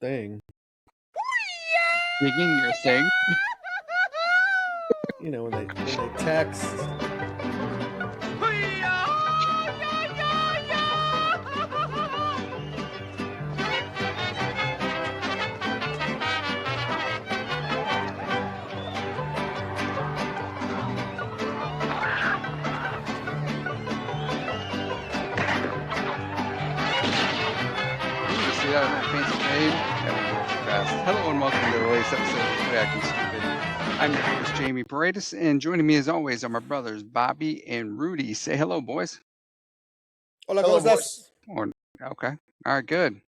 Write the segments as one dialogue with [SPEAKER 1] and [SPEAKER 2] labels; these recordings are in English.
[SPEAKER 1] thing.
[SPEAKER 2] Digging your thing?
[SPEAKER 1] You know, when they text.
[SPEAKER 2] See that in that fancy name? That went a little too fast. Hello and welcome to the latest episode of Acting Stupid. I'm your host, Jamie Paredes, and joining me as always are my brothers, Bobby and Rudy. Say hello, boys.
[SPEAKER 1] Hola,
[SPEAKER 3] Hello,
[SPEAKER 1] ¿cómo estás?
[SPEAKER 2] Okay. All right, good.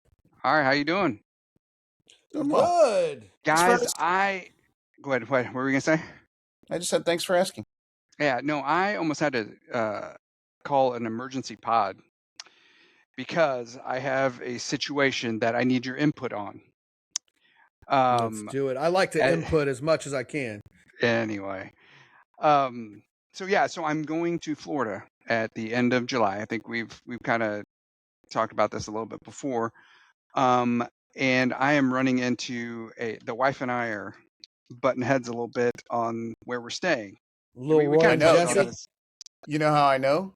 [SPEAKER 2] All right, how you doing?
[SPEAKER 3] Doing well.
[SPEAKER 1] Good.
[SPEAKER 2] Guys,
[SPEAKER 3] Thanks
[SPEAKER 2] Go ahead. What were we going to say?
[SPEAKER 3] I just said thanks for asking.
[SPEAKER 2] Yeah, no, I almost had to call an emergency pod because I have a situation that I need your input on.
[SPEAKER 1] Let's do it. I like to
[SPEAKER 2] uh,
[SPEAKER 1] input as much as I can.
[SPEAKER 2] Anyway, so I'm going to Florida at the end of July. I think we've kind of talked about this a little bit before. And I am running into the wife and I are butting heads a little bit on where we're staying.
[SPEAKER 1] Little
[SPEAKER 2] We
[SPEAKER 1] Roy
[SPEAKER 2] kinda
[SPEAKER 1] and
[SPEAKER 2] touched on
[SPEAKER 1] Jesse.
[SPEAKER 2] this.
[SPEAKER 3] You know how I know?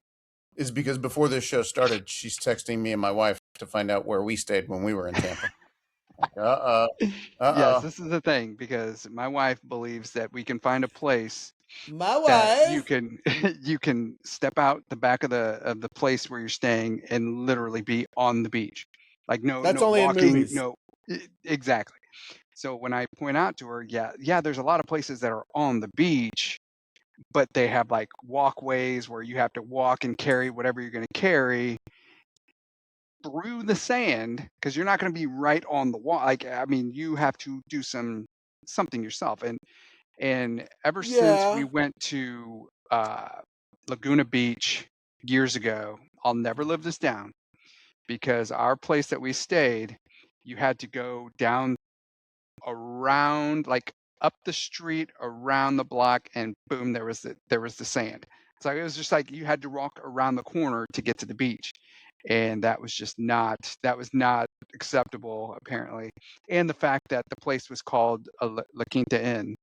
[SPEAKER 3] Is because before this show started, she's texting me and my wife to find out where we stayed when we were in Tampa. Like,
[SPEAKER 2] Yes, this is the thing because my wife believes that we can find a place
[SPEAKER 1] My
[SPEAKER 2] that you
[SPEAKER 1] wife.
[SPEAKER 2] can you can step out the back of the place where you're staying and literally be on the beach. Like no
[SPEAKER 1] That's
[SPEAKER 2] no
[SPEAKER 1] only in
[SPEAKER 2] walking,
[SPEAKER 1] movies.
[SPEAKER 2] exactly. So when I point out to her, yeah, there's a lot of places that are on the beach, but they have like walkways where you have to walk and carry whatever you're going to carry through the sand because you're not going to be right on the wall. Like I mean, you have to do something yourself. And ever since we
[SPEAKER 1] Yeah.
[SPEAKER 2] went to Laguna Beach years ago, I'll never live this down because our place that we stayed, you had to go down around, like up the street, around the block, and boom, there was the sand. So it was just like you had to walk around the corner to get to the beach, and that was not acceptable apparently. And the fact that the place was called La Quinta Inn,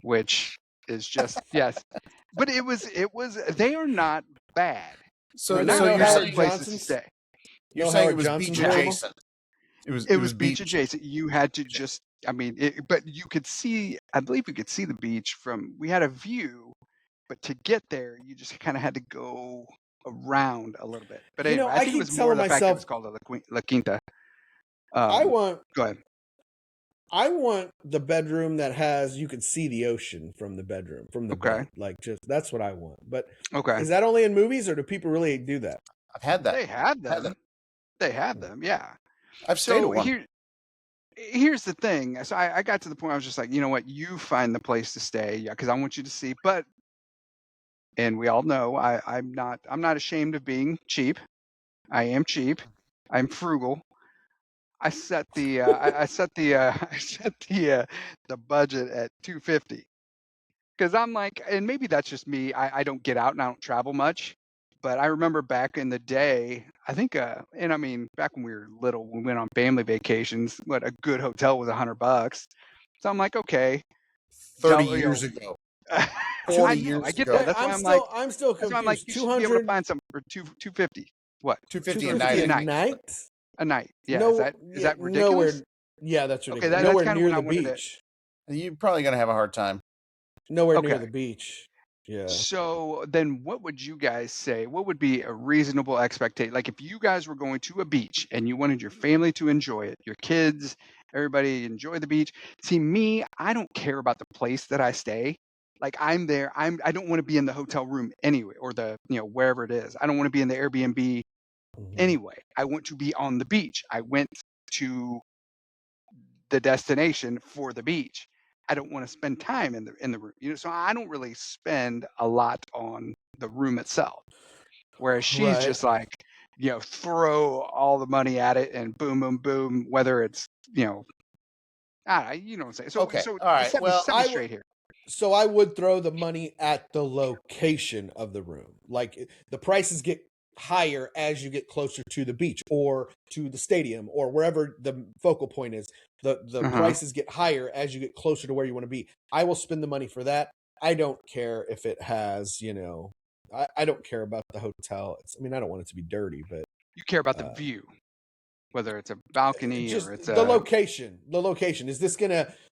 [SPEAKER 2] which is just yes, but it was they are not bad.
[SPEAKER 3] So,
[SPEAKER 2] They're
[SPEAKER 1] No
[SPEAKER 2] not
[SPEAKER 3] you're
[SPEAKER 2] bad
[SPEAKER 1] Howard
[SPEAKER 3] saying
[SPEAKER 2] places to
[SPEAKER 1] Johnson's.
[SPEAKER 2] stay.
[SPEAKER 3] you're
[SPEAKER 1] No
[SPEAKER 3] saying it
[SPEAKER 1] Howard
[SPEAKER 3] was
[SPEAKER 1] Johnson's
[SPEAKER 3] beach
[SPEAKER 1] drama?
[SPEAKER 3] adjacent.
[SPEAKER 2] It was beach adjacent. You had to just, I mean, but you could see, I believe you could see the beach we had a view, but to get there, you just kind of had to go around a little bit. But
[SPEAKER 1] You know,
[SPEAKER 2] anyway, I
[SPEAKER 1] I
[SPEAKER 2] think it
[SPEAKER 1] keep
[SPEAKER 2] was more
[SPEAKER 1] telling
[SPEAKER 2] the fact that it
[SPEAKER 1] myself
[SPEAKER 2] was called La Quinta.
[SPEAKER 1] I want
[SPEAKER 2] Go ahead.
[SPEAKER 1] the bedroom that has you can see the ocean from the bedroom, from the
[SPEAKER 2] Okay.
[SPEAKER 1] bed. Like just that's what I want. But
[SPEAKER 2] Okay.
[SPEAKER 1] is that only in movies or do people really do that?
[SPEAKER 3] I've had that.
[SPEAKER 2] They had them. They had them, yeah.
[SPEAKER 3] I've stayed
[SPEAKER 2] So
[SPEAKER 3] at one.
[SPEAKER 2] here's the thing. So I got to the point I was just like, you know what, you find the place to stay, yeah, because I want you to see. But and we all know I'm not ashamed of being cheap. I am cheap. I'm frugal. I set the I set the I set the budget at $250 because I'm like, and maybe that's just me. I don't get out and I don't travel much. But I remember back in the day, I think, and I mean, back when we were little, when we went on family vacations, what a good hotel was $100. So I'm like, okay,
[SPEAKER 3] 30 years ago. 40
[SPEAKER 2] I know,
[SPEAKER 3] years
[SPEAKER 2] I get
[SPEAKER 3] ago.
[SPEAKER 2] that. That's why I'm like,
[SPEAKER 1] I'm still
[SPEAKER 2] that's why I'm like,
[SPEAKER 1] confused.
[SPEAKER 2] you should be able to
[SPEAKER 1] 200
[SPEAKER 2] find something for 250. What?
[SPEAKER 3] 250 a
[SPEAKER 1] 250
[SPEAKER 3] night.
[SPEAKER 1] a night?
[SPEAKER 2] A night? Yeah.
[SPEAKER 1] No,
[SPEAKER 2] is that ridiculous?
[SPEAKER 1] Nowhere. Yeah, that's
[SPEAKER 2] Okay,
[SPEAKER 1] ridiculous.
[SPEAKER 2] that's
[SPEAKER 1] Nowhere
[SPEAKER 2] kinda
[SPEAKER 1] near
[SPEAKER 2] when I
[SPEAKER 1] the
[SPEAKER 2] wanted
[SPEAKER 1] beach.
[SPEAKER 3] You're probably going to have a hard time.
[SPEAKER 1] Nowhere near
[SPEAKER 2] Okay.
[SPEAKER 1] the beach. Yeah.
[SPEAKER 2] So then what would you guys say? What would be a reasonable expectation? Like if you guys were going to a beach and you wanted your family to enjoy it, your kids, everybody enjoy the beach. See, me, I don't care about the place that I stay. Like I'm there, I don't want to be in the hotel room anyway, or the, wherever it is. I don't want to be in the Airbnb anyway. I want to be on the beach. I went to the destination for the beach. I don't want to spend time in the room, so I don't really spend a lot on the room itself. Whereas she's
[SPEAKER 1] Right.
[SPEAKER 2] just like, throw all the money at it and boom, boom, boom. Whether it's, you know what I'm saying. So
[SPEAKER 3] Okay,
[SPEAKER 2] so
[SPEAKER 3] all right,
[SPEAKER 2] set
[SPEAKER 3] well,
[SPEAKER 2] me straight here.
[SPEAKER 1] So I would throw the money at the location of the room. Like the prices get higher as you get closer to the beach or to the stadium or wherever the focal point is. The prices get higher as you get closer to where you want to be. I will spend the money for that. I don't care if it has, I don't care about the hotel. I don't want it to be dirty, but
[SPEAKER 2] You care about the view, whether it's a balcony
[SPEAKER 1] just
[SPEAKER 2] or it's
[SPEAKER 1] the location. The location. Is this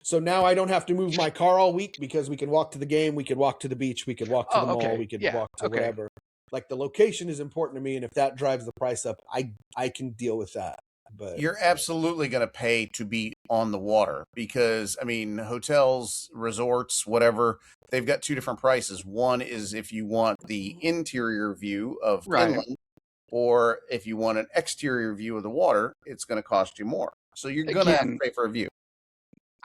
[SPEAKER 1] so now I don't have to move my car all week because we can walk to the game, we could walk to the beach, we could walk to the mall, we could walk to whatever. Like the location is important to me, and if that drives the price up, I can deal with that. But
[SPEAKER 3] you're absolutely going to pay to be on the water because, hotels, resorts, whatever, they've got two different prices. One is if you want the interior view of inland, or if you want an exterior view of the water, it's going to cost you more. So you're going to have to pay for a view.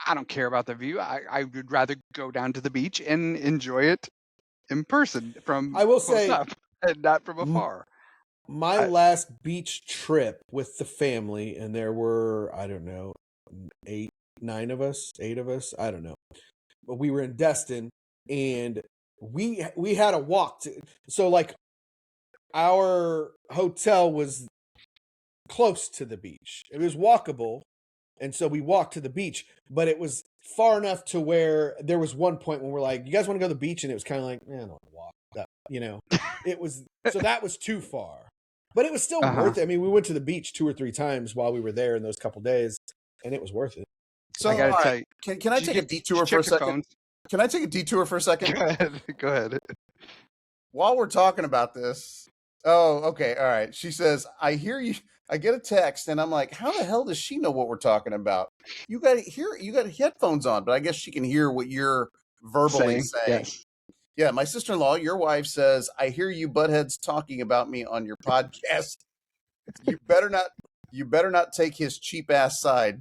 [SPEAKER 2] I don't care about the view. I would rather go down to the beach and enjoy it in person from
[SPEAKER 1] I will say,
[SPEAKER 2] up and not from afar.
[SPEAKER 1] My last beach trip with the family, and there were, I don't know, 8 of us, I don't know. But we were in Destin, and we had a walk so like our hotel was close to the beach. It was walkable, and so we walked to the beach, but it was far enough to where there was one point when we're like, you guys want to go to the beach? And it was kind of like, I don't want to walk. It was, so that was too far. But it was still worth it. We went to the beach 2 or 3 times while we were there in those couple days, and it was worth it.
[SPEAKER 3] So
[SPEAKER 2] I gotta tell you,
[SPEAKER 3] can I take a detour for a second? Can I take a detour for a second?
[SPEAKER 2] Go ahead.
[SPEAKER 3] While we're talking about this, okay, all right. She says, I hear you. I get a text, and I'm like, how the hell does she know what we're talking about? You got headphones on, but I guess she can hear what you're verbally saying.
[SPEAKER 2] Yes.
[SPEAKER 3] Yeah, my sister-in-law, your wife, says, I hear you buttheads talking about me on your podcast. You better not take his cheap ass side.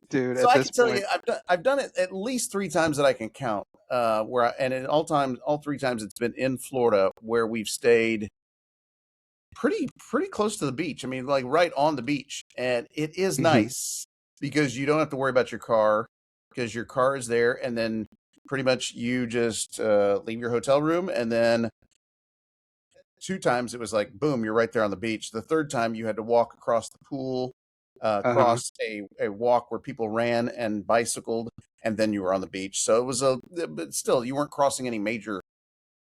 [SPEAKER 2] Dude,
[SPEAKER 3] so I can tell you, I've done it at least 3 times that I can count. All 3 times it's been in Florida where we've stayed pretty close to the beach. Like right on the beach, and it is nice because you don't have to worry about your car because your car is there, and then pretty much you just leave your hotel room, and then 2 times it was like, boom, you're right there on the beach. The 3rd time you had to walk across the pool, across a walk where people ran and bicycled, and then you were on the beach. So it was but still, you weren't crossing any major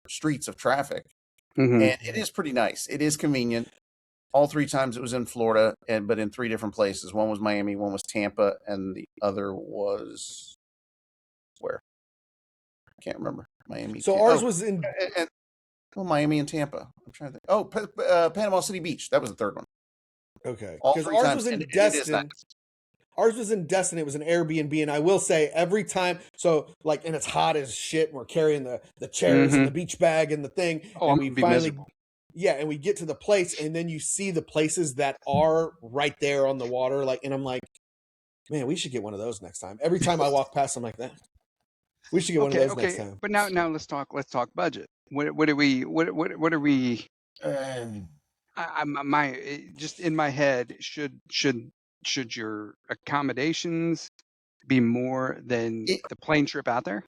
[SPEAKER 3] streets of traffic. And it is pretty nice. It is convenient. All 3 times it was in Florida, but in 3 different places. One was Miami, one was Tampa, and the other was where? I can't remember. Miami.
[SPEAKER 1] So ours was in
[SPEAKER 3] Miami and Tampa. I'm trying to think. Panama City Beach. That was the 3rd one.
[SPEAKER 1] Okay. Because ours was in Destin. Ours was in Destin. It was an Airbnb, and I will say every time. So and it's hot as shit. And we're carrying the chairs and the beach bag and the thing.
[SPEAKER 2] Oh,
[SPEAKER 1] and
[SPEAKER 2] we finally, miserable.
[SPEAKER 1] And we get to the place, and then you see the places that are right there on the water. And I'm like, man, we should get one of those next time. Every time I walk past, I'm like, that. We should get one of those next time.
[SPEAKER 2] But now let's talk budget. What are we? Just in my head, should your accommodations be more than the plane trip out there?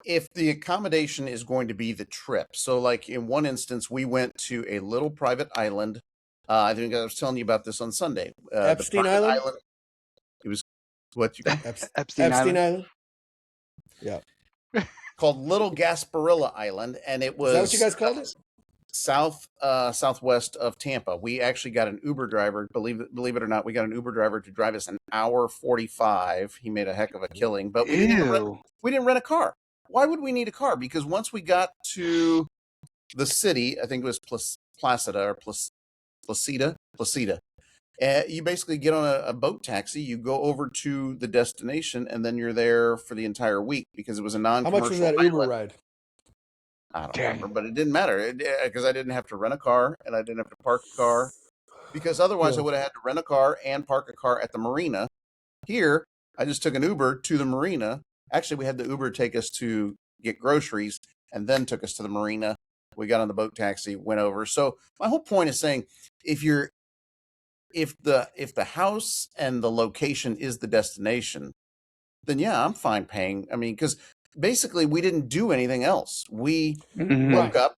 [SPEAKER 3] If the accommodation is going to be the trip. So like in one instance, we went to a little private island. I think I was telling you about this on Sunday.
[SPEAKER 1] Epstein Island?
[SPEAKER 3] It was what you got?
[SPEAKER 1] Epstein Island? Yeah.
[SPEAKER 3] Called Little Gasparilla Island. And it was...
[SPEAKER 1] Is that what you guys called it?
[SPEAKER 3] Southwest of Tampa. We actually got an Uber driver. Believe it or not, we got an Uber driver to drive us an hour 45. He made a heck of a killing, but we didn't rent a car. Why would we need a car? Because once we got to the city, I think it was Placida. You basically get on a boat taxi. You go over to the destination, and then you're there for the entire week because it was a non-commercial.
[SPEAKER 1] How much was that Uber ride?
[SPEAKER 3] I don't remember, but it didn't matter because I didn't have to rent a car and I didn't have to park a car because otherwise I would have had to rent a car and park a car at the marina. Here, I just took an Uber to the marina. Actually, we had the Uber take us to get groceries and then took us to the marina. We got on the boat taxi, went over. So my whole point is saying if the house and the location is the destination, then yeah, I'm fine paying. Because basically, we didn't do anything else. We woke up,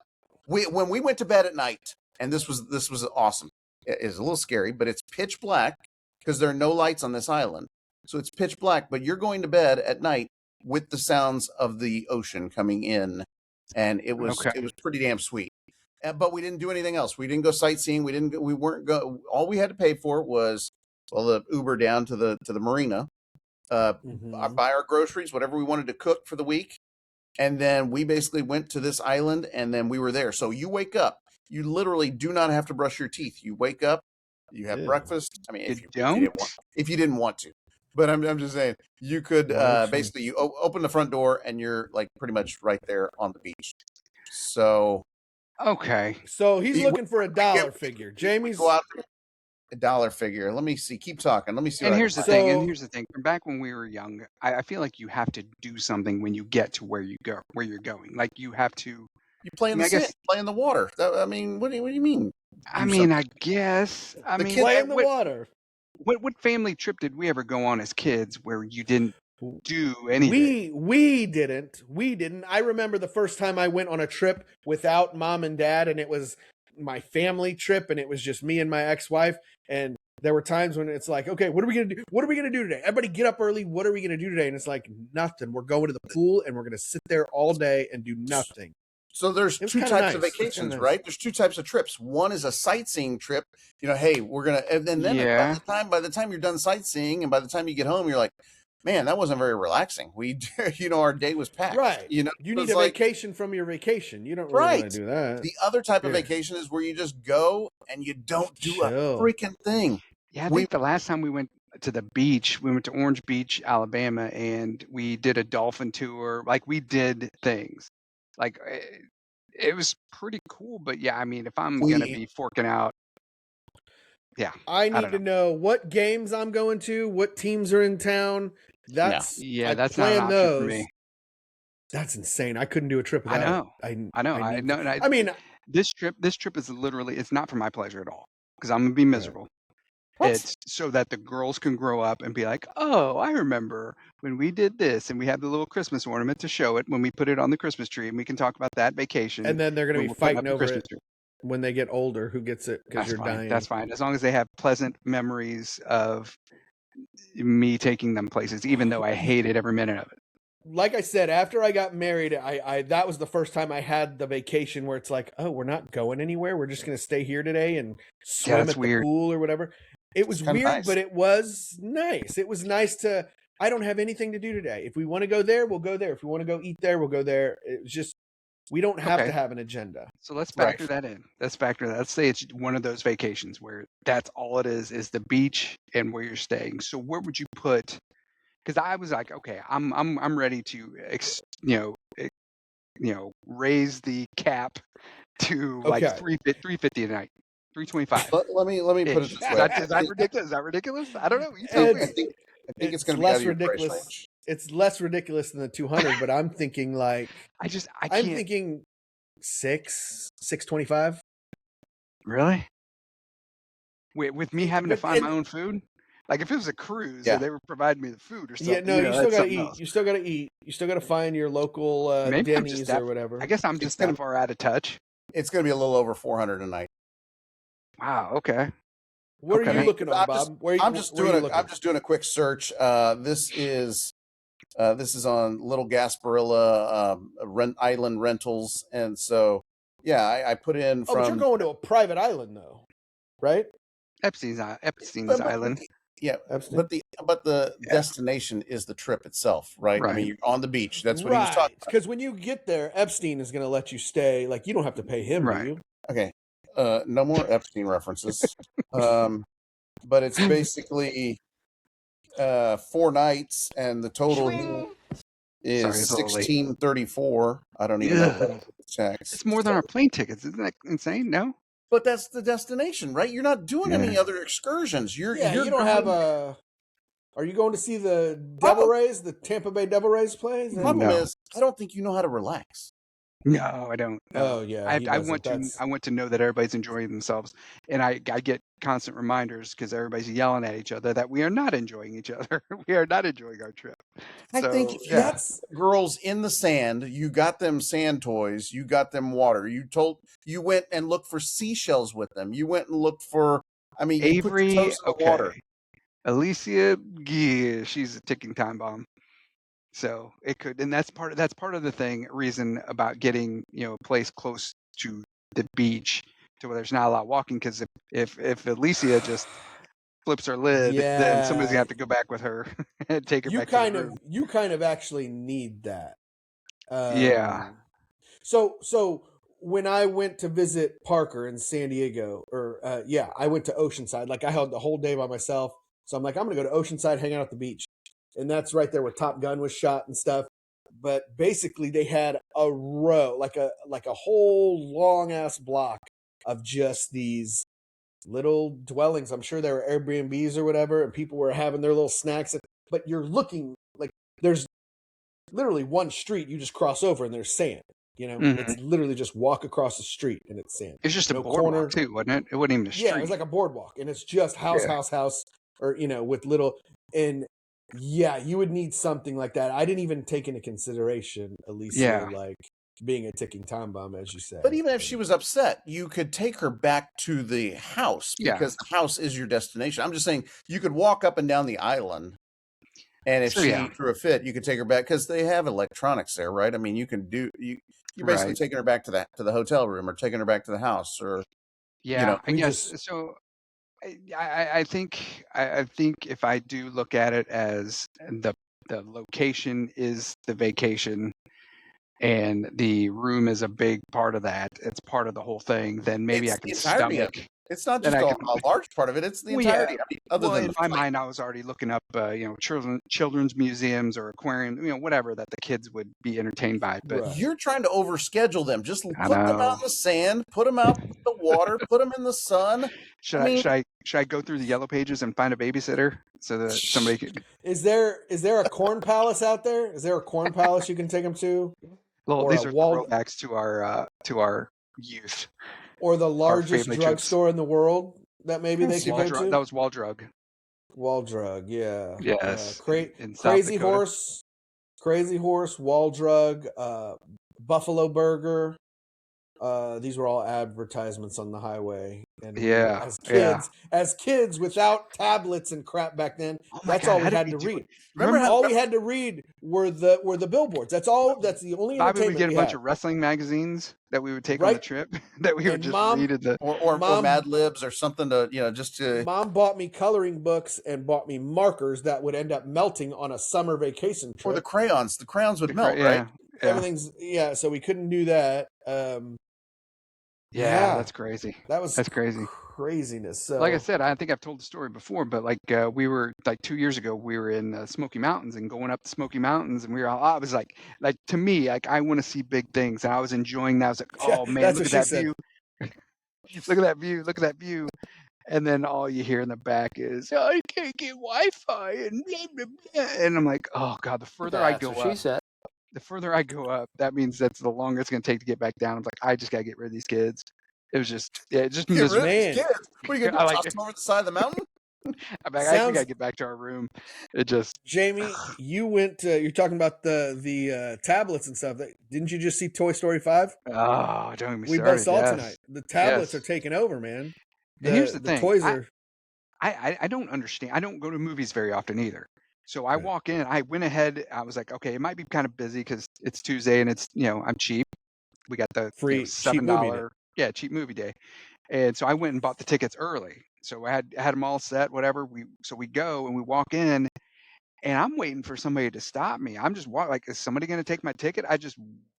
[SPEAKER 3] when we went to bed at night, and this was awesome. It's a little scary, but it's pitch black because there are no lights on this island. So it's pitch black, but you're going to bed at night with the sounds of the ocean coming in, and it was pretty damn sweet. But we didn't do anything else. We didn't go sightseeing. We weren't go. All we had to pay for was the Uber down to the marina, buy our groceries, whatever we wanted to cook for the week, and then we basically went to this island, and then we were there. So you wake up, you literally do not have to brush your teeth. You wake up, you have breakfast. I mean, if you didn't want to. But I'm just saying, you could basically you open the front door and you're like pretty much right there on the beach. So
[SPEAKER 1] so he's looking for a dollar figure. Jamie's
[SPEAKER 3] go out there, a dollar figure. Let me see. Keep talking. Let me see.
[SPEAKER 2] And here's the thing. And here's the thing. From back when we were young, I feel like you have to do something when you get to where you're going. Like you have to.
[SPEAKER 3] You play in the sand, play in the water. I mean, what do you mean?
[SPEAKER 2] I mean, I guess. I mean,
[SPEAKER 1] play in the water.
[SPEAKER 2] What family trip did we ever go on as kids where you didn't do anything?
[SPEAKER 1] We didn't. I remember the first time I went on a trip without mom and dad, and it was my family trip, and it was just me and my ex-wife. And there were times when it's like, okay, what are we gonna do? What are we gonna do today? Everybody get up early. What are we gonna do today? And it's like nothing. We're going to the pool, and we're gonna sit there all day and do nothing.
[SPEAKER 3] So there's two types of vacations, right? There's two types of trips. One is a sightseeing trip. Hey, we're gonna, and then by the time you're done sightseeing, and by the time you get home, you're like, man, that wasn't very relaxing. We, our day was packed.
[SPEAKER 1] Right. You need a vacation from your vacation. You don't really want to do that.
[SPEAKER 3] The other type of vacation is where you just go and you don't do a freaking thing.
[SPEAKER 2] Yeah, I think the last time we went to the beach, we went to Orange Beach, Alabama, and we did a dolphin tour. Like we did things. Like it was pretty cool, but yeah, I mean, if I'm gonna be forking out,
[SPEAKER 1] I need to know what games I'm going to, what teams are in town. That's
[SPEAKER 2] that's not an option for me.
[SPEAKER 1] That's insane. I couldn't do a trip without.
[SPEAKER 2] I know. I mean, this trip is literally, it's not for my pleasure at all because I'm gonna be miserable. Right. It's so that the girls can grow up and be like, oh, I remember when we did this, and we have the little Christmas ornament to show it when we put it on the Christmas tree, and we can talk about that vacation.
[SPEAKER 1] And then they're going to be fighting over it when they get older. Who gets it? Because you're dying.
[SPEAKER 2] That's fine, as long as they have pleasant memories of me taking them places, even though I hated every minute of it.
[SPEAKER 1] Like I said, after I got married, I that was the first time I had the vacation where it's like, oh, we're not going anywhere. We're just going to stay here today and swim at the pool or whatever. It was weird, but it was nice. It was nice to, I don't have anything to do today. If we want to go there, we'll go there. If we want to go eat there, we'll go there. It was just, we don't have to have an agenda.
[SPEAKER 2] So let's factor that in. Let's say it's one of those vacations where that's all it is the beach and where you're staying. So where would you put, because I was like, okay, I'm ready to, raise the cap to like $350 a night. $325.
[SPEAKER 3] Let me put it this way.
[SPEAKER 2] Is that ridiculous? Is that ridiculous? I don't know. You tell me.
[SPEAKER 3] I think it's going to be less ridiculous.
[SPEAKER 1] It's less ridiculous than the 200, but I'm thinking like
[SPEAKER 2] I'm
[SPEAKER 1] thinking $625.
[SPEAKER 2] Really? With me having to find my own food? Like if it was a cruise and they were providing me the food or something.
[SPEAKER 1] Yeah, no, you still gotta eat. You still gotta eat. You still gotta find your local Denny's or whatever.
[SPEAKER 2] I guess I'm just that far out of touch.
[SPEAKER 3] It's gonna be a little over $400 a night.
[SPEAKER 2] Wow. Okay.
[SPEAKER 1] What are you looking at, Bob?
[SPEAKER 3] I'm just doing a quick search. This is on Little Gasparilla Island Rentals, and so I put in from.
[SPEAKER 1] Oh, but you're going to a private island though, right?
[SPEAKER 2] Epstein's Island.
[SPEAKER 3] Yeah, Epstein. but the destination is the trip itself, right? I mean, you're on the beach. That's what he was talking about.
[SPEAKER 1] Because when you get there, Epstein is going to let you stay. Like you don't have to pay him, do you?
[SPEAKER 3] Okay. No more Epstein references. But it's basically 4 nights, and the total is $1,634. I don't even know what checks.
[SPEAKER 2] It's more than our plane tickets. Isn't that insane? No.
[SPEAKER 3] But that's the destination, right? You're not doing any other excursions. You
[SPEAKER 1] don't have a. Are you going to see the Devil Rays, the Tampa Bay Devil Rays play?
[SPEAKER 3] The problem is, I don't think you know how to relax.
[SPEAKER 2] No, I don't. No.
[SPEAKER 1] Oh yeah, he
[SPEAKER 2] I
[SPEAKER 1] doesn't.
[SPEAKER 2] want to. I want to know that everybody's enjoying themselves, and I get constant reminders because everybody's yelling at each other that we are not enjoying each other. We are not enjoying our trip.
[SPEAKER 3] I think
[SPEAKER 2] So
[SPEAKER 3] if you
[SPEAKER 2] yeah,
[SPEAKER 1] That's
[SPEAKER 3] girls in the sand, you got them sand toys, you got them water. You went and looked for seashells with them. You went and looked for. I mean, you put your
[SPEAKER 2] Avery.
[SPEAKER 3] toes in the water.
[SPEAKER 2] Okay, Alicia. Yeah, she's a ticking time bomb. So it could, and that's part of the reason about getting a place close to the beach to where there's not a lot of walking. Because if Alicia just flips her lid, then somebody's gonna
[SPEAKER 1] yeah.
[SPEAKER 2] have to go back with her and take her back to the room.
[SPEAKER 1] You kind of actually need that.
[SPEAKER 2] Yeah.
[SPEAKER 1] So when I went to visit Parker in San Diego, or I went to Oceanside. Like I held the whole day by myself. So I'm like, I'm gonna go to Oceanside, hang out at the beach, and that's right there where Top Gun was shot and stuff. But basically, they had a row, like a whole long ass block of just these little dwellings. I'm sure they were Airbnbs or whatever, and people were having their little snacks. But you're looking like there's literally one street you just cross over and there's sand.
[SPEAKER 2] Hmm.
[SPEAKER 1] It's literally just walk across the street and it's sand.
[SPEAKER 2] It's just a
[SPEAKER 1] No
[SPEAKER 2] boardwalk
[SPEAKER 1] corner.
[SPEAKER 2] too, wasn't it? It wasn't even a
[SPEAKER 1] Yeah, it
[SPEAKER 2] street.
[SPEAKER 1] was like a boardwalk, and it's just house,
[SPEAKER 2] Yeah.
[SPEAKER 1] house, or with little. And yeah, you would need something like that. I didn't even take into consideration Alicia
[SPEAKER 2] Yeah.
[SPEAKER 1] like being a ticking time bomb, as you say.
[SPEAKER 3] But even if she was upset, you could take her back to the house
[SPEAKER 2] Yeah.
[SPEAKER 3] because the house is your destination. I'm just saying you could walk up and down the island, and if
[SPEAKER 2] So,
[SPEAKER 3] she
[SPEAKER 2] yeah.
[SPEAKER 3] threw a fit, you could take her back because they have electronics there, right? I mean, you can do you're basically
[SPEAKER 2] Right.
[SPEAKER 3] taking her back to the hotel room or taking her back to the house or
[SPEAKER 2] Yeah. I
[SPEAKER 1] We
[SPEAKER 2] guess
[SPEAKER 1] just
[SPEAKER 2] so. I think I think if I do look at it as the location is the vacation and the room is a big part of that, it's part of the whole thing, then maybe I
[SPEAKER 3] it's
[SPEAKER 2] can
[SPEAKER 3] the entirety of
[SPEAKER 2] stomach.
[SPEAKER 3] it. It's not
[SPEAKER 2] Then
[SPEAKER 3] just
[SPEAKER 2] I
[SPEAKER 3] a
[SPEAKER 2] can.
[SPEAKER 3] large part of it. It's the
[SPEAKER 2] Well, yeah.
[SPEAKER 3] entirety. I mean, other
[SPEAKER 2] Well,
[SPEAKER 3] than
[SPEAKER 2] in
[SPEAKER 3] the
[SPEAKER 2] my
[SPEAKER 3] flight.
[SPEAKER 2] mind, I was already looking up, children's museums or aquarium, whatever that the kids would be entertained by. But
[SPEAKER 1] right.
[SPEAKER 3] You're trying to overschedule them. Just
[SPEAKER 2] I
[SPEAKER 3] put them out
[SPEAKER 2] know.
[SPEAKER 3] in the sand, put them out in the water, put them in the sun.
[SPEAKER 2] Should
[SPEAKER 3] I mean,
[SPEAKER 2] I go through the yellow pages and find a babysitter so that somebody could?
[SPEAKER 1] Is there a corn palace out there? Is there a corn palace you can take them to,
[SPEAKER 2] Well,
[SPEAKER 1] or a
[SPEAKER 2] these are
[SPEAKER 1] wall,
[SPEAKER 2] throwbacks to our youth,
[SPEAKER 1] or the
[SPEAKER 2] our
[SPEAKER 1] largest
[SPEAKER 2] family trips.
[SPEAKER 1] drugstore in the world that maybe they could go
[SPEAKER 2] That
[SPEAKER 1] to?
[SPEAKER 2] was Wall Drug.
[SPEAKER 1] Wall Drug, yeah.
[SPEAKER 2] Yes, in South
[SPEAKER 1] Crazy
[SPEAKER 2] Dakota.
[SPEAKER 1] Horse, Wall Drug, Buffalo Burger. These were all advertisements on the highway, and
[SPEAKER 2] Yeah,
[SPEAKER 1] as kids without tablets and crap back then,
[SPEAKER 2] Oh my
[SPEAKER 1] that's
[SPEAKER 2] God,
[SPEAKER 1] all
[SPEAKER 2] how
[SPEAKER 1] we
[SPEAKER 2] did
[SPEAKER 1] had
[SPEAKER 2] we
[SPEAKER 1] to
[SPEAKER 2] do
[SPEAKER 1] read.
[SPEAKER 2] it? Remember
[SPEAKER 3] how-
[SPEAKER 1] All we had to read were the billboards. That's the only
[SPEAKER 2] Bobby would
[SPEAKER 1] entertainment
[SPEAKER 2] get a
[SPEAKER 1] we
[SPEAKER 2] bunch
[SPEAKER 1] had.
[SPEAKER 2] of wrestling magazines that we would take on the
[SPEAKER 1] Right,
[SPEAKER 2] trip that we would
[SPEAKER 1] and
[SPEAKER 2] just read at the.
[SPEAKER 3] or
[SPEAKER 1] mom
[SPEAKER 3] Mad Libs or something to just to.
[SPEAKER 1] mom bought me coloring books and bought me markers that would end up melting on a summer vacation
[SPEAKER 3] Or the
[SPEAKER 1] trip.
[SPEAKER 3] crayons. The crayons would melt, right?
[SPEAKER 1] Everything's so we couldn't do that.
[SPEAKER 2] Yeah, that's crazy.
[SPEAKER 1] That was
[SPEAKER 2] That's crazy.
[SPEAKER 1] craziness. So
[SPEAKER 2] Like I said, I think I've told the story before, but we were like 2 years ago, we were in Smoky Mountains and going up the Smoky Mountains, and I was like to me, like I want to see big things, and I was enjoying that. I was like,
[SPEAKER 1] yeah,
[SPEAKER 2] oh man,
[SPEAKER 1] that's
[SPEAKER 2] look
[SPEAKER 1] what
[SPEAKER 2] at
[SPEAKER 1] she
[SPEAKER 2] that
[SPEAKER 1] said.
[SPEAKER 2] view, look at that view, look at that view, and then all you hear in the back is, oh, I can't get Wi-Fi and blah blah blah, and I'm like, oh god, the further I go up. The further I go up, that means that's the longer it's going to take to get back down. I'm like, I just got to get rid of these kids. It was just, just
[SPEAKER 3] Get rid
[SPEAKER 2] miserable.
[SPEAKER 3] of these
[SPEAKER 1] Man.
[SPEAKER 3] kids. What are you gonna do? Toss them over the side of the mountain?
[SPEAKER 2] I just got to get back to our room. It just.
[SPEAKER 1] Jamie, you went. You're talking about the tablets and stuff. Didn't you just see Toy Story 5?
[SPEAKER 2] Oh, don't get me
[SPEAKER 1] We
[SPEAKER 2] started.
[SPEAKER 1] both saw it
[SPEAKER 2] Yes.
[SPEAKER 1] tonight. The tablets
[SPEAKER 2] Yes.
[SPEAKER 1] are taking over, man.
[SPEAKER 2] And here's the thing.
[SPEAKER 1] toys are.
[SPEAKER 2] I don't understand. I don't go to movies very often either. So I
[SPEAKER 1] Right.
[SPEAKER 2] walk in. I went ahead. I was like, okay, it might be kind of busy because it's Tuesday and it's I'm cheap. We got the
[SPEAKER 1] Free cheap movie day.
[SPEAKER 2] $7 cheap movie day. And so I went and bought the tickets early. So I had them all set, whatever. We go and we walk in, and I'm waiting for somebody to stop me. I'm just like, is somebody going to take my ticket? I just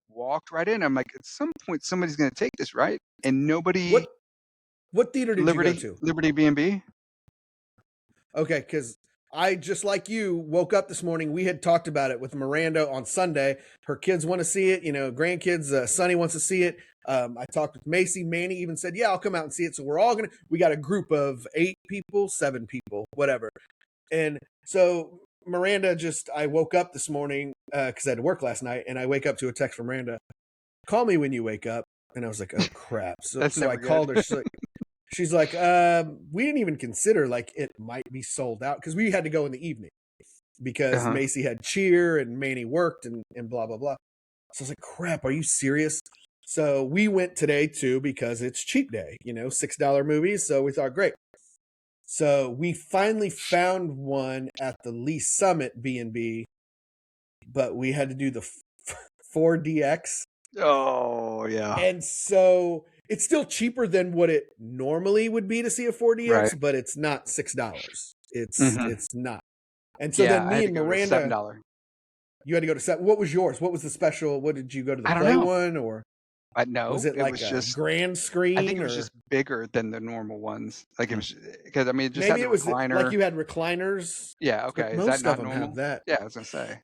[SPEAKER 2] walked right in. I'm like, at some point somebody's going to take this, right? And nobody.
[SPEAKER 1] What theater did you go to?
[SPEAKER 2] Liberty B&B.
[SPEAKER 1] Okay, because I, just like you, woke up this morning. We had talked about it with Miranda on Sunday. Her kids want to see it. Grandkids. Sonny wants to see it. I talked with Maci. Manny even said, yeah, I'll come out and see it. So we got a group of 8 people, 7 people, whatever. And so Miranda I woke up this morning because I had to work last night, and I wake up to a text from Miranda. call me when you wake up. And I was like, oh crap. So
[SPEAKER 2] That's
[SPEAKER 1] I
[SPEAKER 2] never
[SPEAKER 1] called
[SPEAKER 2] good.
[SPEAKER 1] her. She's like, we didn't even consider like it might be sold out because we had to go in the evening because Maci had cheer and Manny worked and blah, blah, blah. So I was like, crap, are you serious? So we went today too because it's cheap day, $6 movies. So we thought, great. So we finally found one at the Lee Summit B&B, but we had to do the 4DX.
[SPEAKER 2] Oh, yeah.
[SPEAKER 1] And so it's still cheaper than what it normally would be to see a 4DX,
[SPEAKER 2] Right.
[SPEAKER 1] but it's not $6. It's not. And so
[SPEAKER 2] Yeah,
[SPEAKER 1] then
[SPEAKER 2] I
[SPEAKER 1] me
[SPEAKER 2] had
[SPEAKER 1] and
[SPEAKER 2] to go to
[SPEAKER 1] Miranda,
[SPEAKER 2] $7.
[SPEAKER 1] you had to go to set. What was yours? What was the special? What did you go to the
[SPEAKER 2] I don't
[SPEAKER 1] Play
[SPEAKER 2] know.
[SPEAKER 1] one or
[SPEAKER 2] No,
[SPEAKER 1] was it like
[SPEAKER 2] was
[SPEAKER 1] a
[SPEAKER 2] just
[SPEAKER 1] grand screen?
[SPEAKER 2] I think it was
[SPEAKER 1] or
[SPEAKER 2] just bigger than the normal ones. Like it was because I mean it just
[SPEAKER 1] maybe
[SPEAKER 2] had
[SPEAKER 1] it
[SPEAKER 2] the
[SPEAKER 1] was
[SPEAKER 2] recliner.
[SPEAKER 1] like you had recliners?
[SPEAKER 2] Yeah,
[SPEAKER 1] But
[SPEAKER 2] okay. Is that
[SPEAKER 1] most
[SPEAKER 2] not
[SPEAKER 1] of them
[SPEAKER 2] normal?
[SPEAKER 1] have that.
[SPEAKER 2] Yeah, I was gonna say.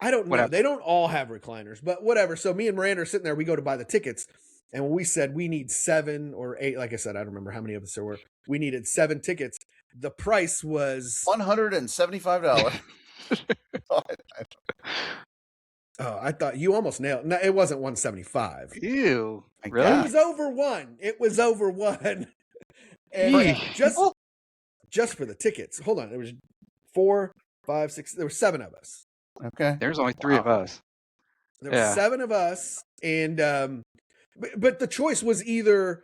[SPEAKER 1] I don't know.
[SPEAKER 2] Whatever.
[SPEAKER 1] They don't all have recliners, but whatever. So me and Miranda are sitting there. We go to buy the tickets. And when we said we need 7 or 8, like I said, I don't remember how many of us there were. We needed 7 tickets. The price was
[SPEAKER 3] $175.
[SPEAKER 1] Oh, I thought you almost nailed it. No, it wasn't 175.
[SPEAKER 2] Ew.
[SPEAKER 3] My
[SPEAKER 2] Really?
[SPEAKER 1] It
[SPEAKER 3] God.
[SPEAKER 1] was over 1. It was over 1. And just for the tickets. Hold on. It was 4, 5, 6. There were 7 of us.
[SPEAKER 3] Okay.
[SPEAKER 2] There's only 3 of us.
[SPEAKER 1] There were 7 of us, and but the choice was either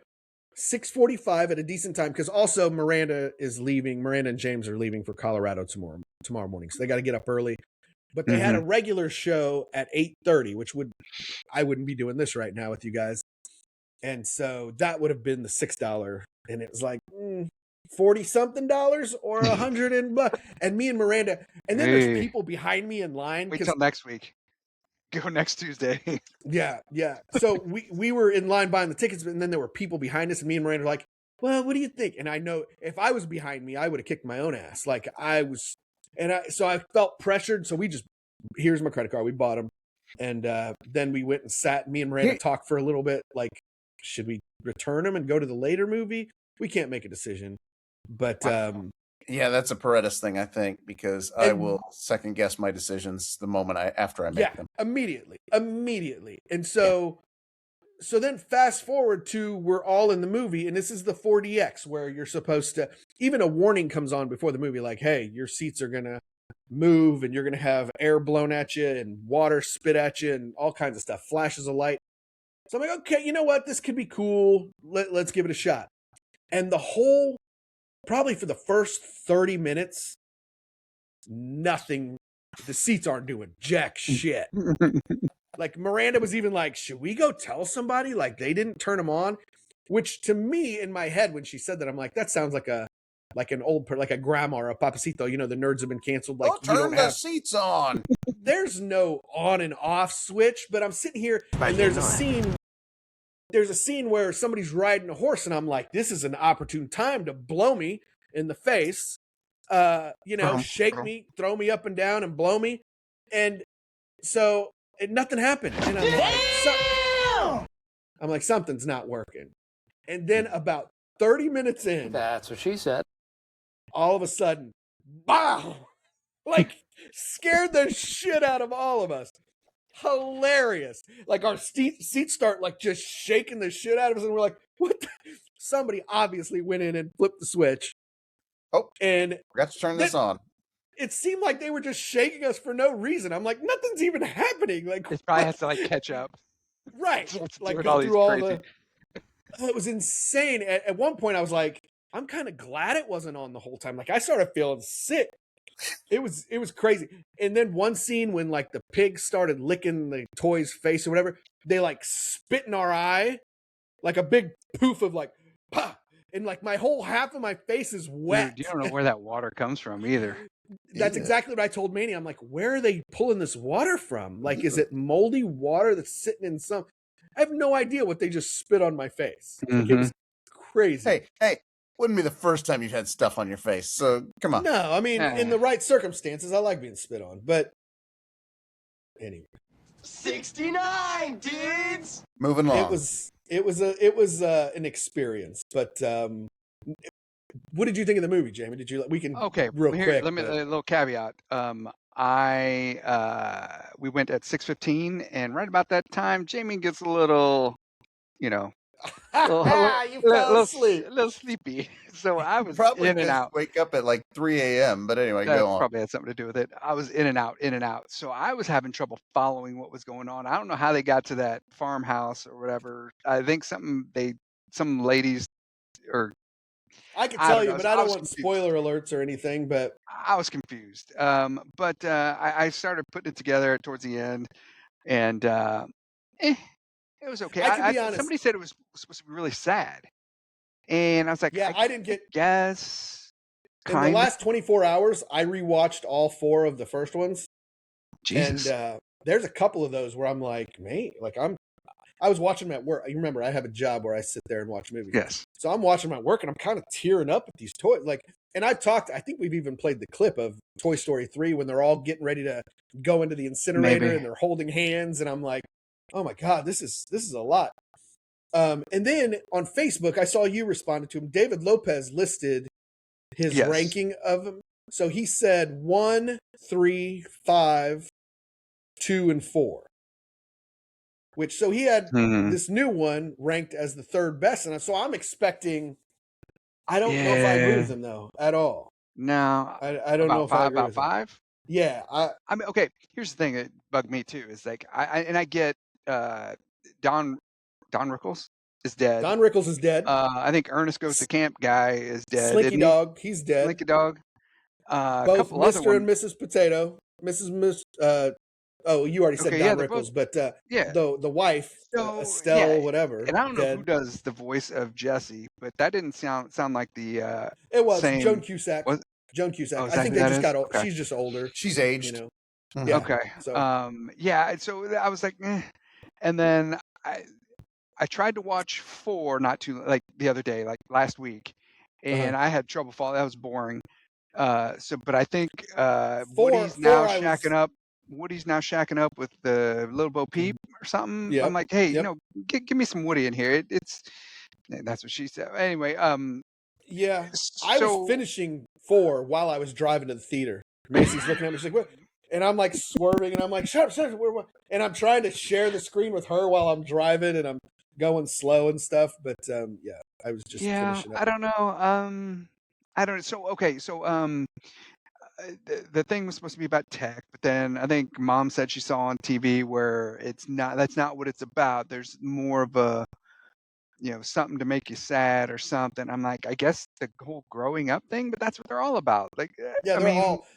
[SPEAKER 1] 6:45 at a decent time because also Miranda is leaving. Miranda and James are leaving for Colorado tomorrow morning, so they got to get up early. But they had a regular show at 8:30, which I wouldn't be doing this right now with you guys, and so that would have been the $6, and it was like $40-something or $100 and me and Miranda, and then there's people behind me in line.
[SPEAKER 2] Wait till next week. Go next Tuesday.
[SPEAKER 1] Yeah. So we were in line buying the tickets, and then there were people behind us, and me and Miranda were like, well, what do you think? And I know if I was behind me, I would have kicked my own ass. Like I was, so I felt pressured. So here's my credit card. We bought them. And then we went and sat, me and Miranda talked for a little bit. Like, should we return them and go to the later movie? We can't make a decision. But
[SPEAKER 3] yeah, that's a Paredes thing, I think, because I will second guess my decisions the moment after I make them.
[SPEAKER 1] Immediately. And so then fast forward to we're all in the movie, and this is the 4DX where you're supposed to, even a warning comes on before the movie, like, hey, your seats are gonna move and you're gonna have air blown at you and water spit at you and all kinds of stuff, flashes of light. So I'm like, okay, you know what? This could be cool. Let's give it a shot. And probably for the first 30 minutes, nothing, the seats aren't doing jack shit. Like Miranda was even like, should we go tell somebody? Like they didn't turn them on, which to me in my head, when she said that, I'm like, that sounds like an old, like a grandma or a papacito, the nerds have been canceled. Like
[SPEAKER 3] turn the seats on.
[SPEAKER 1] There's no on and off switch, but I'm sitting here and there's a scene where somebody's riding a horse and I'm like, this is an opportune time to blow me in the face, shake me, throw me up and down and blow me. And so nothing happened. And I'm like, something's not working. And then about 30 minutes in,
[SPEAKER 4] that's what she said.
[SPEAKER 1] All of a sudden, wow, like scared the shit out of all of us. Hilarious. Like our seats start like just shaking the shit out of us. And we're like, what? Somebody obviously went in and flipped the switch.
[SPEAKER 3] Oh,
[SPEAKER 1] and
[SPEAKER 3] forgot to turn this on.
[SPEAKER 1] It seemed like they were just shaking us for no reason. I'm like, nothing's even happening. Like
[SPEAKER 2] it probably has to like catch up.
[SPEAKER 1] Right. Like go through all the, it was insane. At one point I was like, I'm kind of glad it wasn't on the whole time. Like I started feeling sick. It was crazy. And then one scene when like the pig started licking the toy's face or whatever, they like spit in our eye, like a big poof of like, pah! And like my whole half of my face is wet.
[SPEAKER 2] Dude, you don't know where that water comes from either.
[SPEAKER 1] That's exactly what I told Manny. I'm like, where are they pulling this water from? Like, is it moldy water that's sitting in some? I have no idea what they just spit on my face. Like, it was crazy.
[SPEAKER 3] Hey, wouldn't be the first time you've had stuff on your face. So come on.
[SPEAKER 1] No, I mean, in the right circumstances, I like being spit on. But anyway,
[SPEAKER 4] 69 dudes.
[SPEAKER 3] Moving along.
[SPEAKER 1] It was an experience. But what did you think of the movie, Jamie? Did you? We can
[SPEAKER 2] okay.
[SPEAKER 1] real quick.
[SPEAKER 2] Let me a little caveat. we went at 6:15, and right about that time, Jamie gets a little, you know,
[SPEAKER 1] You fell asleep.
[SPEAKER 2] a little sleepy. So I was
[SPEAKER 3] Probably
[SPEAKER 2] in and
[SPEAKER 3] because you
[SPEAKER 2] out.
[SPEAKER 3] wake up at like 3 a.m. But anyway,
[SPEAKER 2] That
[SPEAKER 3] go on.
[SPEAKER 2] probably had something to do with it. I was in and out, in and out. So I was having trouble following what was going on. I don't know how they got to that farmhouse or whatever. I think some ladies, or
[SPEAKER 1] I could
[SPEAKER 2] I
[SPEAKER 1] tell
[SPEAKER 2] don't
[SPEAKER 1] you,
[SPEAKER 2] know.
[SPEAKER 1] but
[SPEAKER 2] So
[SPEAKER 1] I
[SPEAKER 2] I
[SPEAKER 1] don't
[SPEAKER 2] was
[SPEAKER 1] want
[SPEAKER 2] confused.
[SPEAKER 1] spoiler alerts or anything. But
[SPEAKER 2] I was confused. But I started putting it together towards the end, and eh, it was okay.
[SPEAKER 1] I can be honest.
[SPEAKER 2] Somebody said it was supposed to be really sad, and I was like,
[SPEAKER 1] Yeah, I didn't get.
[SPEAKER 2] guess
[SPEAKER 1] In the
[SPEAKER 2] kind of.
[SPEAKER 1] last 24 hours, I rewatched all 4 of the first ones,
[SPEAKER 2] Jesus.
[SPEAKER 1] and there's a couple of those where I'm like, mate, like I was watching them at work. You remember, I have a job where I sit there and watch movies.
[SPEAKER 2] Yes.
[SPEAKER 1] So I'm watching them at work, and I'm kind of tearing up at these toys. Like, and I think we've even played the clip of Toy Story 3 when they're all getting ready to go into the incinerator
[SPEAKER 2] Maybe.
[SPEAKER 1] and they're holding hands, and I'm like, oh my god, this is a lot. And then on Facebook, I saw you responded to him. David Lopez listed his
[SPEAKER 2] Yes.
[SPEAKER 1] ranking of them. So he said 1, 3, 5, 2, and 4. Which, so he had this new one ranked as the 3rd best, and so I'm expecting. I don't know if I agree with him though at all.
[SPEAKER 2] No,
[SPEAKER 1] I don't know if I agree
[SPEAKER 2] about
[SPEAKER 1] with him.
[SPEAKER 2] 5.
[SPEAKER 1] Yeah,
[SPEAKER 2] I mean, okay. Here's the thing that bugged me too is like I get Don Rickles is dead.
[SPEAKER 1] Don Rickles is dead.
[SPEAKER 2] I think Ernest Goes to Camp guy is dead.
[SPEAKER 1] Slinky
[SPEAKER 2] isn't
[SPEAKER 1] Dog, he's dead.
[SPEAKER 2] Slinky Dog. A
[SPEAKER 1] Both
[SPEAKER 2] couple other
[SPEAKER 1] Mr. and
[SPEAKER 2] ones.
[SPEAKER 1] Mrs. Potato, Mrs. Oh, you already said
[SPEAKER 2] Okay,
[SPEAKER 1] Don
[SPEAKER 2] yeah, they're
[SPEAKER 1] Rickles,
[SPEAKER 2] both-
[SPEAKER 1] but
[SPEAKER 2] yeah.
[SPEAKER 1] the wife,
[SPEAKER 2] So,
[SPEAKER 1] Estelle,
[SPEAKER 2] yeah,
[SPEAKER 1] whatever.
[SPEAKER 2] And I don't know
[SPEAKER 1] dead.
[SPEAKER 2] who does the voice of Jessie, but that didn't sound like the
[SPEAKER 1] It was
[SPEAKER 2] same.
[SPEAKER 1] Joan Cusack.
[SPEAKER 2] Was-
[SPEAKER 1] Joan Cusack.
[SPEAKER 2] Oh, is
[SPEAKER 1] I
[SPEAKER 2] that
[SPEAKER 1] think
[SPEAKER 2] who
[SPEAKER 1] they
[SPEAKER 2] that
[SPEAKER 1] just
[SPEAKER 2] is?
[SPEAKER 1] got old.
[SPEAKER 2] Okay.
[SPEAKER 1] She's just older.
[SPEAKER 3] She's aged.
[SPEAKER 1] You know.
[SPEAKER 3] Mhm.
[SPEAKER 1] Yeah.
[SPEAKER 2] Okay.
[SPEAKER 1] So
[SPEAKER 2] yeah. So I was like, and then I tried to watch 4 not too like the other day, like last week, and I had trouble following. That was boring. But I think Woody's now shacking up. Woody's now shacking up with the Little Bo Peep or something.
[SPEAKER 1] Yep,
[SPEAKER 2] I'm like, hey,
[SPEAKER 1] yep.
[SPEAKER 2] give me some Woody in here. That's what she said. Anyway,
[SPEAKER 1] yeah.
[SPEAKER 2] so,
[SPEAKER 1] I was finishing 4 while I was driving to the theater. Macy's looking at me. She's like, "What?" And I'm like swerving, and I'm like, "Shut up!" And I'm trying to share the screen with her while I'm driving, and I'm going slow and stuff. But yeah, I was just finishing up.
[SPEAKER 2] I don't know. I don't. So okay. So the thing was supposed to be about tech, but then I think Mom said she saw on TV where it's not. That's not what it's about. There's more of a, something to make you sad or something. I'm like, I guess the whole growing up thing, but that's what they're all about. Like,
[SPEAKER 1] Yeah,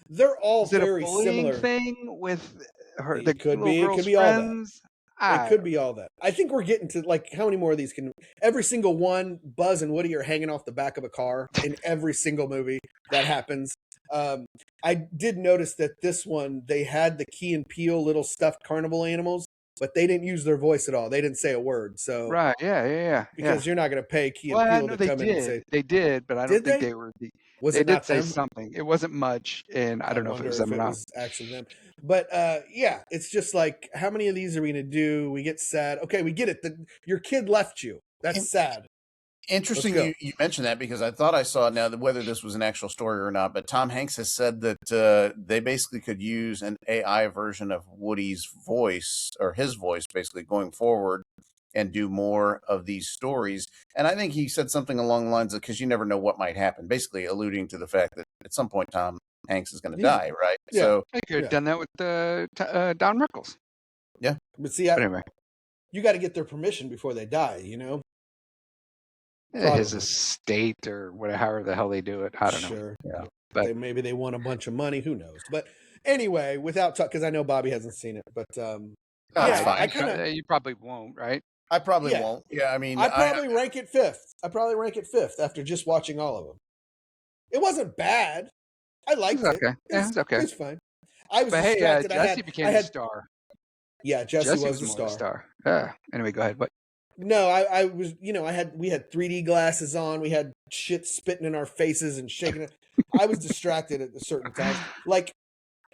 [SPEAKER 1] they're all
[SPEAKER 2] is it
[SPEAKER 1] very
[SPEAKER 2] a bullying
[SPEAKER 1] similar
[SPEAKER 2] thing with her?
[SPEAKER 1] It
[SPEAKER 2] The
[SPEAKER 1] could
[SPEAKER 2] little
[SPEAKER 1] be. It
[SPEAKER 2] girl's
[SPEAKER 1] could be all that.
[SPEAKER 2] friends.
[SPEAKER 1] It could be all that. I think we're getting to like how many more of these can every single one. Buzz and Woody are hanging off the back of a car in every single movie that happens. I did notice that this one they had the Key and Peele little stuffed carnival animals, but they didn't use their voice at all. They didn't say a word. So
[SPEAKER 2] Right, yeah.
[SPEAKER 1] because you're not going to pay Key
[SPEAKER 2] Well,
[SPEAKER 1] and
[SPEAKER 2] I
[SPEAKER 1] Peele
[SPEAKER 2] know
[SPEAKER 1] to come in and say
[SPEAKER 2] they did, but I don't
[SPEAKER 1] Did
[SPEAKER 2] think
[SPEAKER 1] they?
[SPEAKER 2] they were.
[SPEAKER 1] Was
[SPEAKER 2] They
[SPEAKER 1] it
[SPEAKER 2] did
[SPEAKER 1] not
[SPEAKER 2] say
[SPEAKER 1] them?
[SPEAKER 2] something. It wasn't much, and I don't know if it
[SPEAKER 1] wonder
[SPEAKER 2] was them or not.
[SPEAKER 1] was actually them. But yeah, it's just like how many of these are we going to do? We get sad. Okay, we get it. Your kid left you. That's sad.
[SPEAKER 3] Interesting you mentioned that because I thought I saw now that whether this was an actual story or not, but Tom Hanks has said that they basically could use an AI version of Woody's voice or his voice basically going forward and do more of these stories. And I think he said something along the lines of, because you never know what might happen, basically alluding to the fact that at some point Tom Hanks is going to die, right?
[SPEAKER 1] Yeah.
[SPEAKER 3] So
[SPEAKER 2] I could have done that with Don Rickles.
[SPEAKER 1] Yeah. But see,
[SPEAKER 2] anyway,
[SPEAKER 1] you got to get their permission before they die, you know?
[SPEAKER 2] His estate or whatever, however the hell they do it. I don't know.
[SPEAKER 1] Sure.
[SPEAKER 2] Yeah. But
[SPEAKER 1] maybe they want a bunch of money. Who knows? But anyway, without talk, because I know Bobby hasn't seen it, but
[SPEAKER 3] that's fine.
[SPEAKER 2] You probably won't, right?
[SPEAKER 3] I probably won't. Yeah, I mean,
[SPEAKER 1] I probably rank it fifth. After just watching all of them. It wasn't bad. I liked it.
[SPEAKER 2] Okay. It's okay.
[SPEAKER 1] It's fine. I was
[SPEAKER 2] but
[SPEAKER 1] distracted.
[SPEAKER 2] Hey, Jesse became a star.
[SPEAKER 1] Yeah, Jesse was the
[SPEAKER 2] star. Yeah. Anyway, go ahead. What?
[SPEAKER 1] No, I was, we had 3D glasses on. We had shit spitting in our faces and shaking it. I was distracted at a certain time. Like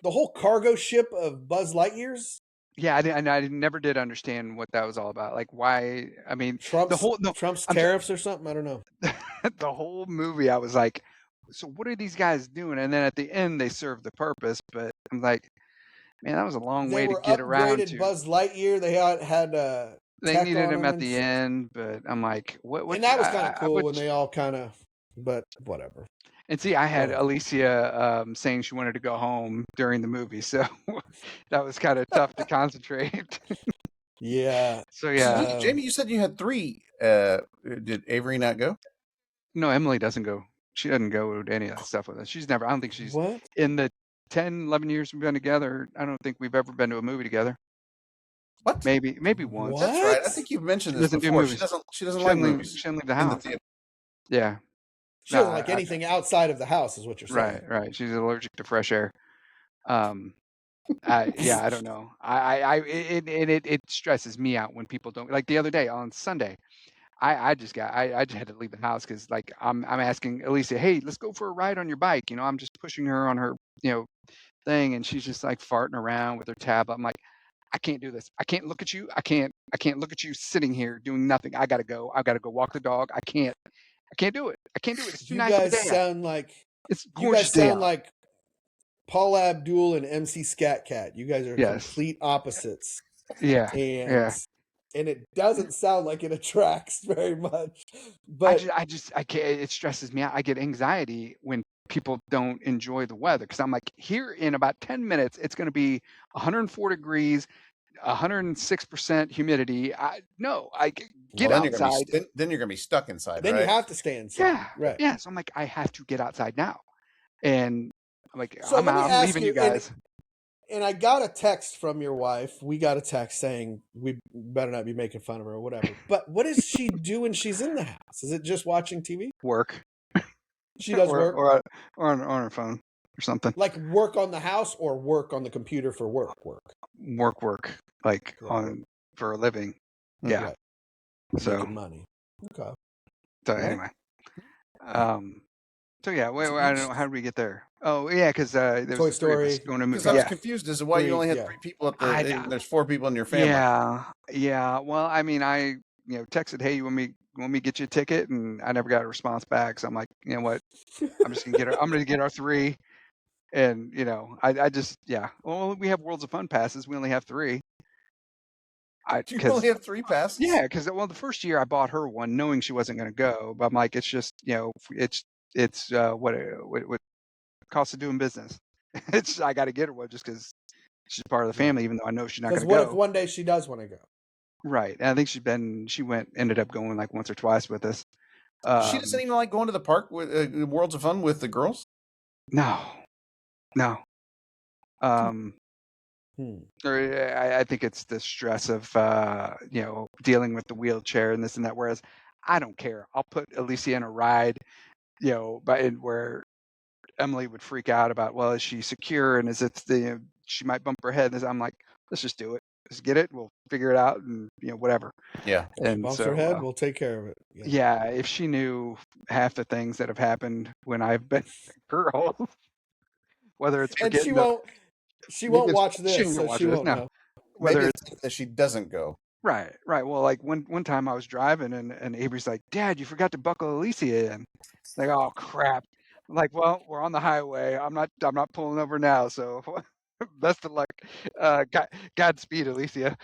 [SPEAKER 1] the whole cargo ship of Buzz Lightyear's.
[SPEAKER 2] Yeah, I never did understand what that was all about. Like why? I mean,
[SPEAKER 1] Trump's tariffs or something. I don't know.
[SPEAKER 2] The whole movie, I was like, so what are these guys doing? And then at the end, they serve the purpose. But I'm like, Man, that was a long
[SPEAKER 1] They
[SPEAKER 2] way to
[SPEAKER 1] were
[SPEAKER 2] get around
[SPEAKER 1] upgraded
[SPEAKER 2] to.
[SPEAKER 1] Buzz Lightyear. They had
[SPEAKER 2] They
[SPEAKER 1] tech
[SPEAKER 2] needed
[SPEAKER 1] on
[SPEAKER 2] him
[SPEAKER 1] them
[SPEAKER 2] at
[SPEAKER 1] and
[SPEAKER 2] the end, but I'm like, what?
[SPEAKER 1] and that was kind of
[SPEAKER 2] I
[SPEAKER 1] cool when they all kind of, but whatever.
[SPEAKER 2] And see, I had
[SPEAKER 1] Whatever.
[SPEAKER 2] Alicia saying she wanted to go home during the movie, so that was kind of tough to concentrate.
[SPEAKER 1] Yeah.
[SPEAKER 2] So
[SPEAKER 3] So,
[SPEAKER 2] yeah,
[SPEAKER 3] Jamie, you said you had 3. Did Avery not go?
[SPEAKER 2] no, Emily doesn't go. She doesn't go to any of that stuff with us. She's never. I don't think she's
[SPEAKER 1] What?
[SPEAKER 2] in the 10, 11 years we've been together. I don't think we've ever been to a movie together.
[SPEAKER 3] What?
[SPEAKER 2] Maybe once.
[SPEAKER 3] That's right. I
[SPEAKER 1] What?
[SPEAKER 3] think you've mentioned
[SPEAKER 2] She
[SPEAKER 3] this
[SPEAKER 2] doesn't do
[SPEAKER 3] before. She
[SPEAKER 2] movies.
[SPEAKER 3] doesn't. She doesn't
[SPEAKER 2] She
[SPEAKER 3] like
[SPEAKER 2] doesn't leave.
[SPEAKER 3] movies
[SPEAKER 2] She doesn't leave the
[SPEAKER 3] in the
[SPEAKER 2] house.
[SPEAKER 3] theater.
[SPEAKER 2] Yeah.
[SPEAKER 1] She
[SPEAKER 2] No,
[SPEAKER 1] doesn't like anything outside of the house, is what you're saying.
[SPEAKER 2] right. She's allergic to fresh air. Yeah, I don't know. It stresses me out when people don't like the other day on Sunday. I just had to leave the house because like I'm asking Alicia, hey, let's go for a ride on your bike. I'm just pushing her on her thing, and she's just like farting around with her tablet. I'm like, I can't do this. I can't look at you. I can't look at you sitting here doing nothing. I gotta go. I gotta go walk the dog. I can't do it. I can't do it. It's too
[SPEAKER 1] You
[SPEAKER 2] nice of a
[SPEAKER 1] guys
[SPEAKER 2] day out.
[SPEAKER 1] sound like
[SPEAKER 2] It's a gorgeous day out.
[SPEAKER 1] like Paul Abdul and MC Scat Cat. You guys are
[SPEAKER 2] Yes.
[SPEAKER 1] complete opposites.
[SPEAKER 2] Yeah.
[SPEAKER 1] And it doesn't sound like it attracts very much. But
[SPEAKER 2] I can't. It stresses me out. I get anxiety when people don't enjoy the weather because I'm like, here in about 10 minutes, it's going to be 104 degrees, 106% humidity. Get outside.
[SPEAKER 3] Then you're gonna be stuck inside.
[SPEAKER 1] then
[SPEAKER 3] right?
[SPEAKER 1] you have to stay inside.
[SPEAKER 2] Yeah.
[SPEAKER 1] Right.
[SPEAKER 2] Yeah. So I'm like, I have to get outside now. And I'm like,
[SPEAKER 1] So
[SPEAKER 2] I'm
[SPEAKER 1] let me
[SPEAKER 2] out. I'm
[SPEAKER 1] ask
[SPEAKER 2] leaving
[SPEAKER 1] you,
[SPEAKER 2] you guys.
[SPEAKER 1] And I got a text from your wife. We got a text saying we better not be making fun of her or whatever. But what does she do when she's in the house? Is it just watching TV?
[SPEAKER 2] Work.
[SPEAKER 1] She does work.
[SPEAKER 2] Or on her phone or something.
[SPEAKER 1] Like work on the house or work on the computer for work.
[SPEAKER 2] Work. Like
[SPEAKER 1] Yeah.
[SPEAKER 2] for a living.
[SPEAKER 3] Hmm.
[SPEAKER 2] Yeah.
[SPEAKER 1] Right.
[SPEAKER 2] So
[SPEAKER 1] Making money. Okay.
[SPEAKER 2] Right. Anyway. So yeah, I don't know. How did we get there? Oh yeah, because there's
[SPEAKER 1] Toy
[SPEAKER 2] the three of us
[SPEAKER 1] Story.
[SPEAKER 2] going to a movie.
[SPEAKER 3] Because I was
[SPEAKER 2] Yeah.
[SPEAKER 3] confused as to why you only had
[SPEAKER 1] Yeah.
[SPEAKER 3] 3 people at
[SPEAKER 2] I
[SPEAKER 3] the.
[SPEAKER 2] know.
[SPEAKER 3] There's 4 people in your family.
[SPEAKER 2] Yeah. Well, I mean, I texted, hey, you want me to get you a ticket, and I never got a response back. So I'm like, you know what? I'm just gonna get our 3, and I just Well, we have Worlds of Fun passes. We only have 3.
[SPEAKER 3] You only have 3 passes.
[SPEAKER 2] Yeah, because the first year I bought her one, knowing she wasn't going to go. But I'm like, it's just it's what it costs of doing business. I got to get her one just because she's part of the family, even though I know she's not going
[SPEAKER 1] Because
[SPEAKER 2] to
[SPEAKER 1] what
[SPEAKER 2] go.
[SPEAKER 1] if one day she does want to go?
[SPEAKER 2] Right, and I think ended up going like once or twice with us.
[SPEAKER 3] She doesn't even like going to the park with Worlds of Fun with the girls.
[SPEAKER 2] No. Or I think it's the stress of dealing with the wheelchair and this and that. Whereas I don't care. I'll put Alicia in a ride, where Emily would freak out about, well, is she secure and is it she might bump her head. I'm like, let's just do it. Let's get it. We'll figure it out and whatever.
[SPEAKER 3] Yeah.
[SPEAKER 2] And
[SPEAKER 1] Bumps
[SPEAKER 2] so
[SPEAKER 1] her head, we'll take care of it.
[SPEAKER 2] yeah, if she knew half the things that have happened when I've been a girl, whether it's
[SPEAKER 1] And
[SPEAKER 2] forgetting
[SPEAKER 1] she won't watch this, so she won't know.
[SPEAKER 3] Maybe it's that she doesn't go.
[SPEAKER 2] Right. Well, like one time I was driving and Avery's like, Dad, you forgot to buckle Alicia in. Like, oh crap. I'm like, well, we're on the highway. I'm not pulling over now, so best of luck. Godspeed, Alicia.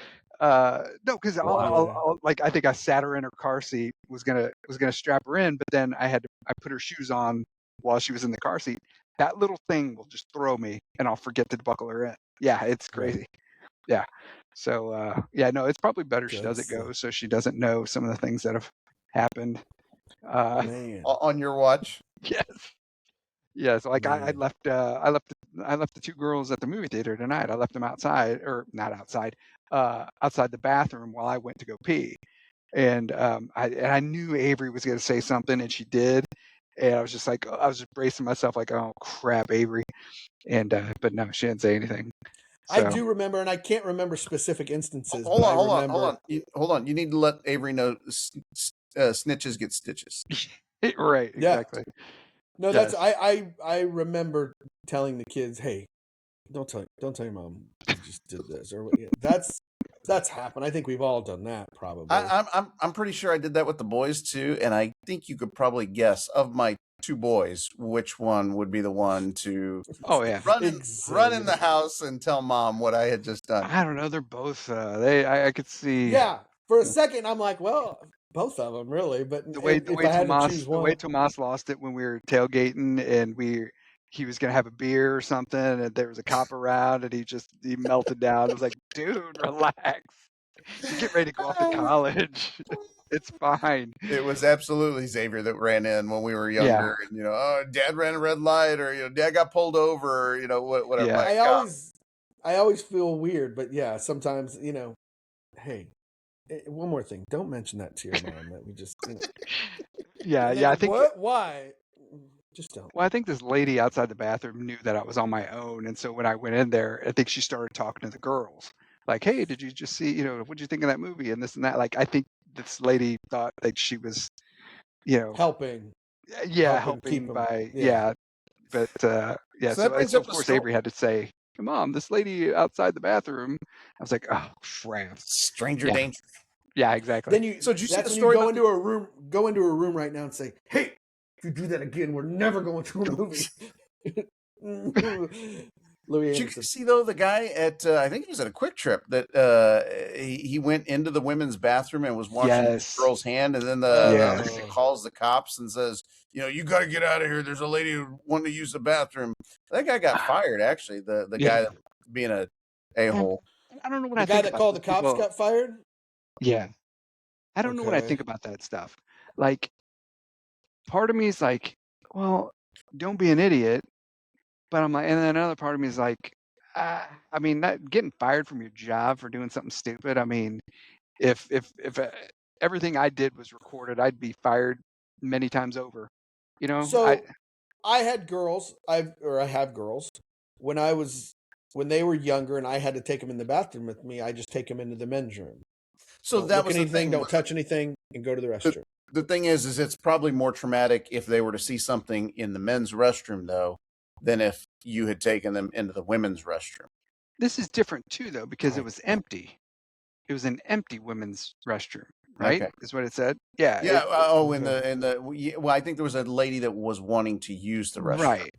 [SPEAKER 2] No, because I think I sat her in her car seat, was gonna strap her in, but then I put her shoes on while she was in the car seat. That little thing will just throw me, and I'll forget to buckle her in. Yeah, it's crazy.
[SPEAKER 1] Right.
[SPEAKER 2] Yeah. So no, it's probably better she doesn't go, so she doesn't know some of the things that have happened.
[SPEAKER 1] Man.
[SPEAKER 3] On your watch.
[SPEAKER 2] Yes. Yeah. So like I
[SPEAKER 1] Man.
[SPEAKER 2] left the 2 girls at the movie theater tonight. I left them outside, or not outside, outside the bathroom while I went to go pee. And I knew Avery was going to say something, and she did. And I was just like, I was just bracing myself, like, oh crap, Avery. And but no, she didn't say anything. So.
[SPEAKER 1] I do remember, and I can't remember specific instances.
[SPEAKER 3] Hold
[SPEAKER 1] but
[SPEAKER 3] on. You need to let Avery know snitches get stitches.
[SPEAKER 2] Right. Exactly.
[SPEAKER 1] No, that's I remember telling the kids, hey, don't tell your mom you just did this, or that's happened. I think we've all done that, probably.
[SPEAKER 3] I'm pretty sure I did that with the boys too, and I think you could probably guess, of my two boys, which one would be the one to
[SPEAKER 2] Oh yeah.
[SPEAKER 3] run in
[SPEAKER 1] Exactly.
[SPEAKER 3] the house and tell mom what I had just done?
[SPEAKER 2] I don't know. They're both. I could see.
[SPEAKER 1] Yeah. For a second, I'm like, well, both of them really. But
[SPEAKER 2] the way
[SPEAKER 1] if I had to choose one,
[SPEAKER 2] Tomas lost it when we were tailgating and he was gonna have a beer or something and there was a cop around and he melted down. I was like, dude, relax. You get ready to go off to college. It's fine.
[SPEAKER 3] It was absolutely Xavier that ran in when we were
[SPEAKER 2] Yeah.
[SPEAKER 3] younger, and oh, Dad ran a red light, or Dad got pulled over, or whatever.
[SPEAKER 2] Yeah.
[SPEAKER 3] Like,
[SPEAKER 1] I always feel weird, but yeah, sometimes hey, one more thing, don't mention that to your mom. That we just
[SPEAKER 2] Yeah,
[SPEAKER 1] And
[SPEAKER 2] yeah. I
[SPEAKER 1] then,
[SPEAKER 2] think
[SPEAKER 1] what? Why? Just don't.
[SPEAKER 2] well, I think this lady outside the bathroom knew that I was on my own, and so when I went in there, I think she started talking to the girls, like, "Hey, did you just see? What'd you think of that movie?" And this and that. Like, I think this lady thought like she was,
[SPEAKER 1] Helping
[SPEAKER 2] helping
[SPEAKER 1] keep 'em-
[SPEAKER 2] by
[SPEAKER 1] yeah.
[SPEAKER 2] But yeah.
[SPEAKER 3] So that brings
[SPEAKER 2] So
[SPEAKER 3] up
[SPEAKER 2] of
[SPEAKER 3] the
[SPEAKER 2] course
[SPEAKER 3] sto-
[SPEAKER 2] Avery had to say, "Mom, this lady outside the bathroom." I was like, "Oh crap."
[SPEAKER 3] stranger
[SPEAKER 2] Yeah.
[SPEAKER 3] danger.
[SPEAKER 2] Yeah, exactly.
[SPEAKER 1] Then you.
[SPEAKER 3] So did you see
[SPEAKER 1] That's
[SPEAKER 3] the
[SPEAKER 1] when
[SPEAKER 3] story
[SPEAKER 1] you
[SPEAKER 3] about
[SPEAKER 1] go into a room right now and say, "Hey, if you do that again, we're never going to a movie." Louis
[SPEAKER 3] Did you
[SPEAKER 1] Anderson.
[SPEAKER 3] see though the guy at I think he was at a Quick Trip that he went into the women's bathroom and was washing
[SPEAKER 2] Yes.
[SPEAKER 3] the girl's hand, and then the other chick calls the cops and says, you got to get out of here. There's a lady who wanted to use the bathroom. That guy got fired. Actually, the guy that being a hole.
[SPEAKER 2] I don't know what
[SPEAKER 1] The
[SPEAKER 2] I
[SPEAKER 1] guy
[SPEAKER 2] think
[SPEAKER 1] that
[SPEAKER 2] about
[SPEAKER 1] called the
[SPEAKER 2] those
[SPEAKER 1] cops
[SPEAKER 2] people.
[SPEAKER 1] got fired.
[SPEAKER 2] Yeah. I don't know what I
[SPEAKER 1] Okay.
[SPEAKER 2] think about that stuff. Like, part of me is like, well, don't be an idiot. But I'm like, and then another part of me is like, I mean, that getting fired from your job for doing something stupid. I mean, if everything I did was recorded, I'd be fired many times over.
[SPEAKER 1] So I had girls. I have girls. When they were younger and I had to take them in the bathroom with me, I just take them into the men's room.
[SPEAKER 3] So
[SPEAKER 1] Don't
[SPEAKER 3] that
[SPEAKER 1] look
[SPEAKER 3] was
[SPEAKER 1] at
[SPEAKER 3] the
[SPEAKER 1] anything,
[SPEAKER 3] thing.
[SPEAKER 1] don't touch anything, and go to the restroom.
[SPEAKER 3] The thing is it's probably more traumatic if they were to see something in the men's restroom, though, than if you had taken them into the women's restroom.
[SPEAKER 2] This is different too, though, because it was empty. It was an empty women's restroom, right?
[SPEAKER 3] Okay.
[SPEAKER 2] Is what it said. Yeah.
[SPEAKER 3] Yeah. Well, I think there was a lady that was wanting to use the restroom.
[SPEAKER 2] Right.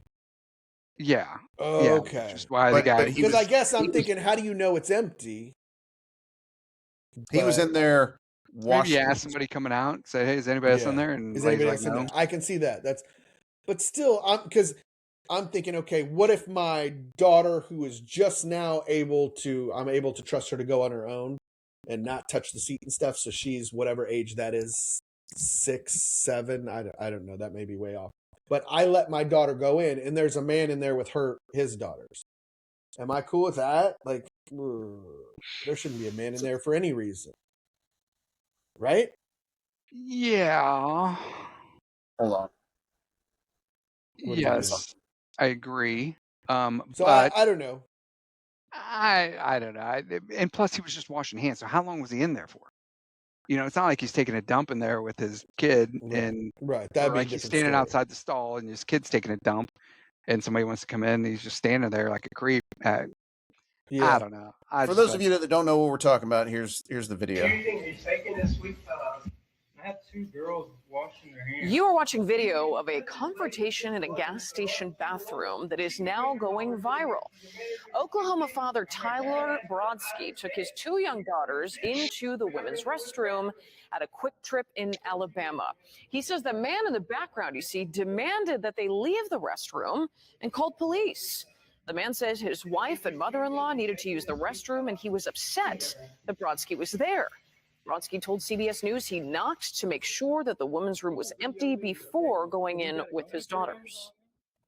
[SPEAKER 2] Yeah.
[SPEAKER 1] Okay.
[SPEAKER 2] Yeah. Just why the guy.
[SPEAKER 1] Because I guess I'm thinking, how do you know it's empty?
[SPEAKER 3] He was in there washing.
[SPEAKER 2] Maybe ask somebody coming out, say, "Hey, is anybody else in there?" And
[SPEAKER 1] is
[SPEAKER 2] lady's
[SPEAKER 1] anybody
[SPEAKER 2] like,
[SPEAKER 1] else in
[SPEAKER 2] "No."
[SPEAKER 1] there? I can see that. But still, I'm thinking, okay, what if my daughter, who is just now I'm able to trust her to go on her own and not touch the seat and stuff. So she's whatever age that is, 6, 7. I don't know. That may be way off. But I let my daughter go in, and there's a man in there with his daughters. Am I cool with that? Like, there shouldn't be a man in there for any reason, right?
[SPEAKER 2] Yeah.
[SPEAKER 3] Hold on.
[SPEAKER 2] Yes, I agree.
[SPEAKER 1] So
[SPEAKER 2] but
[SPEAKER 1] I don't know.
[SPEAKER 2] I don't know. And plus, he was just washing hands. So how long was he in there for? It's not like he's taking a dump in there with his kid, and
[SPEAKER 1] right. That'd be
[SPEAKER 2] like he's standing outside the stall, and his kid's taking a dump, and somebody wants to come in, and he's just standing there like a creep. I don't know.
[SPEAKER 3] For those of you that don't know what we're talking about, here's the video.
[SPEAKER 5] I had 2 girls washing their hands.
[SPEAKER 6] You are watching video of a confrontation in a gas station bathroom that is now going viral. Oklahoma father Tyler Brodsky took his 2 young daughters into the women's restroom at a Quick Trip in Alabama. He says the man in the background, you see, demanded that they leave the restroom and called police. The man says his wife and mother-in-law needed to use the restroom, and he was upset that Brodsky was there. Brodsky told CBS News he knocked to make sure that the women's room was empty before going in with his daughters.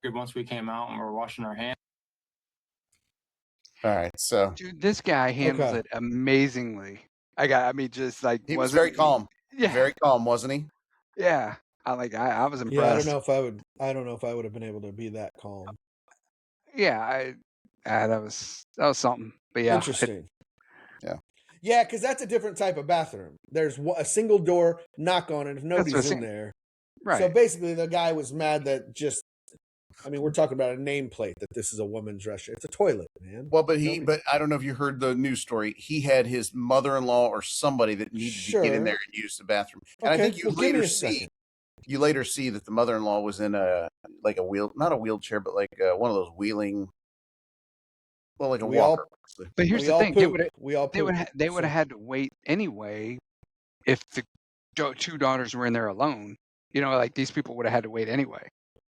[SPEAKER 5] Once we came out and we were washing our hands.
[SPEAKER 3] All right, so
[SPEAKER 2] dude, this guy handles it amazingly. Just like
[SPEAKER 3] he was very calm.
[SPEAKER 2] Yeah,
[SPEAKER 3] very calm, wasn't he?
[SPEAKER 2] Yeah, I was impressed.
[SPEAKER 1] Yeah, I don't know if I would have been able to be that calm.
[SPEAKER 2] Yeah, that was something. But yeah,
[SPEAKER 1] interesting. Yeah, because that's a different type of bathroom. There's a single door, knock on it if nobody's in there.
[SPEAKER 2] Right.
[SPEAKER 1] So basically, the guy was mad that we're talking about a nameplate that this is a woman's restroom. It's a toilet, man.
[SPEAKER 3] Well, but I don't know if you heard the news story. He had his mother-in-law or somebody that needed to get in there and use the bathroom. And I think you later see you later see that the mother-in-law was in not a wheelchair, but like one of those wheeling, well, like a
[SPEAKER 1] We all-
[SPEAKER 3] walker.
[SPEAKER 2] But here's
[SPEAKER 1] we
[SPEAKER 2] the
[SPEAKER 1] all
[SPEAKER 2] thing:
[SPEAKER 1] poop. We all
[SPEAKER 2] they would
[SPEAKER 1] poop.
[SPEAKER 2] they would have
[SPEAKER 1] So-
[SPEAKER 2] had to wait anyway if the two daughters were in there alone. You know, like these people would have had to wait anyway.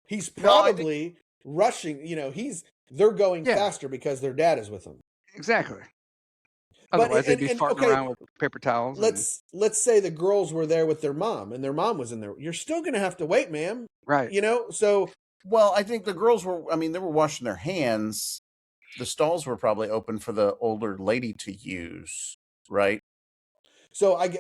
[SPEAKER 1] He's
[SPEAKER 3] No, I think-
[SPEAKER 1] probably rushing. You know, they're going
[SPEAKER 2] Yeah.
[SPEAKER 1] faster because their dad is with them.
[SPEAKER 2] Exactly.
[SPEAKER 1] But-
[SPEAKER 2] Otherwise, they'd be
[SPEAKER 1] and-
[SPEAKER 2] farting
[SPEAKER 1] okay,
[SPEAKER 2] around with paper towels.
[SPEAKER 1] Let's say the girls were there with their mom, and their mom was in there. You're still going to have to wait, ma'am.
[SPEAKER 2] Right.
[SPEAKER 1] You know, so
[SPEAKER 3] Well, I think the girls were. I mean, they were washing their hands. The stalls were probably open for the older lady to use, right?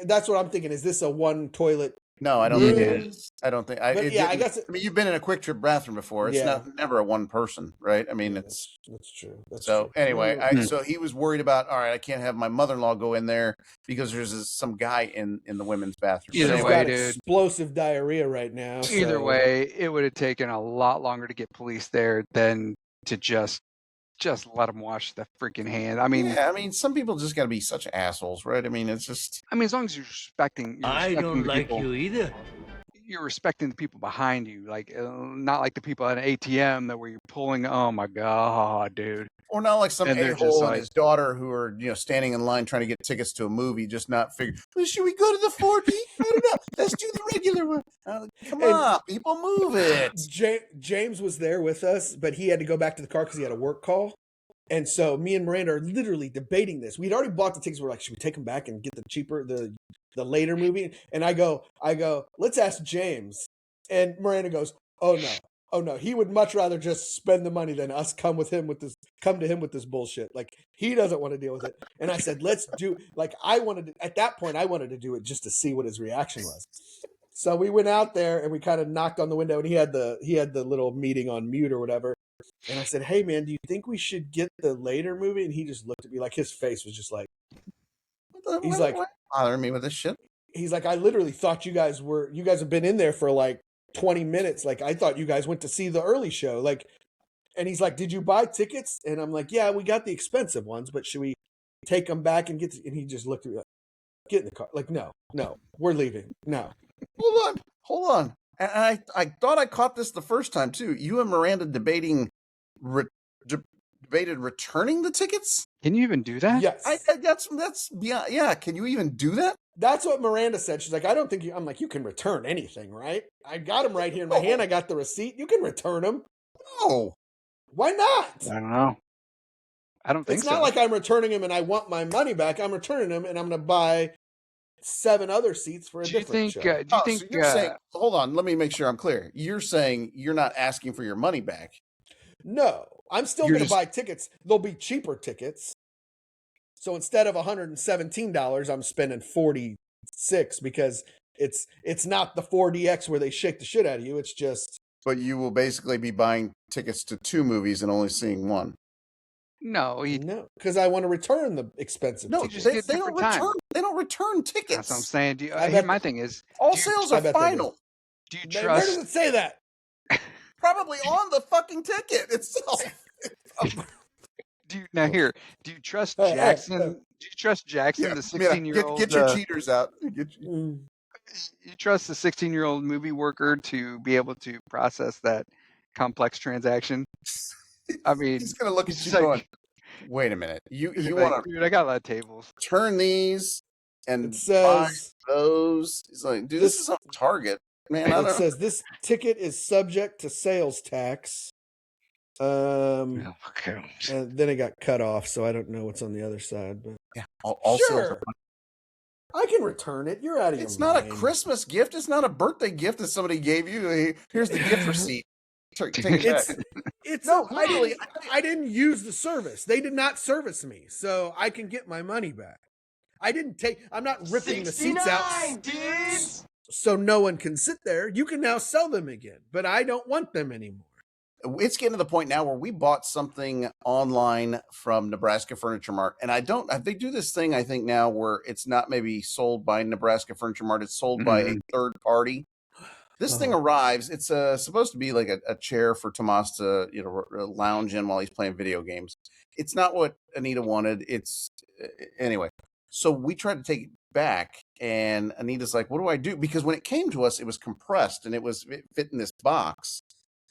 [SPEAKER 1] that's what I'm thinking. Is this a one toilet?
[SPEAKER 3] No, I don't think it
[SPEAKER 1] room?
[SPEAKER 3] is. I don't think.
[SPEAKER 1] But
[SPEAKER 3] it
[SPEAKER 1] yeah, I
[SPEAKER 3] didn't-
[SPEAKER 1] guess
[SPEAKER 3] I mean, you've been in a quick trip bathroom before. It's
[SPEAKER 1] Yeah.
[SPEAKER 3] never a one person, right? I mean,
[SPEAKER 1] Yeah,
[SPEAKER 3] it's
[SPEAKER 1] that's true. That's
[SPEAKER 3] so.
[SPEAKER 1] true.
[SPEAKER 3] Anyway,
[SPEAKER 2] Hmm.
[SPEAKER 3] so he was worried about. All right, I can't have my mother-in-law go in there because there's some guy in the women's bathroom.
[SPEAKER 2] Either
[SPEAKER 1] She's
[SPEAKER 3] Anyway,
[SPEAKER 2] way,
[SPEAKER 1] got
[SPEAKER 2] dude.
[SPEAKER 1] explosive diarrhea right now.
[SPEAKER 2] Either
[SPEAKER 1] so-
[SPEAKER 2] way, it would have taken a lot longer to get police there than to just let them wash the freaking hand. I mean,
[SPEAKER 3] yeah, I mean, some people just got to be such assholes, right? I mean, it's just.
[SPEAKER 2] as long as you're respecting the people,
[SPEAKER 4] either.
[SPEAKER 2] you're respecting the people behind you, like not like the people at an ATM that were you pulling. Oh my god, dude!
[SPEAKER 3] Or not like some
[SPEAKER 2] And they're just
[SPEAKER 3] a-hole and
[SPEAKER 2] like-
[SPEAKER 3] his daughter who are standing in line trying to get tickets to a movie, just not figuring. Well, should we go to the 4D? I don't know. Let's do the regular one. Come
[SPEAKER 1] And-
[SPEAKER 3] on, people, move it.
[SPEAKER 1] James was there with us, but he had to go back to the car because he had a work call. And so me and Miranda are literally debating this. We'd already bought the tickets. We're like, should we take them back and get the cheaper, the later movie? And I go, let's ask James. And Miranda goes, oh no. He would much rather just spend the money than us come to him with this bullshit. Like he doesn't want to deal with it. And I said, let's do at that point I wanted to do it just to see what his reaction was. So we went out there and we kind of knocked on the window, and he had the little meeting on mute or whatever. And I said, hey man, do you think we should get the later movie? And he just looked at me like his face was just like, He's like-
[SPEAKER 3] what bothering me with this shit?
[SPEAKER 1] he's like, I literally thought you guys have been in there for like 20 minutes. Like I thought you guys went to see the early show. Like, and he's like, did you buy tickets? And I'm like, yeah, we got the expensive ones, but should we take them back and and he just looked at me like, get in the car. Like, no, we're leaving. No.
[SPEAKER 3] Hold on. And I thought I caught this the first time too. You and Miranda debated returning the tickets.
[SPEAKER 2] Can you even do that?
[SPEAKER 1] Yes.
[SPEAKER 3] That's beyond. Yeah, can you even do that?
[SPEAKER 1] That's what Miranda said. She's like, I don't think you, I'm like, you can return anything, right? I got them right here in my hand. I got the receipt. You can return them.
[SPEAKER 3] No.
[SPEAKER 1] Why not?
[SPEAKER 2] I don't know. I don't think
[SPEAKER 1] It's
[SPEAKER 2] so.
[SPEAKER 1] not like I'm returning them and I want my money back. I'm returning them and I'm going to buy 7 other seats for a
[SPEAKER 2] do you
[SPEAKER 1] different
[SPEAKER 2] think?
[SPEAKER 1] show.
[SPEAKER 2] Do you think?
[SPEAKER 3] So you're saying? Hold on. Let me make sure I'm clear. You're saying you're not asking for your money back.
[SPEAKER 1] No, I'm still
[SPEAKER 2] You're
[SPEAKER 1] going to
[SPEAKER 2] just-
[SPEAKER 1] buy tickets. They'll be cheaper tickets. So instead of $117, I'm spending $46 because it's not the 4DX where they shake the shit out of you. It's just
[SPEAKER 3] But you will basically be buying tickets to 2 movies and only seeing one.
[SPEAKER 2] no.
[SPEAKER 1] no, because I want to return the expensive
[SPEAKER 3] No,
[SPEAKER 1] tickets.
[SPEAKER 2] just get
[SPEAKER 3] they don't
[SPEAKER 2] different time.
[SPEAKER 3] return. They don't return tickets.
[SPEAKER 2] That's what I'm saying. Do you,
[SPEAKER 1] I
[SPEAKER 2] here,
[SPEAKER 1] bet-
[SPEAKER 2] my thing is,
[SPEAKER 3] All
[SPEAKER 2] do you-
[SPEAKER 3] sales
[SPEAKER 1] I
[SPEAKER 3] are
[SPEAKER 1] bet they do.
[SPEAKER 3] final.
[SPEAKER 2] do you
[SPEAKER 1] Where does
[SPEAKER 2] trust?
[SPEAKER 1] it say that?
[SPEAKER 3] Probably on the fucking ticket itself.
[SPEAKER 2] Do you, now here? Do you trust
[SPEAKER 1] Hey, hey,
[SPEAKER 2] Jackson?
[SPEAKER 1] hey.
[SPEAKER 2] Do you trust Jackson, the 16-year-old?
[SPEAKER 3] Get your cheaters out.
[SPEAKER 1] Mm.
[SPEAKER 2] You trust the 16-year-old movie worker to be able to process that complex transaction? I mean,
[SPEAKER 3] He's gonna look
[SPEAKER 2] he's
[SPEAKER 3] at you
[SPEAKER 2] just
[SPEAKER 3] going, "Wait a minute. You
[SPEAKER 2] like,
[SPEAKER 3] want to
[SPEAKER 2] dude, I got a lot of tables.
[SPEAKER 3] turn these and
[SPEAKER 1] It
[SPEAKER 3] buy
[SPEAKER 1] says
[SPEAKER 3] those?" He's like, "Dude, this is on Target, man. I
[SPEAKER 1] it
[SPEAKER 3] don't."
[SPEAKER 1] says this ticket is subject to sales tax.
[SPEAKER 2] Okay.
[SPEAKER 1] And then it got cut off, so I don't know what's on the other side. But
[SPEAKER 3] Yeah, all sales
[SPEAKER 1] Sure.
[SPEAKER 3] are
[SPEAKER 1] I can return it. You're out of your
[SPEAKER 3] It's not a
[SPEAKER 1] mind.
[SPEAKER 3] Christmas gift. It's not a birthday gift that somebody gave you. Hey, here's the gift receipt. Take it
[SPEAKER 1] It's
[SPEAKER 3] back.
[SPEAKER 1] it's
[SPEAKER 3] No,
[SPEAKER 1] I
[SPEAKER 3] literally,
[SPEAKER 1] didn't, I didn't use the service. They did not service me, so I can get my money back. I'm not ripping the seats out
[SPEAKER 4] dudes!
[SPEAKER 1] so no one can sit there. You can now sell them again, but I don't want them anymore.
[SPEAKER 3] It's getting to the point now where we bought something online from Nebraska Furniture Mart, and they do this thing I think now where it's not maybe sold by Nebraska Furniture Mart, it's sold by a third party. This thing arrives. It's supposed to be like a chair for Tomas to lounge in while he's playing video games. It's not what Anita wanted. It's anyway. So we tried to take it back, and Anita's like, what do I do? Because when it came to us, it was compressed and it fit in this box.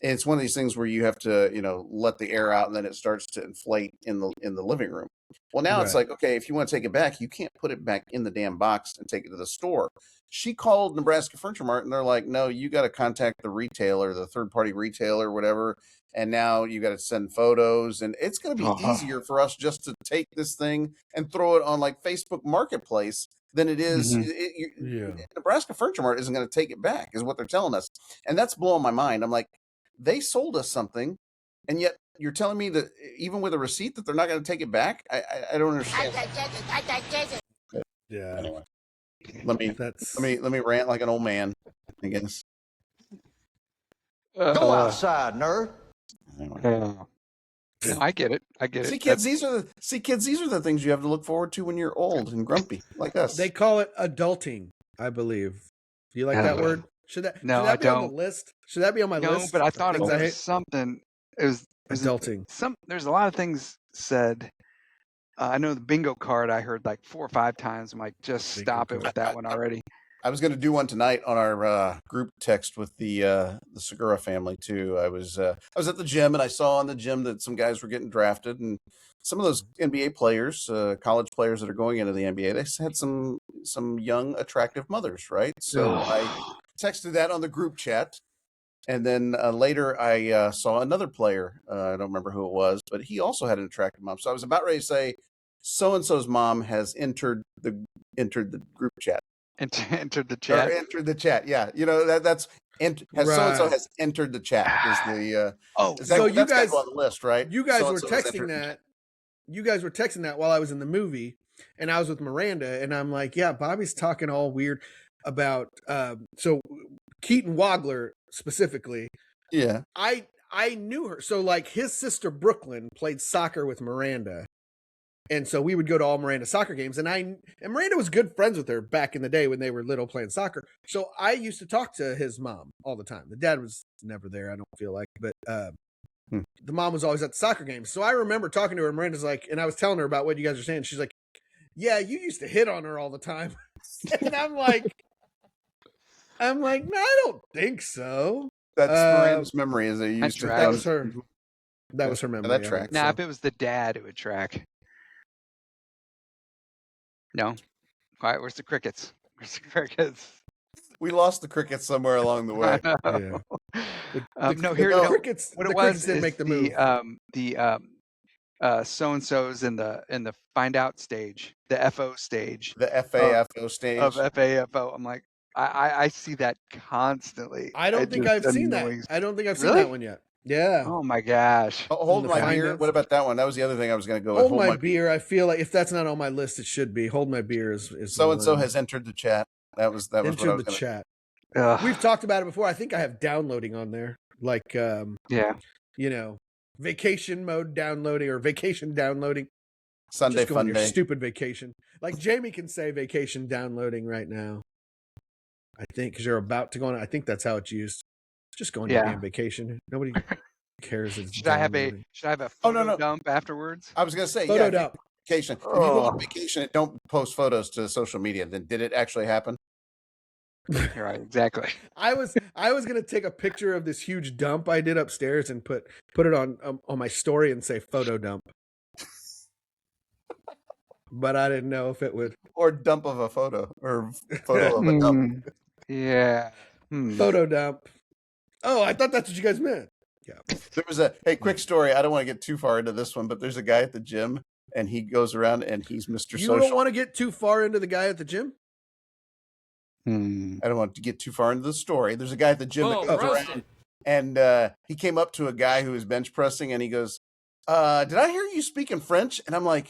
[SPEAKER 3] And it's one of these things where you have to, let the air out and then it starts to inflate in the living room. Well, now it's
[SPEAKER 1] Right.
[SPEAKER 3] like, okay, if you want to take it back, you can't put it back in the damn box and take it to the store. She called Nebraska Furniture Mart and they're like, no, you got to contact the retailer, the third party retailer, whatever. And now you got to send photos, and it's going to be easier for us just to take this thing and throw it on like Facebook Marketplace than it is.
[SPEAKER 1] Yeah.
[SPEAKER 3] Nebraska Furniture Mart isn't going to take it back, is what they're telling us. And that's blowing my mind. I'm like, they sold us something, and yet you're telling me that even with a receipt that they're not going to take it back? I don't understand.
[SPEAKER 1] Yeah.
[SPEAKER 3] Anyway, let me rant like an old man, I guess.
[SPEAKER 4] Go outside, nerd.
[SPEAKER 3] Anyway.
[SPEAKER 2] I get it.
[SPEAKER 3] See, kids, these are the things you have to look forward to when you're old and grumpy like us.
[SPEAKER 1] They call it adulting, I believe. Do you like that word? Should that be on the list? Should that be on my list?
[SPEAKER 2] No, but I thought it
[SPEAKER 1] Things I
[SPEAKER 2] was
[SPEAKER 1] hate?
[SPEAKER 2] something. It was
[SPEAKER 1] Adulting.
[SPEAKER 2] There's a lot of things said. I know the bingo card I heard like 4 or 5 times. I'm like, just stop it with that one already.
[SPEAKER 3] I was going to do one tonight on our group text with the Segura family too. I was at the gym and I saw in the gym that some guys were getting drafted, and some of those NBA players, college players that are going into the NBA, they had some young, attractive mothers, right? So I texted that on the group chat, and then later I saw another player. I don't remember who it was, but he also had an attractive mom. So I was about ready to say, so and so's mom has entered the group chat.
[SPEAKER 2] Entered the chat.
[SPEAKER 3] Or entered the chat. Yeah, that's so-and-so has entered the chat. Is the
[SPEAKER 1] so you guys
[SPEAKER 3] on the list, right?
[SPEAKER 1] You guys were
[SPEAKER 3] So-and-so has
[SPEAKER 1] texting
[SPEAKER 3] entered.
[SPEAKER 1] that. You guys were texting that while I was in the movie, and I was with Miranda, and I'm like, yeah, Bobby's talking all weird about so Keaton Wagler specifically.
[SPEAKER 3] Yeah,
[SPEAKER 1] I knew her. So like his sister Brooklyn played soccer with Miranda. And so we would go to all Miranda soccer games, and Miranda was good friends with her back in the day when they were little playing soccer. So I used to talk to his mom all the time. The dad was never there, I don't feel like, but the mom was always at the soccer games. So I remember talking to her. Miranda's like, and I was telling her about what you guys are saying. She's like, "Yeah, you used to hit on her all the time," and I'm like, no, I don't think so.
[SPEAKER 3] that's Miranda's memory. Is they used to.
[SPEAKER 1] That was her. That was her memory.
[SPEAKER 3] That tracks.
[SPEAKER 2] Now, if it was the dad, it would track. No. All right, where's the crickets?
[SPEAKER 3] We lost the crickets somewhere along the way.
[SPEAKER 1] Yeah.
[SPEAKER 2] The
[SPEAKER 1] crickets.
[SPEAKER 2] What
[SPEAKER 1] the
[SPEAKER 2] it was
[SPEAKER 1] crickets didn't
[SPEAKER 2] is
[SPEAKER 1] make the move.
[SPEAKER 2] So and so's in the find out stage, the FO stage,
[SPEAKER 3] the FAFO stage
[SPEAKER 2] of FAFO. I'm like, I see that constantly.
[SPEAKER 1] I don't think I've seen that. I don't think I've seen that one yet. Yeah.
[SPEAKER 2] Oh my gosh.
[SPEAKER 3] Hold my beer. What about that one? That was the other thing I was going to go with.
[SPEAKER 1] Hold my beer. I feel like if that's not on my list, it should be. Hold my beer is
[SPEAKER 3] so and so has entered the chat. That was
[SPEAKER 1] entered the chat. We've talked about it before. I think I have downloading on there, like vacation mode downloading or vacation downloading.
[SPEAKER 3] Sunday
[SPEAKER 1] Just go on
[SPEAKER 3] fun
[SPEAKER 1] your
[SPEAKER 3] day.
[SPEAKER 1] Stupid vacation. Like Jamie can say vacation downloading right now. I think because you're about to go on. I think that's how it's used. Just go on your damn vacation. Nobody cares.
[SPEAKER 2] Should I have a photo dump afterwards?
[SPEAKER 3] I was going to say
[SPEAKER 1] photo dump.
[SPEAKER 3] Vacation. If you go on vacation and don't post photos to social media, then did it actually happen?
[SPEAKER 2] Right, exactly.
[SPEAKER 1] I was gonna take a picture of this huge dump I did upstairs and put it on my story and say photo dump, but I didn't know if it would
[SPEAKER 3] or dump of a photo or photo of a dump.
[SPEAKER 2] Yeah,
[SPEAKER 1] photo dump. Oh, I thought that's what you guys meant. Yeah.
[SPEAKER 3] There was quick story. I don't want to get too far into this one, but there's a guy at the gym and he goes around and he's Mr.
[SPEAKER 1] You
[SPEAKER 3] Social.
[SPEAKER 1] don't want to get too far into the guy at the gym?
[SPEAKER 3] I don't want to get too far into the story. There's a guy at the gym that goes around and he came up to a guy who was bench pressing and he goes, did I hear you speaking French? And I'm like,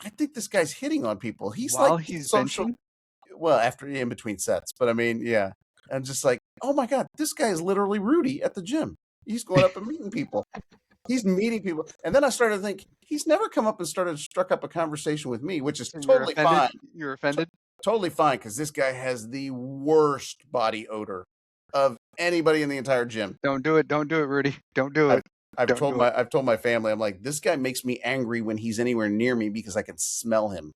[SPEAKER 3] I think this guy's hitting on people. He's
[SPEAKER 2] he's
[SPEAKER 3] social.
[SPEAKER 2] benching?
[SPEAKER 3] Well, after in between sets, but I mean, yeah. I'm just like, oh my God, this guy is literally Rudy at the gym. He's going up and meeting people. He's meeting people. And then I started to think, he's never come up and struck up a conversation with me, which is totally fine.
[SPEAKER 2] You're offended?
[SPEAKER 3] Totally fine, because this guy has the worst body odor of anybody in the entire gym.
[SPEAKER 2] Don't do it. Don't do it, Rudy. Don't do it.
[SPEAKER 3] I've told my family, I'm like, this guy makes me angry when he's anywhere near me because I can smell him.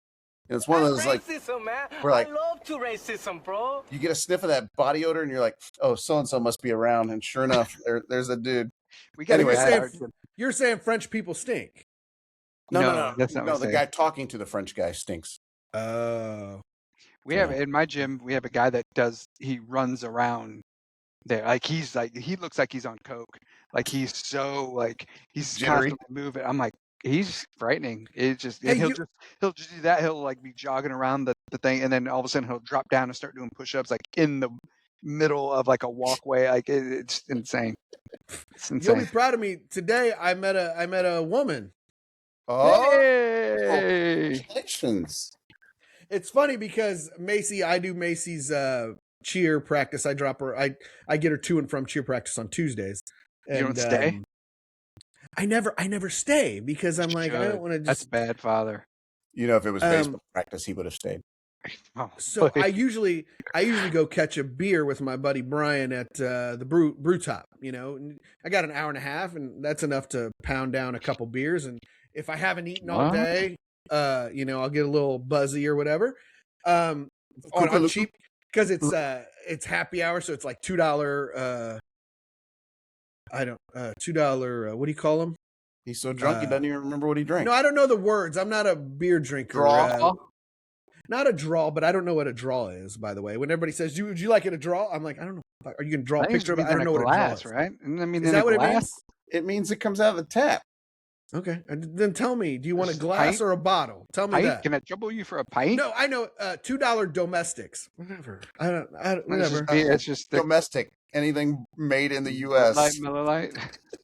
[SPEAKER 3] And it's one of those like
[SPEAKER 4] racism, man.
[SPEAKER 3] we're like-
[SPEAKER 4] I love to racism, bro.
[SPEAKER 3] you get a sniff of that body odor, and you're like, oh, so and so must be around. And sure enough, there's a dude.
[SPEAKER 2] We got
[SPEAKER 3] Anyway,
[SPEAKER 1] you're saying French people stink.
[SPEAKER 3] No.
[SPEAKER 2] That's not
[SPEAKER 3] No,
[SPEAKER 2] what
[SPEAKER 3] the
[SPEAKER 2] I'm
[SPEAKER 3] guy
[SPEAKER 2] saying.
[SPEAKER 3] talking to the French guy stinks.
[SPEAKER 1] Oh.
[SPEAKER 2] We have in my gym. We have a guy that he runs around there. Like he looks like he's on coke. Like he's so like he's
[SPEAKER 3] Jittery.
[SPEAKER 2] constantly moving. I'm like, he's frightening. It just
[SPEAKER 1] Hey,
[SPEAKER 2] and he'll just do that. He'll like be jogging around the thing, and then all of a sudden he'll drop down and start doing push-ups like in the middle of like a walkway. Like it's insane. It's
[SPEAKER 1] You'll be
[SPEAKER 2] insane.
[SPEAKER 1] proud of me. Today I met a woman.
[SPEAKER 3] Oh,
[SPEAKER 2] Hey!
[SPEAKER 3] congratulations.
[SPEAKER 1] It's funny because Maci, I do Maci's cheer practice. I drop her. I get her to and from cheer practice on Tuesdays. And,
[SPEAKER 2] You don't stay?
[SPEAKER 1] I never stay because I'm like, I don't want to
[SPEAKER 2] That's
[SPEAKER 1] just.
[SPEAKER 2] bad, father.
[SPEAKER 3] You know, if it was baseball practice, he would have stayed.
[SPEAKER 2] Oh,
[SPEAKER 1] So
[SPEAKER 2] buddy.
[SPEAKER 1] I usually go catch a beer with my buddy Brian at the brew top. You know, and I got an hour and a half, and that's enough to pound down a couple beers. And if I haven't eaten all
[SPEAKER 2] What?
[SPEAKER 1] day, you know, I'll get a little buzzy or whatever. On cheap because it's happy hour, so it's like $2. $2. What do you call them?
[SPEAKER 3] He's so drunk he doesn't even remember what he drank.
[SPEAKER 1] No, I don't know the words. I'm not a beer drinker.
[SPEAKER 3] Draw?
[SPEAKER 1] Not a draw, but I don't know what a draw is, by the way. When everybody says, would you like it a draw? I'm like, I don't know. Are you going to draw a picture of it? I don't know what a draw is.
[SPEAKER 2] Right? And I mean,
[SPEAKER 1] Is that what it means?
[SPEAKER 3] It means it comes out of the tap.
[SPEAKER 1] Okay. Then tell me, do you want a
[SPEAKER 2] Just
[SPEAKER 1] glass
[SPEAKER 2] pint?
[SPEAKER 1] or a bottle? Tell me
[SPEAKER 2] Pint?
[SPEAKER 1] that.
[SPEAKER 2] Can I trouble you for a pint?
[SPEAKER 1] No, I know. $2 domestics. Whatever. I don't whatever.
[SPEAKER 2] It's just the
[SPEAKER 3] Domestic. Anything made in the U.S.
[SPEAKER 2] Miller Lite.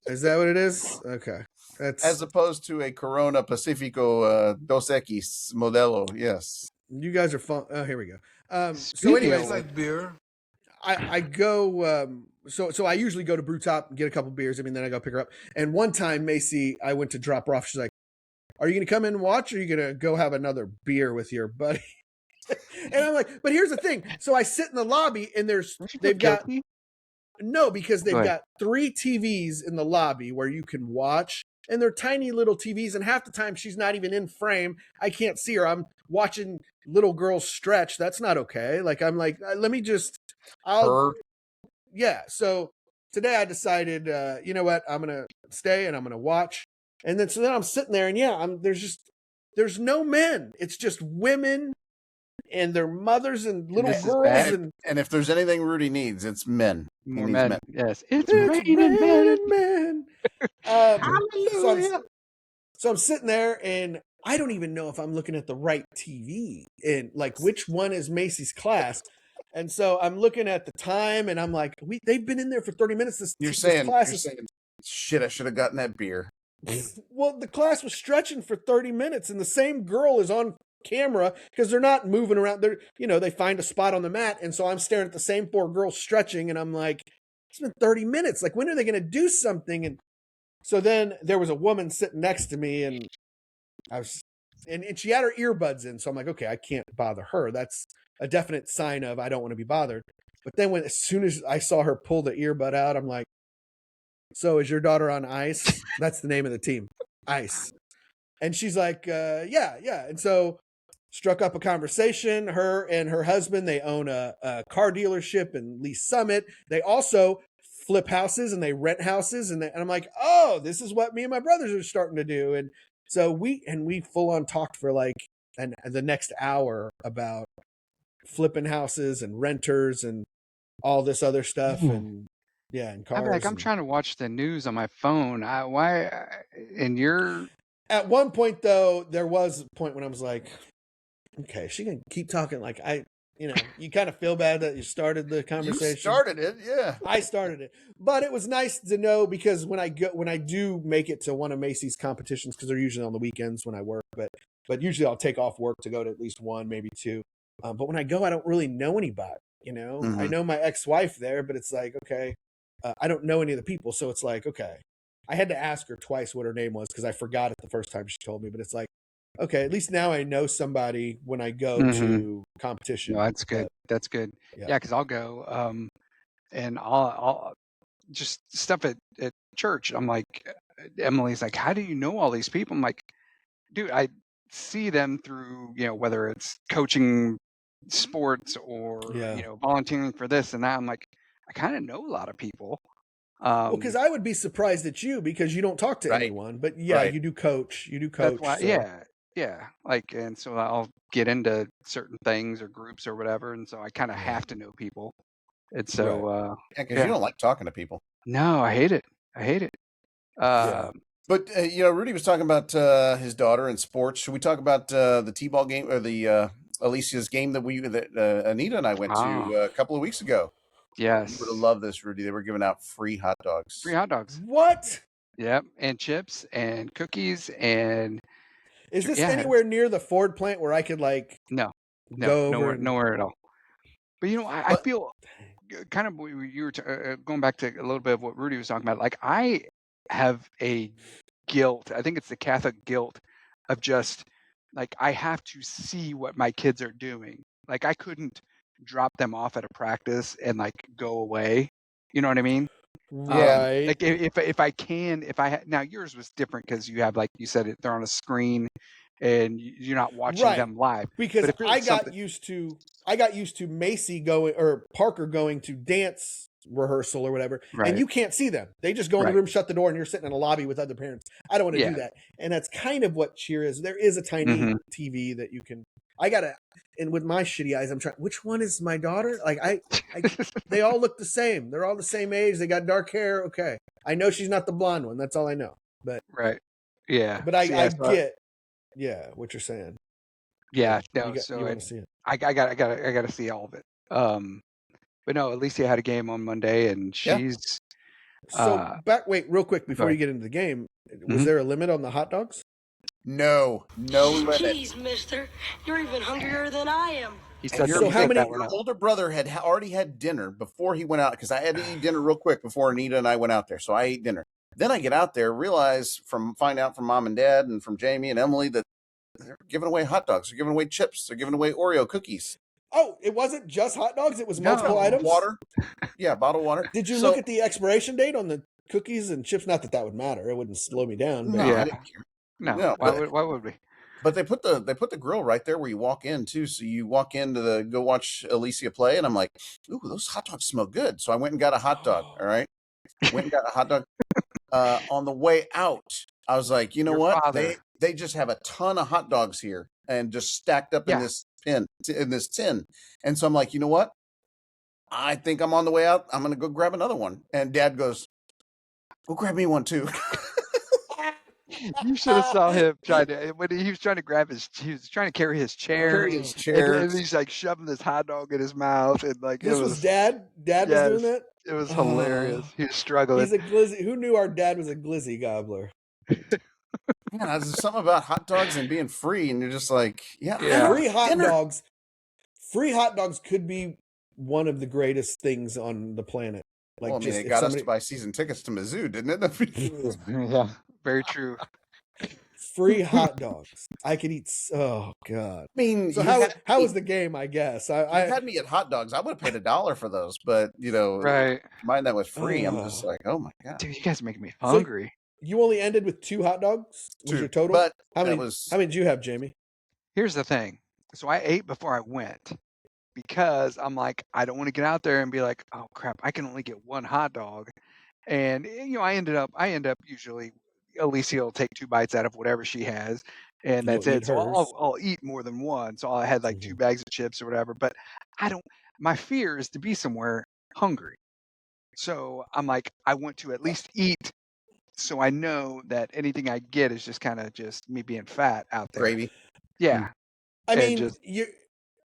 [SPEAKER 1] Is that what it is? Okay. That's
[SPEAKER 3] As opposed to a Corona Pacifico Dos Equis Modelo. Yes.
[SPEAKER 1] you guys are fun. Oh, here we go. So
[SPEAKER 2] Speaking
[SPEAKER 1] anyways,
[SPEAKER 2] of-
[SPEAKER 5] Like beer.
[SPEAKER 1] I go so I usually go to Brew Top and get a couple beers. I mean, then I go pick her up. And one time, Maci, I went to drop her off. She's like, "Are you going to come in and watch, or are you going to go have another beer with your buddy?" And I'm like, "But here's the thing." So I sit in the lobby, and they've got because they've
[SPEAKER 2] Right.
[SPEAKER 1] got 3 TVs in the lobby where you can watch, and they're tiny little TVs. And half the time, she's not even in frame. I can't see her. I'm watching little girls stretch. That's not okay. Like I'm like, let me just. Yeah. So today I decided, you know what? I'm gonna stay and I'm gonna watch. And then I'm sitting there, and there's no men. It's just women and their mothers and little
[SPEAKER 2] This is
[SPEAKER 1] girls
[SPEAKER 2] bad.
[SPEAKER 3] And if there's anything Rudy needs, it's men. He
[SPEAKER 2] More
[SPEAKER 3] needs
[SPEAKER 2] men. Yes. It's
[SPEAKER 1] It's
[SPEAKER 2] raining men.
[SPEAKER 1] men. So I'm sitting there, and I don't even know if I'm looking at the right TV and like which one is Maci's class. And so I'm looking at the time, and I'm like, they've been in there for 30 minutes. This class is
[SPEAKER 3] shit, I should have gotten that beer.
[SPEAKER 1] well, the class was stretching for 30 minutes, and the same girl is on camera because they're not moving around. They find a spot on the mat, and so I'm staring at the same 4 girls stretching, and I'm like, it's been 30 minutes. Like, when are they going to do something? And so then there was a woman sitting next to me, and I was, and she had her earbuds in, so I'm like, okay, I can't bother her. That's a definite sign of I don't want to be bothered. But then as soon as I saw her pull the earbud out, I'm like, so is your daughter on ice? That's the name of the team, Ice. And she's like, yeah. And so struck up a conversation. Her and her husband, they own a car dealership in Lee Summit. They also flip houses and they rent houses. And I'm like, oh, this is what me and my brothers are starting to do. And so we full on talked for like the next hour about flipping houses and renters and all this other stuff. And yeah, and cars.
[SPEAKER 2] I'm trying to watch the news on my phone. And you're
[SPEAKER 1] At one point, though, there was a point when I was like, okay, she can keep talking. Like you kind of feel bad that you started the conversation.
[SPEAKER 3] You started it, yeah.
[SPEAKER 1] I started it, but it was nice to know because when I do make it to one of Maci's competitions, because they're usually on the weekends when I work, but usually I'll take off work to go to at least one, maybe 2. But when I go, I don't really know anybody. I know my ex-wife there, but it's like, okay, I don't know any of the people, so it's like, okay. I had to ask her twice what her name was because I forgot it the first time she told me. But it's like, okay, at least now I know somebody when I go to competition.
[SPEAKER 2] No, that's good. That's good. Yeah, because I'll go and I'll just stuff at church. I'm like, Emily's like, how do you know all these people? I'm like, dude, see them through, whether it's coaching sports or, volunteering for this and that. I'm like, I kind of know a lot of people.
[SPEAKER 1] Well, because I would be surprised at you because you don't talk to
[SPEAKER 3] Right.
[SPEAKER 1] anyone, but
[SPEAKER 3] Right.
[SPEAKER 1] you do coach. You do
[SPEAKER 2] that's
[SPEAKER 1] coach.
[SPEAKER 2] why,
[SPEAKER 1] so.
[SPEAKER 2] yeah. Like, and so I'll get into certain things or groups or whatever, and so I kind of have to know people. And so,
[SPEAKER 3] Because you don't like talking to people.
[SPEAKER 2] no, I hate it.
[SPEAKER 1] Yeah.
[SPEAKER 3] But Rudy was talking about his daughter and sports. Should we talk about the T-ball game or the Alicia's game that Anita and I went to a couple of weeks ago?
[SPEAKER 2] Yes.
[SPEAKER 3] You would have loved this, Rudy. They were giving out free hot dogs.
[SPEAKER 2] Free hot dogs.
[SPEAKER 1] What?
[SPEAKER 2] Yep, and chips and cookies and.
[SPEAKER 1] Is this anywhere near the Ford plant where I could
[SPEAKER 2] No,
[SPEAKER 1] go over
[SPEAKER 2] nowhere at all. But I feel kind of you were going back to a little bit of what Rudy was talking about. Like, I have a guilt. I think it's the Catholic guilt of just like I have to see what my kids are doing. Like, I couldn't drop them off at a practice and like go away. You know what I mean?
[SPEAKER 1] Right.
[SPEAKER 2] Like if I can, now yours was different because you have, like you said, they're on a screen and you're not watching them live.
[SPEAKER 1] Because I got used to Maci going or Parker going to dance rehearsal or whatever, and you can't see them. They just go in the room, shut the door, and you're sitting in a lobby with other parents. I don't want to do that. And that's kind of what cheer is. There is a tiny TV that you can. And with my shitty eyes, I'm trying. Which one is my daughter? Like they all look the same. They're all the same age. They got dark hair. Okay, I know she's not the blonde one. That's all I know. But
[SPEAKER 2] yeah.
[SPEAKER 1] But I get, what you're saying.
[SPEAKER 2] Yeah, no.
[SPEAKER 1] You want to see it.
[SPEAKER 2] I got to see all of it. But no, Alicia had a game on Monday, and she's.
[SPEAKER 1] So wait, real quick before you get into the game, was there a limit on the hot dogs?
[SPEAKER 3] No limit.
[SPEAKER 7] Jeez, mister, you're even hungrier than I am.
[SPEAKER 2] He said,
[SPEAKER 3] your older brother had already had dinner before he went out, because I had to eat dinner real quick before Anita and I went out there. So I ate dinner. Then I get out there, find out from mom and dad and from Jamie and Emily that they're giving away hot dogs. They're giving away chips. They're giving away Oreo cookies.
[SPEAKER 1] Oh, it wasn't just hot dogs. It was multiple items.
[SPEAKER 3] Water. Yeah, bottled water.
[SPEAKER 1] Did you look at the expiration date on the cookies and chips? Not that would matter. It wouldn't slow me down.
[SPEAKER 3] No, I didn't care.
[SPEAKER 2] No. Why would we?
[SPEAKER 3] But they put the grill right there where you walk in too. So you walk in to go watch Alicia play, and I'm like, ooh, those hot dogs smell good. So I went and got a hot dog. All right, went and got a hot dog. On the way out, I was like, you know what?
[SPEAKER 2] Father.
[SPEAKER 3] They just have a ton of hot dogs here and just stacked up in this tin. And so I'm like, you know what? I think I'm on the way out. I'm gonna go grab another one. And Dad goes, go grab me one too.
[SPEAKER 2] You should have saw him when he was trying to he was trying to carry his chair. And he's like shoving this hot dog in his mouth, and like
[SPEAKER 1] this was Dad. Dad was doing that.
[SPEAKER 2] It was hilarious. He was struggling.
[SPEAKER 1] He's a glizzy. Who knew our dad was a glizzy gobbler?
[SPEAKER 3] Yeah, there's something about hot dogs and being free, and you're just like,
[SPEAKER 1] free hot dogs. Free hot dogs could be one of the greatest things on the planet. Like,
[SPEAKER 3] well, I mean, it got us to buy season tickets to Mizzou, didn't it?
[SPEAKER 2] Yeah, very true.
[SPEAKER 1] Free hot dogs. I could eat. Oh God.
[SPEAKER 3] I mean,
[SPEAKER 1] so how was the game? I guess I
[SPEAKER 3] had me at hot dogs. I would have paid $1 for those, but mine that was free. I'm just like, oh my God,
[SPEAKER 2] dude, you guys are making me hungry.
[SPEAKER 1] So you only ended with 2 hot dogs. Was your total?
[SPEAKER 3] But
[SPEAKER 1] how many did you have, Jamie?
[SPEAKER 2] Here's the thing. So I ate before I went because I'm like, I don't want to get out there and be like, oh crap, I can only get 1 hot dog. And I end up usually Alicia will take 2 bites out of whatever she has, and that's it. So I'll eat more than 1. So I had like 2 bags of chips or whatever. But my fear is to be somewhere hungry. So I'm like, I want to at least eat, so I know that anything I get is just kind of just me being fat out there.
[SPEAKER 3] Gravy.
[SPEAKER 2] Yeah.
[SPEAKER 1] I mean,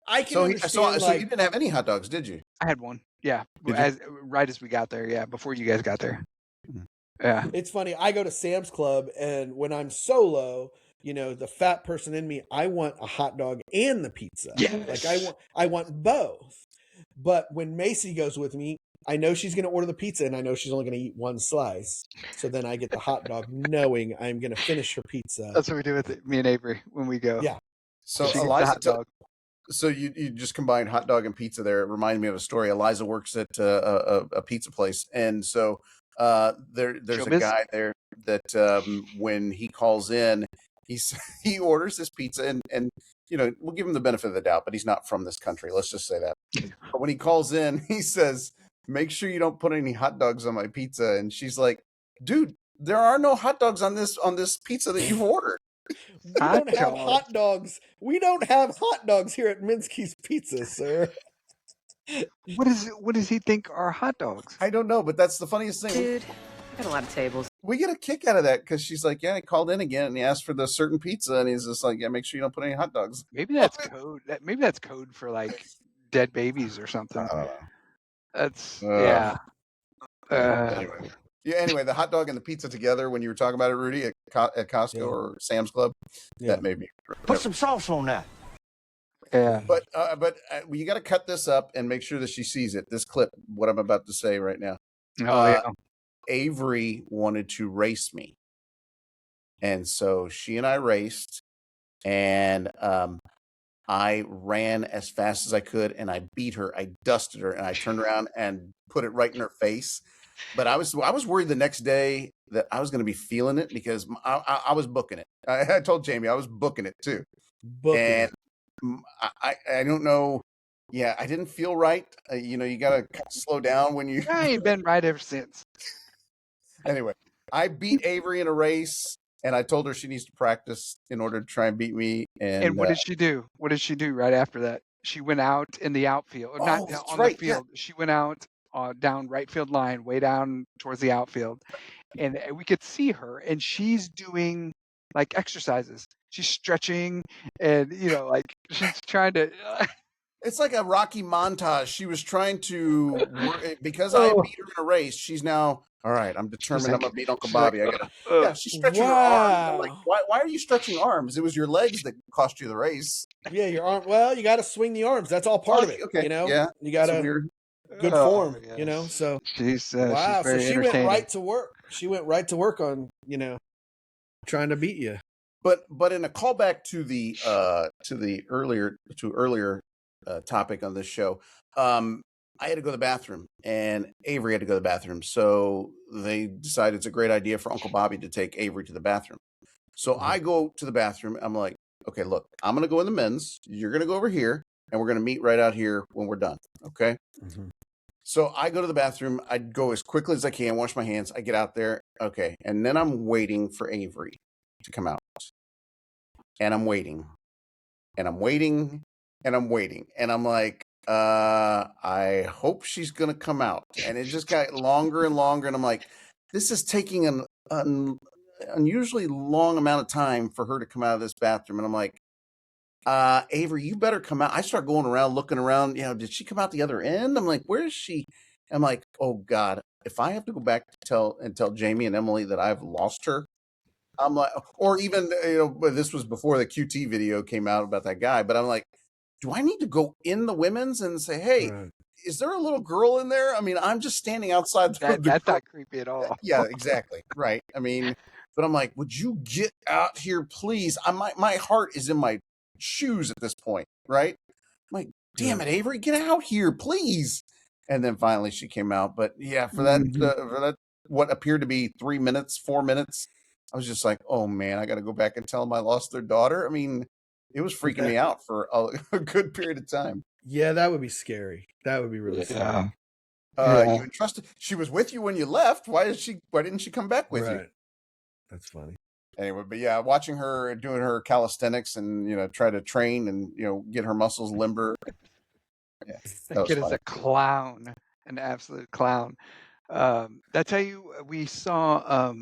[SPEAKER 1] I can understand.
[SPEAKER 3] So you didn't have any hot dogs, did you?
[SPEAKER 2] I had 1. Yeah, right as we got there. Yeah, before you guys got there.
[SPEAKER 3] Mm-hmm.
[SPEAKER 2] Yeah,
[SPEAKER 1] it's funny. I go to Sam's Club, and when I'm solo, the fat person in me, I want a hot dog and the pizza.
[SPEAKER 2] Yes.
[SPEAKER 1] Like I want both. But when Maci goes with me, I know she's going to order the pizza, and I know she's only going to eat 1 slice. So then I get the hot dog, knowing I'm going to finish her pizza.
[SPEAKER 2] That's what we do with me and Avery when we go.
[SPEAKER 1] Yeah.
[SPEAKER 3] So Eliza, so you just combined hot dog and pizza there. It reminded me of a story. Eliza works at a pizza place, and so there's a guy there that when he calls in, he orders this pizza, and we'll give him the benefit of the doubt, but he's not from this country. Let's just say that. But when he calls in, he says, "Make sure you don't put any hot dogs on my pizza." And she's like, "Dude, there are no hot dogs on this pizza that you've ordered."
[SPEAKER 1] We don't have hot dogs. We don't have hot dogs here at Minsky's Pizza, sir.
[SPEAKER 2] What does he think are hot dogs?
[SPEAKER 3] I don't know, but that's the funniest thing.
[SPEAKER 8] Dude, I got a lot of tables.
[SPEAKER 3] We get a kick out of that because she's like, "Yeah, I called in again and he asked for the certain pizza," and he's just like, "Yeah, make sure you don't put any hot dogs."
[SPEAKER 2] Maybe that's code. Maybe that's code for like dead babies or something. That's yeah.
[SPEAKER 3] Anyway, the hot dog and the pizza together when you were talking about it, Rudy, at Costco or Sam's Club, that made me
[SPEAKER 4] Put some sauce on that.
[SPEAKER 2] Yeah.
[SPEAKER 3] But you got to cut this up and make sure that she sees it. This clip, what I'm about to say right now. Avery wanted to race me, and so she and I raced, and I ran as fast as I could, and I beat her. I dusted her, and I turned around and put it right in her face. But I was worried the next day that I was going to be feeling it because I was booking it. I told Jamie I was booking it too, and I don't know. Yeah, I didn't feel right. You got to slow down when you.
[SPEAKER 2] I ain't been right ever since.
[SPEAKER 3] Anyway, I beat Avery in a race, and I told her she needs to practice in order to try and beat me. And
[SPEAKER 2] what did she do? What did she do right after that? She went out in the outfield, not on the field. Yeah. She went out down right field line, way down towards the outfield, and we could see her, and she's doing like exercises. She's stretching, and like she's trying to.
[SPEAKER 3] It's like a Rocky montage. She was trying to because I beat her in a race. She's now all right. I'm determined. I'm gonna beat Uncle Bobby. I gotta. She's stretching her arms. I'm like, why are you stretching arms? It was your legs that cost you the race.
[SPEAKER 1] Yeah, your arm. Well, you got to swing the arms. That's all part of it.
[SPEAKER 3] Okay.
[SPEAKER 1] Yeah, you got to good form. So
[SPEAKER 2] she's
[SPEAKER 1] wow.
[SPEAKER 2] She's very
[SPEAKER 1] so she went right to work. She went right to work on trying to beat you.
[SPEAKER 3] But in a callback to the earlier topic on this show, I had to go to the bathroom, and Avery had to go to the bathroom. So they decided it's a great idea for Uncle Bobby to take Avery to the bathroom. So I go to the bathroom. I'm like, okay, look, I'm going to go in the men's. You're going to go over here, and we're going to meet right out here when we're done. Okay. Mm-hmm. So I go to the bathroom. I go as quickly as I can, wash my hands. I get out there. Okay. And then I'm waiting for Avery to come out. And I'm waiting. And I'm waiting. And I'm waiting. And I'm like, I hope she's going to come out. And it just got longer and longer. And I'm like, this is taking an unusually long amount of time for her to come out of this bathroom. And I'm like, Avery, you better come out. I start going around, looking around. Did she come out the other end? I'm like, where is she? I'm like, oh God, if I have to go back to tell Jamie and Emily that I've lost her, I'm like, or even, this was before the QT video came out about that guy, but I'm like, do I need to go in the women's and say, hey, is there a little girl in there? I mean, I'm just standing outside.
[SPEAKER 2] That's not creepy at all.
[SPEAKER 3] Yeah, exactly. Right. I mean, but I'm like, would you get out here, please? My heart is in my shoes at this point. Right. I'm like, damn it, Avery, get out here, please. And then finally she came out. But yeah, for that, what appeared to be 4 minutes, I was just like, oh man, I got to go back and tell them I lost their daughter. I mean, it was freaking me out for a good period of time.
[SPEAKER 1] Yeah, that would be scary. That would be really scary.
[SPEAKER 3] You entrusted. She was with you when you left. Why didn't she come back with you?
[SPEAKER 1] That's funny.
[SPEAKER 3] Anyway, but yeah, watching her doing her calisthenics and try to train and get her muscles limber. Yeah,
[SPEAKER 2] that kid is a clown, an absolute clown. I tell you, we saw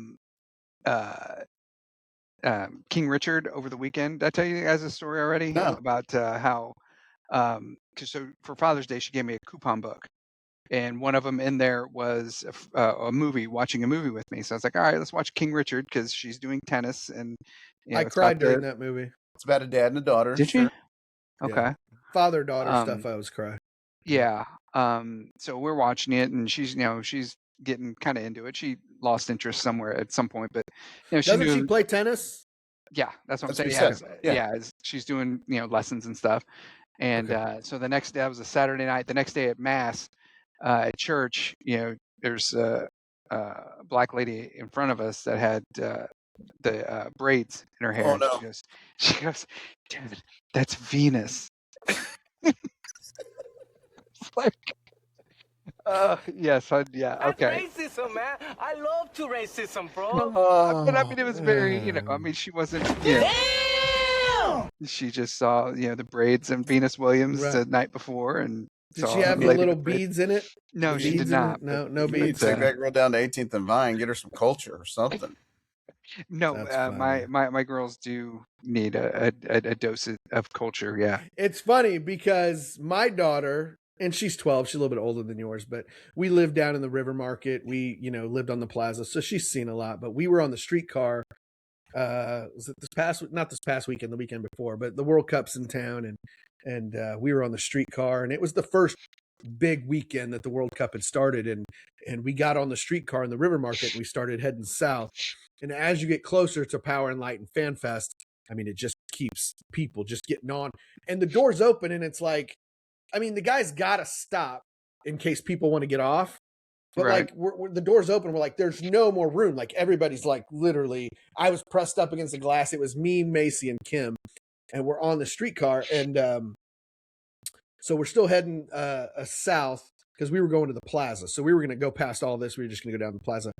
[SPEAKER 2] King Richard over the weekend. Did I tell you guys a story already about how? So for Father's Day, she gave me a coupon book, and one of them in there was a movie. Watching a movie with me, so I was like, all right, let's watch King Richard because she's doing tennis, and
[SPEAKER 1] I cried during that movie.
[SPEAKER 3] It's about a dad and a daughter.
[SPEAKER 2] Did you? Okay.
[SPEAKER 1] Yeah. Father-daughter stuff. I was crying.
[SPEAKER 2] Yeah. So we're watching it, and she's getting kind of into it. She lost interest somewhere at some point, but
[SPEAKER 1] doesn't she play tennis?
[SPEAKER 2] Yeah, that's what I'm saying. Yeah, she's doing lessons and stuff. And so the next day, that was a Saturday night. The next day at Mass at church, there's a black lady in front of us that had the braids in her hair.
[SPEAKER 3] Oh
[SPEAKER 2] And
[SPEAKER 3] no.
[SPEAKER 2] she goes, David, that's Venus. It's like, yes, yeah,
[SPEAKER 4] That's
[SPEAKER 2] okay.
[SPEAKER 4] racism, man. I love to racism, bro.
[SPEAKER 2] But I mean, it was very, I mean, she wasn't, she just saw, the braids and Venus Williams
[SPEAKER 1] Right.
[SPEAKER 2] the night before, and
[SPEAKER 1] Did
[SPEAKER 2] saw
[SPEAKER 1] she have the
[SPEAKER 2] Lady
[SPEAKER 1] little
[SPEAKER 2] with braids.
[SPEAKER 1] beads in it?
[SPEAKER 2] No,
[SPEAKER 1] The
[SPEAKER 2] she did
[SPEAKER 1] beads in
[SPEAKER 2] not.
[SPEAKER 1] it? No,
[SPEAKER 2] but-
[SPEAKER 1] no
[SPEAKER 3] You need
[SPEAKER 1] beads.
[SPEAKER 3] to take that girl down to 18th and Vine, get her some culture or something.
[SPEAKER 2] No,
[SPEAKER 1] That's funny.
[SPEAKER 2] my girls do need a dose of culture. Yeah.
[SPEAKER 1] It's funny because my daughter, and she's 12, she's a little bit older than yours, but we lived down in the River Market. We, lived on the plaza, so she's seen a lot. But we were on the streetcar. Was it not this past weekend, the weekend before, but the World Cup's in town, and we were on the streetcar, and it was the first big weekend that the World Cup had started, and we got on the streetcar in the River Market, and we started heading south. And as you get closer to Power and Light and Fan Fest, I mean, it just keeps people just getting on, and the doors open, and it's like, I mean, the guy's got to stop in case people want to get off. But
[SPEAKER 2] Right.
[SPEAKER 1] like we're the doors open, we're like, there's no more room. Like everybody's like literally, I was pressed up against the glass. It was me, Maci, and Kim, and we're on the streetcar, and so we're still heading south because we were going to the plaza. So we were going to go past all this. We were just going to go down the plaza,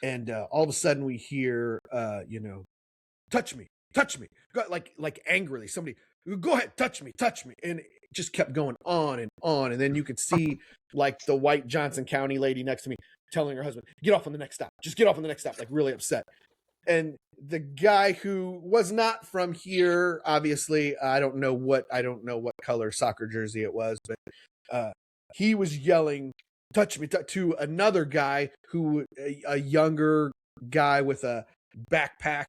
[SPEAKER 1] and all of a sudden we hear, touch me, like angrily, somebody, go ahead, touch me, and it just kept going on, and then you could see like the white Johnson County lady next to me telling her husband, get off on the next stop, just get off on the next stop, like really upset. And the guy who was not from here, obviously, I don't know what color soccer jersey it was, but he was yelling, touch me, to another guy who, a younger guy with a backpack.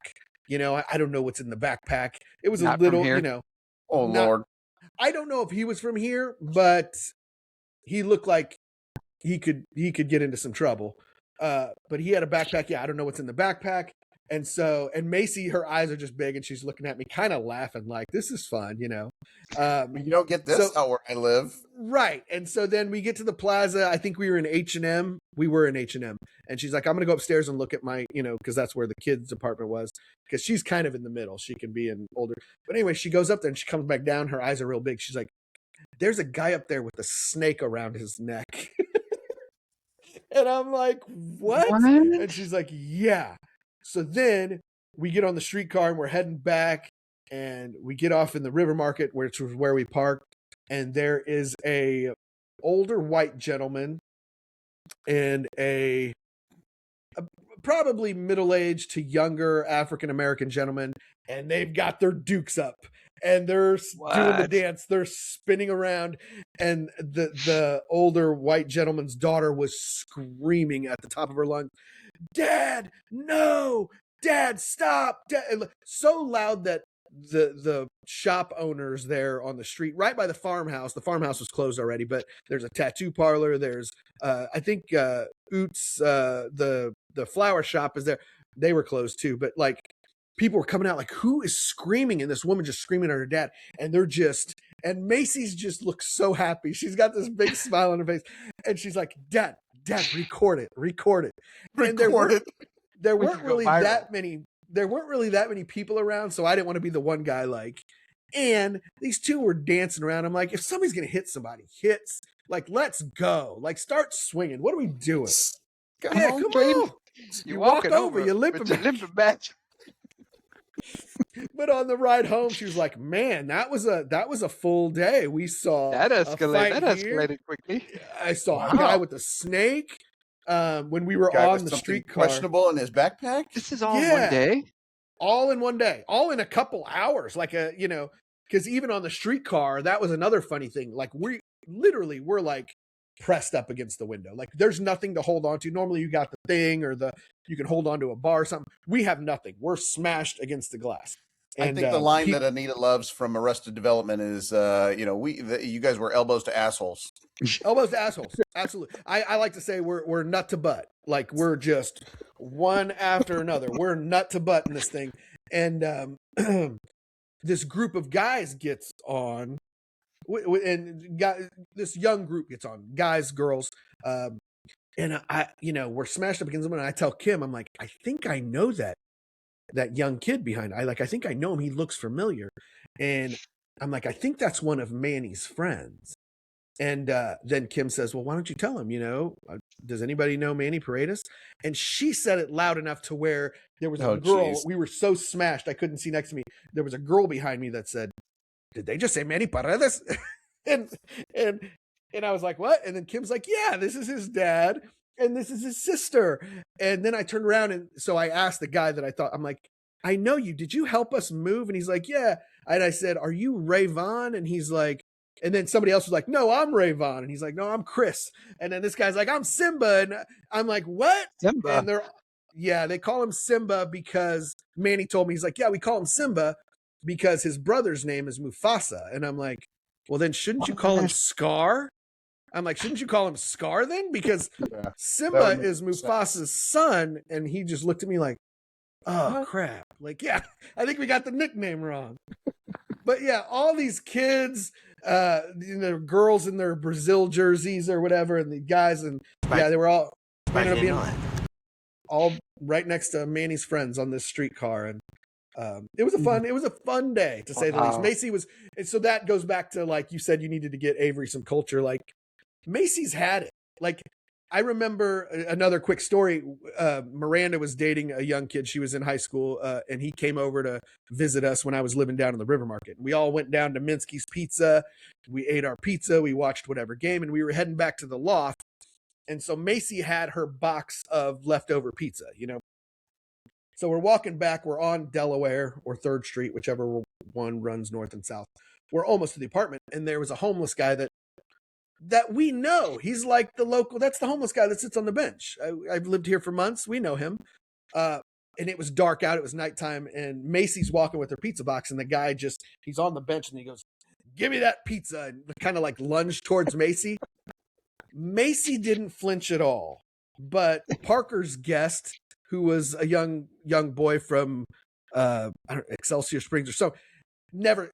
[SPEAKER 1] I don't know what's in the backpack. It was
[SPEAKER 2] Not
[SPEAKER 1] a little,
[SPEAKER 2] from here?
[SPEAKER 3] Oh Lord.
[SPEAKER 1] I don't know if he was from here, but he looked like he could get into some trouble. But he had a backpack. Yeah, I don't know what's in the backpack. And Maci, her eyes are just big, and she's looking at me, kind of laughing, like, "This is fun,"
[SPEAKER 3] You don't get this out where I live.
[SPEAKER 1] Right. And so then we get to the plaza. I think we were in H&M. We were in H&M. And she's like, I'm going to go upstairs and look at my, because that's where the kids' apartment was. Because she's kind of in the middle. She can be in older. But anyway, she goes up there and she comes back down. Her eyes are real big. She's like, there's a guy up there with a snake around his neck. And I'm like, what? And she's like, yeah. So then we get on the streetcar and we're heading back. And we get off in the River Market, which was where we parked. And there is a older white gentleman and a probably middle-aged to younger African-American gentleman, and they've got their dukes up, and they're doing the dance. They're spinning around, and the older white gentleman's daughter was screaming at the top of her lungs, "Dad, no! Dad, stop!" Dad. So loud that the shop owners there on the street right by the farmhouse was closed already, but there's a tattoo parlor, there's I think Oots, the flower shop is there. They were closed too, but like people were coming out like, who is screaming? And this woman just screaming at her dad, and and Macy's just looks so happy. She's got this big smile on her face, and she's like, Dad, record it. And there weren't really that many people around, so I didn't want to be the one guy like, and these two were dancing around. I'm like, if somebody's going to hit somebody, like, let's go. Like, start swinging. What are we doing?
[SPEAKER 3] Come
[SPEAKER 1] on. You walk over, you limp
[SPEAKER 2] back.
[SPEAKER 1] But on the ride home, she was like, man, that was a full day. We saw
[SPEAKER 2] that escalated quickly.
[SPEAKER 1] I saw a guy with a snake. When we were on the streetcar,
[SPEAKER 3] questionable in his backpack.
[SPEAKER 2] This is all in one day.
[SPEAKER 1] All in one day, all in a couple hours. Like because even on the streetcar, that was another funny thing. Like we're like pressed up against the window. Like there's nothing to hold on to. Normally you got the thing you can hold on to a bar or something. We have nothing. We're smashed against the glass. And
[SPEAKER 3] I think the line that Anita loves from Arrested Development is, you guys were elbows to assholes.
[SPEAKER 1] Elbows to assholes. Absolutely. I like to say we're nut to butt. Like we're just one after another. We're nut to butt in this thing. And this group of guys gets on, and this young group gets on, guys, girls. And we're smashed up against them. And I tell Kim, I'm like, I think I know that that young kid behind. I think I know him. He looks familiar. And I'm like, I think that's one of Manny's friends. And then Kim says, well, why don't you tell him, does anybody know Manny Paredes? And she said it loud enough to where there was a girl.
[SPEAKER 3] Geez.
[SPEAKER 1] We were so smashed I couldn't see next to me. There was a girl behind me that said, did they just say Manny Paredes? and I was like, what? And then Kim's like, yeah, this is his dad and this is his sister. And then I turned around, and so I asked the guy that I'm like, I know you. Did you help us move? And he's like, yeah. And I said, are you Ray Vaughn? And he's like, and then somebody else was like, no, I'm Ray Vaughn. And he's like, no, I'm Chris. And then this guy's like, I'm Simba. And I'm like, what?
[SPEAKER 2] Simba.
[SPEAKER 1] And they call him Simba because Manny told me, he's like, yeah, we call him Simba because his brother's name is Mufasa. And I'm like, well, then shouldn't you call him Scar? I'm like, shouldn't you call him Scar then? Because Simba is Mufasa's son. And he just looked at me like, oh, crap. Like, yeah, I think we got the nickname wrong. But yeah, all these kids, girls in their Brazil jerseys or whatever, and the guys, and yeah, they were all ended up being all right next to Manny's friends on this streetcar, and it was a fun day to say the least. Maci was, and so that goes back to, like you said, you needed to get Avery some culture. Like Maci's had it. Like I remember another quick story. Miranda was dating a young kid. She was in high school, and he came over to visit us when I was living down in the River Market. We all went down to Minsky's Pizza. We ate our pizza. We watched whatever game, and we were heading back to the loft. And so Maci had her box of leftover pizza, So we're walking back. We're on Delaware or 3rd Street, whichever one runs north and south. We're almost to the apartment, and there was a homeless guy that we know. He's like the local, that's the homeless guy that sits on the bench. I've lived here for months. We know him. And it was dark out. It was nighttime, and Maci's walking with her pizza box, and the guy he's on the bench, and he goes, give me that pizza, and kind of like lunged towards Maci. Maci didn't flinch at all, but Parker's guest, who was a young boy from Excelsior Springs or so,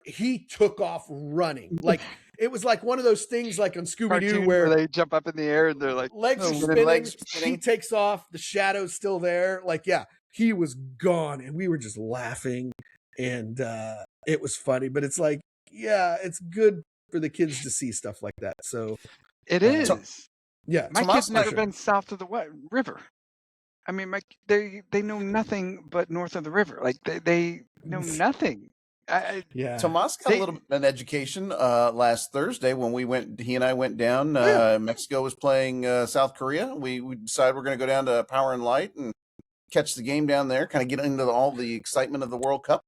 [SPEAKER 1] he took off running. Like it was like one of those things like on Scooby-Doo where
[SPEAKER 2] they jump up in the air and they're like
[SPEAKER 1] legs are spinning. He takes off, the shadow's still there. Like, yeah, he was gone, and we were just laughing, and it was funny. But it's like, yeah, it's good for the kids to see stuff like that. So
[SPEAKER 2] it is.
[SPEAKER 1] Yeah,
[SPEAKER 2] my kids never been south of the river. I mean, they know nothing but north of the river. Like they know nothing.
[SPEAKER 3] Tomas got a little bit of an education last Thursday when he and I went down. Mexico was playing South Korea. We decided we're going to go down to Power and Light and catch the game down there, kind of get into all the excitement of the World Cup.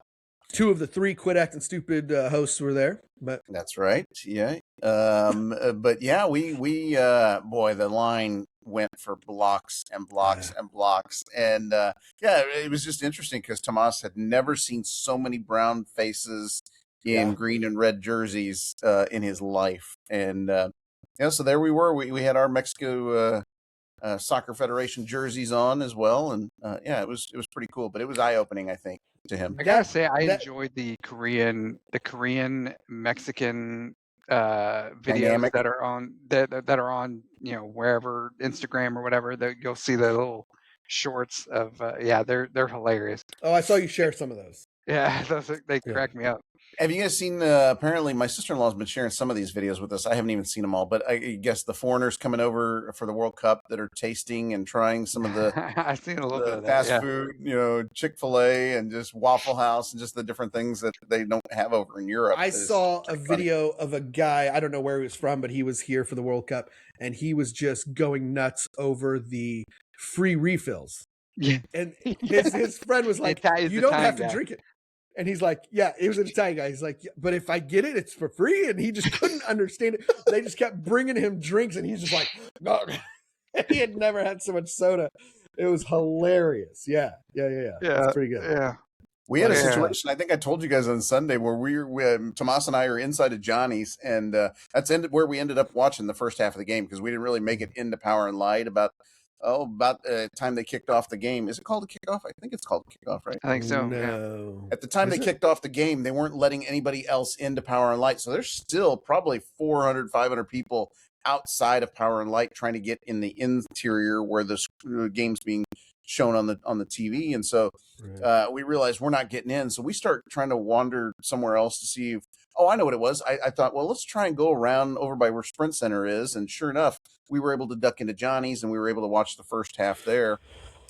[SPEAKER 1] 2 of the 3 Quit Acting Stupid hosts were there. But
[SPEAKER 3] that's right. Yeah. But yeah, we boy, the line went for blocks and blocks and blocks. And it was just interesting because Tomas had never seen so many brown faces in green and red jerseys in his life. And so there we were. We had our Mexico Soccer Federation jerseys on as well. And it was pretty cool, but it was eye-opening, I think, to him.
[SPEAKER 2] I gotta say, I enjoyed the Korean Mexican videos
[SPEAKER 3] Dynamic.
[SPEAKER 2] that are on wherever, Instagram or whatever, that you'll see the little shorts of they're hilarious.
[SPEAKER 1] Oh, I saw you share some of those.
[SPEAKER 2] Yeah, they crack me up.
[SPEAKER 3] Have you guys seen, apparently my sister-in-law has been sharing some of these videos with us. I haven't even seen them all, but I guess the foreigners coming over for the World Cup that are tasting and trying some of the
[SPEAKER 2] I've seen a little bit of
[SPEAKER 3] fast
[SPEAKER 2] that,
[SPEAKER 3] food, Chick-fil-A and just Waffle House and just the different things that they don't have over in Europe.
[SPEAKER 1] I saw a video of a guy, I don't know where he was from, but he was here for the World Cup, and he was just going nuts over the free refills.
[SPEAKER 2] Yeah.
[SPEAKER 1] And his friend was like, you don't have to drink it. And he's like, yeah, he was an Italian guy. He's like, but if I get it, it's for free. And he just couldn't understand it. They just kept bringing him drinks, and he's just like, no. He had never had so much soda. It was hilarious. Yeah. It's pretty good.
[SPEAKER 2] Yeah.
[SPEAKER 3] We had a situation, I think I told you guys on Sunday, where Tomas and I are inside of Johnny's, and that's where we ended up watching the first half of the game because we didn't really make it into Power and Light about the time they kicked off the game. Is it called a kickoff? I think it's called a kickoff, right?
[SPEAKER 2] I think so.
[SPEAKER 1] No.
[SPEAKER 3] At the time they kicked off the game, they weren't letting anybody else into Power and Light. So there's still probably 400, 500 people outside of Power and Light trying to get in the interior where the game's being shown on the TV. And so we realized we're not getting in. So we start trying to wander somewhere else to see if, oh, I know what it was. I thought, well, let's try and go around over by where Sprint Center is. And sure enough, we were able to duck into Johnny's and we were able to watch the first half there.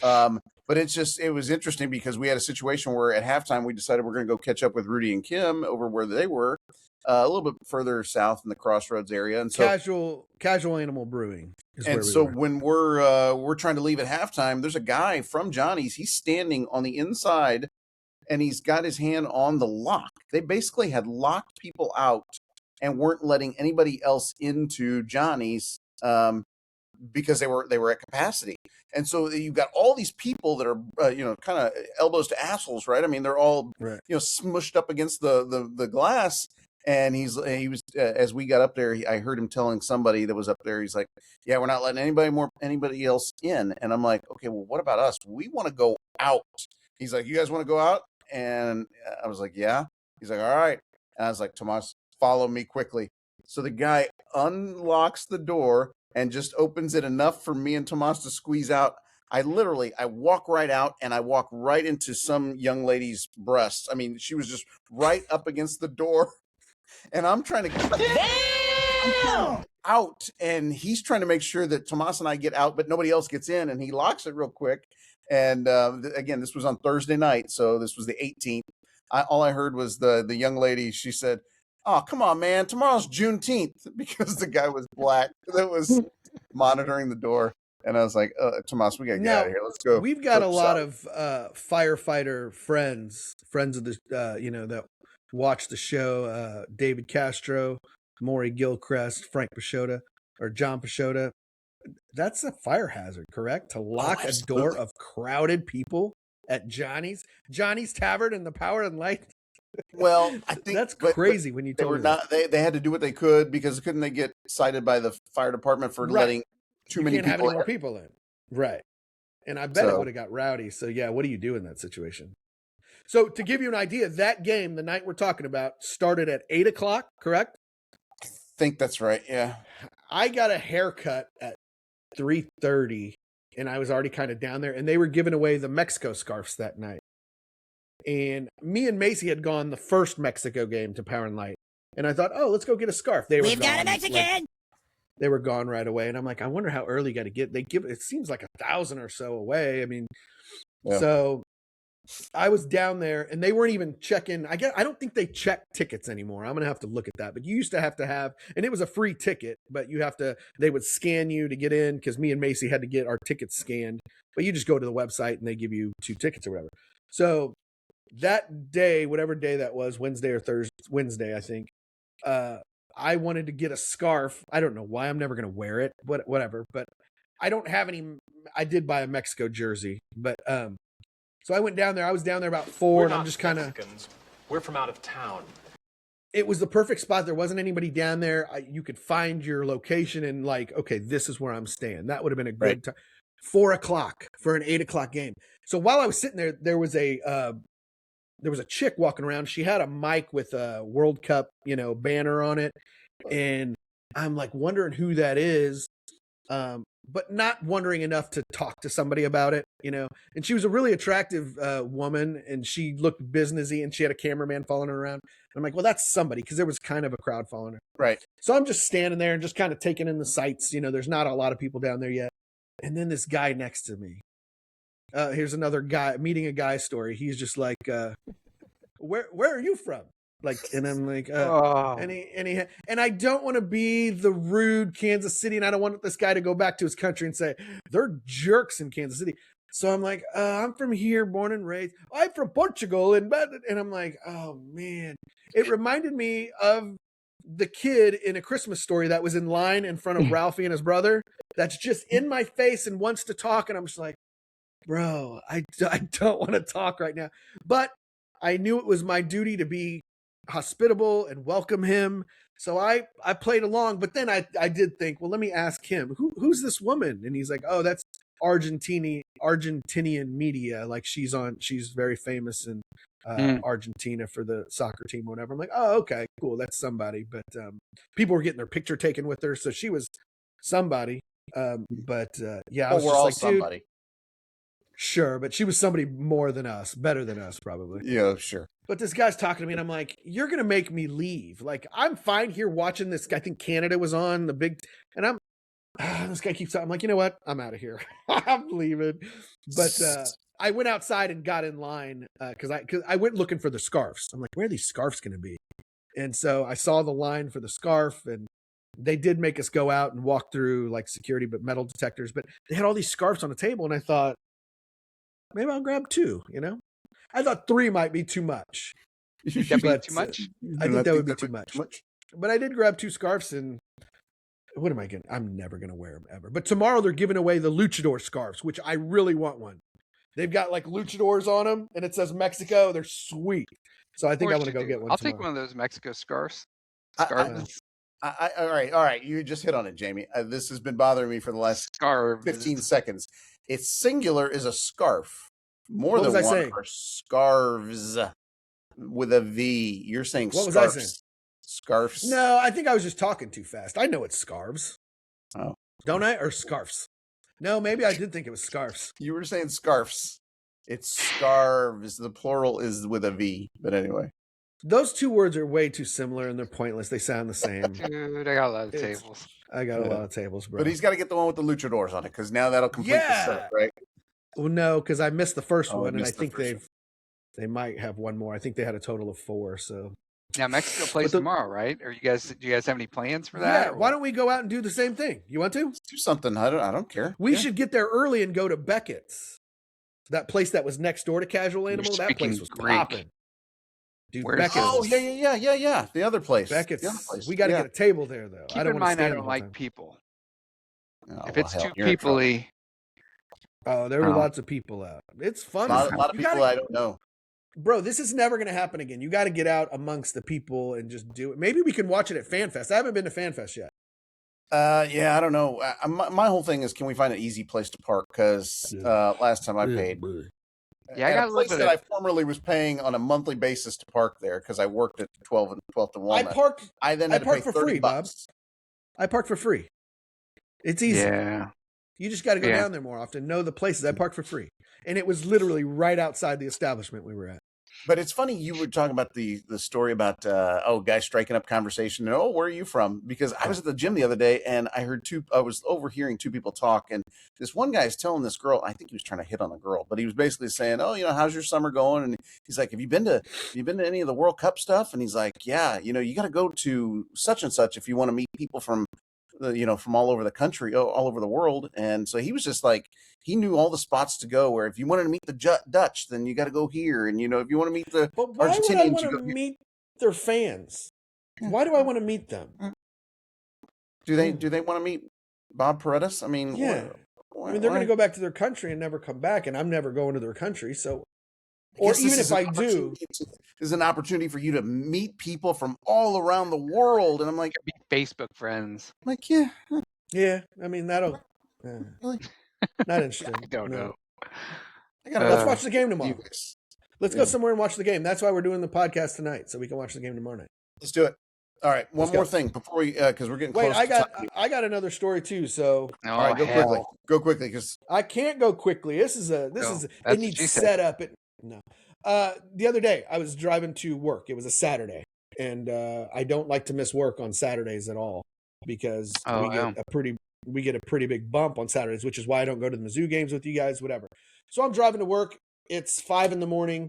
[SPEAKER 3] But it was interesting because we had a situation where at halftime we decided we're going to go catch up with Rudy and Kim over where they were, a little bit further south in the Crossroads area. And so
[SPEAKER 1] casual animal brewing.
[SPEAKER 3] And so when we're trying to leave at halftime, there's a guy from Johnny's. He's standing on the inside and he's got his hand on the lock. They basically had locked people out and weren't letting anybody else into Johnny's because they were at capacity. And so you've got all these people that are, kind of elbows to assholes, right? I mean, they're all, smushed up against the glass. And he was as we got up there, I heard him telling somebody that was up there, he's like, yeah, we're not letting anybody else in. And I'm like, okay, well, what about us? We want to go out. He's like, you guys want to go out? And I was like, yeah. He's like, all right. And I was like, Tomas, follow me quickly. So the guy unlocks the door and just opens it enough for me and Tomas to squeeze out. I walk right out and I walk right into some young lady's breasts. I mean, she was just right up against the door. And I'm trying to get out, and he's trying to make sure that Tomas and I get out, but nobody else gets in, and he locks it real quick. And again, this was on Thursday night, so this was the 18th. All I heard was the young lady. She said, "Oh, come on, man! Tomorrow's Juneteenth," because the guy was black that was monitoring the door. And I was like, Tomas, we got to get out of here. Let's go.
[SPEAKER 1] We've got a lot of firefighter friends of the, that watch the show. David Castro, Maury Gilchrist, Frank Pashota, or John Pashota. That's a fire hazard, correct? To lock a door of crowded people at Johnny's Tavern in the Power and Light.
[SPEAKER 3] Well, I think
[SPEAKER 1] that's crazy when you told me that.
[SPEAKER 3] They had to do what they could because couldn't they get cited by the fire department for letting too many people
[SPEAKER 1] have any more people in? Right. And I bet it would have got rowdy. So yeah, what do you do in that situation? So to give you an idea, that game, the night we're talking about, started at 8:00, correct?
[SPEAKER 3] I think that's right. Yeah.
[SPEAKER 1] I got a haircut at 3:30 and I was already kind of down there, and they were giving away the Mexico scarves that night. And me and Maci had gone the first Mexico game to Power and Light. And I thought, oh, let's go get a scarf. We've got a Mexican. They were gone right away. And I'm like, I wonder how early you got to get. They give it seems like 1,000 or so away. I mean, So I was down there and they weren't even checking. I don't think they check tickets anymore. I'm going to have to look at that. But you used to have, and it was a free ticket, but they would scan you to get in because me and Maci had to get our tickets scanned. But you just go to the website and they give you 2 tickets or whatever. So that day, whatever day that was, Wednesday, I think, I wanted to get a scarf. I don't know why. I'm never going to wear it, whatever. But I don't have any. I did buy a Mexico jersey, but so I went down there. I was down there about 4, and I'm just kind of.
[SPEAKER 9] We're from out of town.
[SPEAKER 1] It was the perfect spot. There wasn't anybody down there. You could find your location and okay, this is where I'm staying. That would have been a good time. 4:00 for an 8:00 game. So while I was sitting there, there was a chick walking around. She had a mic with a World Cup, banner on it. And I'm like wondering who that is, but not wondering enough to talk to somebody about it, And she was a really attractive woman, and she looked businessy, and she had a cameraman following her around. And I'm like, well, that's somebody, because there was kind of a crowd following her.
[SPEAKER 3] Right.
[SPEAKER 1] So I'm just standing there and just kind of taking in the sights. There's not a lot of people down there yet. And then this guy next to me. Here's another guy, meeting a guy story. He's just like, where are you from? And I'm like, and I don't want to be the rude Kansas City, and I don't want this guy to go back to his country and say they're jerks in Kansas City. So I'm like, I'm from here, born and raised. I'm from Portugal, and I'm like, oh man, it reminded me of the kid in A Christmas Story that was in line in front of Ralphie and his brother. That's just in my face and wants to talk, and I'm just like, bro, I don't want to talk right now, but I knew it was my duty to be hospitable and welcome him. So I played along, but then I did think, well, let me ask him, who's this woman? And he's like, oh, that's Argentinian media. She's very famous in Argentina for the soccer team or whatever. I'm like, oh, okay, cool. That's somebody. But people were getting their picture taken with her. So she was somebody. Yeah, I was
[SPEAKER 3] we're
[SPEAKER 1] just
[SPEAKER 3] all
[SPEAKER 1] like,
[SPEAKER 3] somebody.
[SPEAKER 1] dude, Sure, but she was somebody more than us, better than us, probably.
[SPEAKER 3] Yeah, sure.
[SPEAKER 1] But this guy's talking to me, and I'm like, "You're gonna make me leave. Like, I'm fine here watching this. I think Canada was on the big, and this guy keeps talking. I'm like, you know what? I'm out of here. I'm leaving." But I went outside and got in line because I went looking for the scarves. I'm like, where are these scarves gonna be? And so I saw the line for the scarf, and they did make us go out and walk through like security, but metal detectors. But they had all these scarves on the table, and I thought, maybe I'll grab 2, you know? I thought 3 might be too much.
[SPEAKER 2] That'd be too much?
[SPEAKER 1] I think that would be too much. But I did grab 2 scarves, and what am I getting? I'm never going to wear them ever. But tomorrow they're giving away the luchador scarves, which I really want one. They've got like luchadors on them, and it says Mexico. They're sweet. So I think I want to go get one
[SPEAKER 2] I'll
[SPEAKER 1] tomorrow.
[SPEAKER 2] take one of those Mexico scarves.
[SPEAKER 3] All right. You just hit on it, Jamie. This has been bothering me for the last 15 seconds. It's singular is a scarf. More
[SPEAKER 1] What
[SPEAKER 3] than
[SPEAKER 1] was I
[SPEAKER 3] one
[SPEAKER 1] saying?
[SPEAKER 3] are scarves with a V. You're saying
[SPEAKER 1] What was
[SPEAKER 3] scarves.
[SPEAKER 1] I saying?
[SPEAKER 3] Scarves.
[SPEAKER 1] No, I think I was just talking too fast. I know it's scarves.
[SPEAKER 3] Oh.
[SPEAKER 1] Don't I? Or scarves. No, maybe I did think it was scarves.
[SPEAKER 3] You were saying scarves. It's scarves. The plural is with a V. But anyway.
[SPEAKER 1] Those 2 words are way too similar, and they're pointless. They sound the same.
[SPEAKER 2] Dude, I got a lot of tables.
[SPEAKER 1] I got a lot of tables, bro.
[SPEAKER 3] But he's got to get the one with the luchadors on it, because now that'll complete the set, right?
[SPEAKER 1] Well, no, because I missed the first one, and I
[SPEAKER 3] missed the
[SPEAKER 1] think
[SPEAKER 3] first
[SPEAKER 1] they might have one more. I think they had a total of 4. So
[SPEAKER 2] Now Mexico plays tomorrow, right? Do you guys have any plans for that?
[SPEAKER 1] yeah, why don't we go out and do the same thing? You want to?
[SPEAKER 3] Let's do something. I don't care.
[SPEAKER 1] We should get there early and go to Beckett's. That place that was next door to Casual Animal. That place was popping. Dude,
[SPEAKER 2] Where's
[SPEAKER 1] Beckett's.
[SPEAKER 3] Oh, yeah. The other place.
[SPEAKER 1] Beckett's.
[SPEAKER 3] The other place.
[SPEAKER 1] We got to get a table there, though.
[SPEAKER 2] Keep in mind, I don't like people.
[SPEAKER 3] Oh,
[SPEAKER 2] if it's
[SPEAKER 3] hell,
[SPEAKER 2] too
[SPEAKER 3] you're in trouble.
[SPEAKER 2] peoply.
[SPEAKER 1] Oh, there were lots of people out. It's fun.
[SPEAKER 3] A lot of people I don't know.
[SPEAKER 1] Bro, this is never going to happen again. You got to get out amongst the people and just do it. Maybe we can watch it at FanFest. I haven't been to FanFest yet.
[SPEAKER 3] Yeah, I don't know. My whole thing is, can we find an easy place to park? Because last time I paid.
[SPEAKER 2] Yeah, I got
[SPEAKER 3] a place that I formerly was paying on a monthly basis to park there because I worked at 12 to 1. I then had to pay
[SPEAKER 1] for
[SPEAKER 3] 30
[SPEAKER 1] free,
[SPEAKER 3] bucks.
[SPEAKER 1] Bob. I park for free. It's easy.
[SPEAKER 2] Yeah.
[SPEAKER 1] You just got to go down there more often. Know the places. I park for free. And it was literally right outside the establishment we were at.
[SPEAKER 3] But it's funny you were talking about the story about guys striking up conversation and where are you from? Because I was at the gym the other day and I was overhearing 2 people talk, and this one guy is telling this girl, I think he was trying to hit on the girl, but he was basically saying, how's your summer going? And he's like, have you been to any of the World Cup stuff? And he's like, yeah, you got to go to such and such if you want to meet people from from all over the country, all over the world. And so he was just like, he knew all the spots to go where if you wanted to meet the Dutch, then you got to go here. And, if you want to meet the
[SPEAKER 1] but why
[SPEAKER 3] Argentinians,
[SPEAKER 1] would I want to meet their fans? Why do I want to meet them?
[SPEAKER 3] Do they want to meet Bob Paredes? I mean,
[SPEAKER 1] yeah. They're going to go back to their country and never come back. And I'm never going to their country. So, or even if I do,
[SPEAKER 3] is an opportunity for you to meet people from all around the world. And I'm like,
[SPEAKER 2] be Facebook friends.
[SPEAKER 3] I'm like, yeah.
[SPEAKER 1] Yeah. I mean, that'll,
[SPEAKER 3] really?
[SPEAKER 1] Not interesting.
[SPEAKER 2] I don't know.
[SPEAKER 1] Let's watch the game tomorrow. Let's go somewhere and watch the game. That's why we're doing the podcast tonight, so we can watch the game tomorrow night.
[SPEAKER 3] Let's do it. All right. One more thing before we, because we're getting close.
[SPEAKER 1] I got another story too. So
[SPEAKER 3] all right, go quickly, because
[SPEAKER 1] I can't go quickly. It needs setup. The other day I was driving to work. It was a Saturday, and I don't like to miss work on Saturdays at all because we get a pretty big bump on Saturdays, which is why I don't go to the Mizzou games with you guys. Whatever. So I'm driving to work. It's 5 a.m.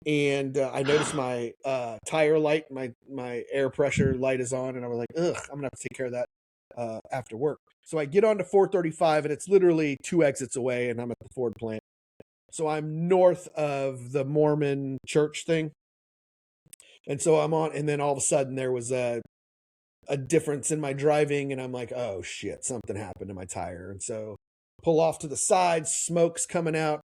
[SPEAKER 1] and I noticed my tire light, my air pressure light is on, and I was like, ugh, I'm gonna have to take care of that after work. So I get on to 435, and it's literally 2 exits away, and I'm at the Ford plant. So I'm north of the Mormon church thing. And so I'm on, and then all of a sudden there was a difference in my driving, and I'm like, oh shit, something happened to my tire. And so pull off to the side, smoke's coming out.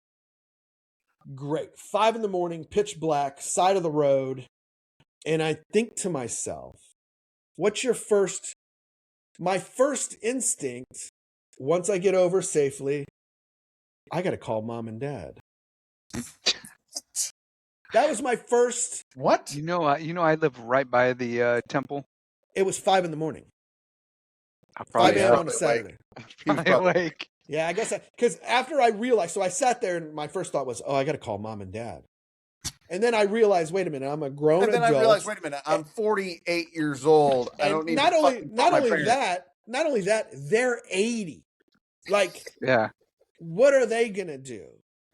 [SPEAKER 1] Great. 5 a.m, pitch black, side of the road. And I think to myself, my first instinct, once I get over safely, I got to call mom and dad. That was my first.
[SPEAKER 3] What?
[SPEAKER 2] I live right by the temple.
[SPEAKER 1] It was 5 a.m.
[SPEAKER 2] I'll probably
[SPEAKER 1] 5 a.m. on a Saturday.
[SPEAKER 2] Probably awake.
[SPEAKER 1] Yeah, I guess because after I realized, so I sat there and my first thought was, oh, I got to call mom and dad. And then I realized, wait a minute, I'm a grown
[SPEAKER 3] And then
[SPEAKER 1] adult.
[SPEAKER 3] I realized, wait a minute, I'm 48 years old. I don't need
[SPEAKER 1] not
[SPEAKER 3] to
[SPEAKER 1] only
[SPEAKER 3] fucking call my parents.
[SPEAKER 1] not only that, they're 80. Like,
[SPEAKER 2] Yeah.
[SPEAKER 1] what are they gonna do?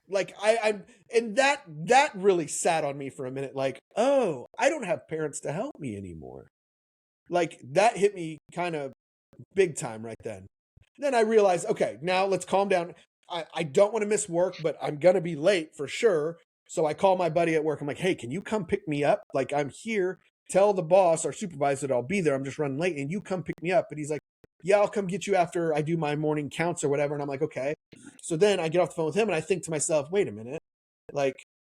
[SPEAKER 1] Like, and that really sat on me for a minute. Like, oh, I don't have parents to help me anymore. Like, that hit me kind of big time right then. Then I realized, okay, now let's calm down. I don't want to miss work, but I'm gonna be late for sure. So I call my buddy at work. I'm like, hey, can you come pick me up? Like, I'm here. Tell the boss or supervisor that I'll be there. I'm just running late, and you come pick me up. And he's like, yeah, I'll come get you after I do my morning counts or whatever. And I'm like, okay. So then I get off the phone with him, and I think to myself, wait a minute. Like,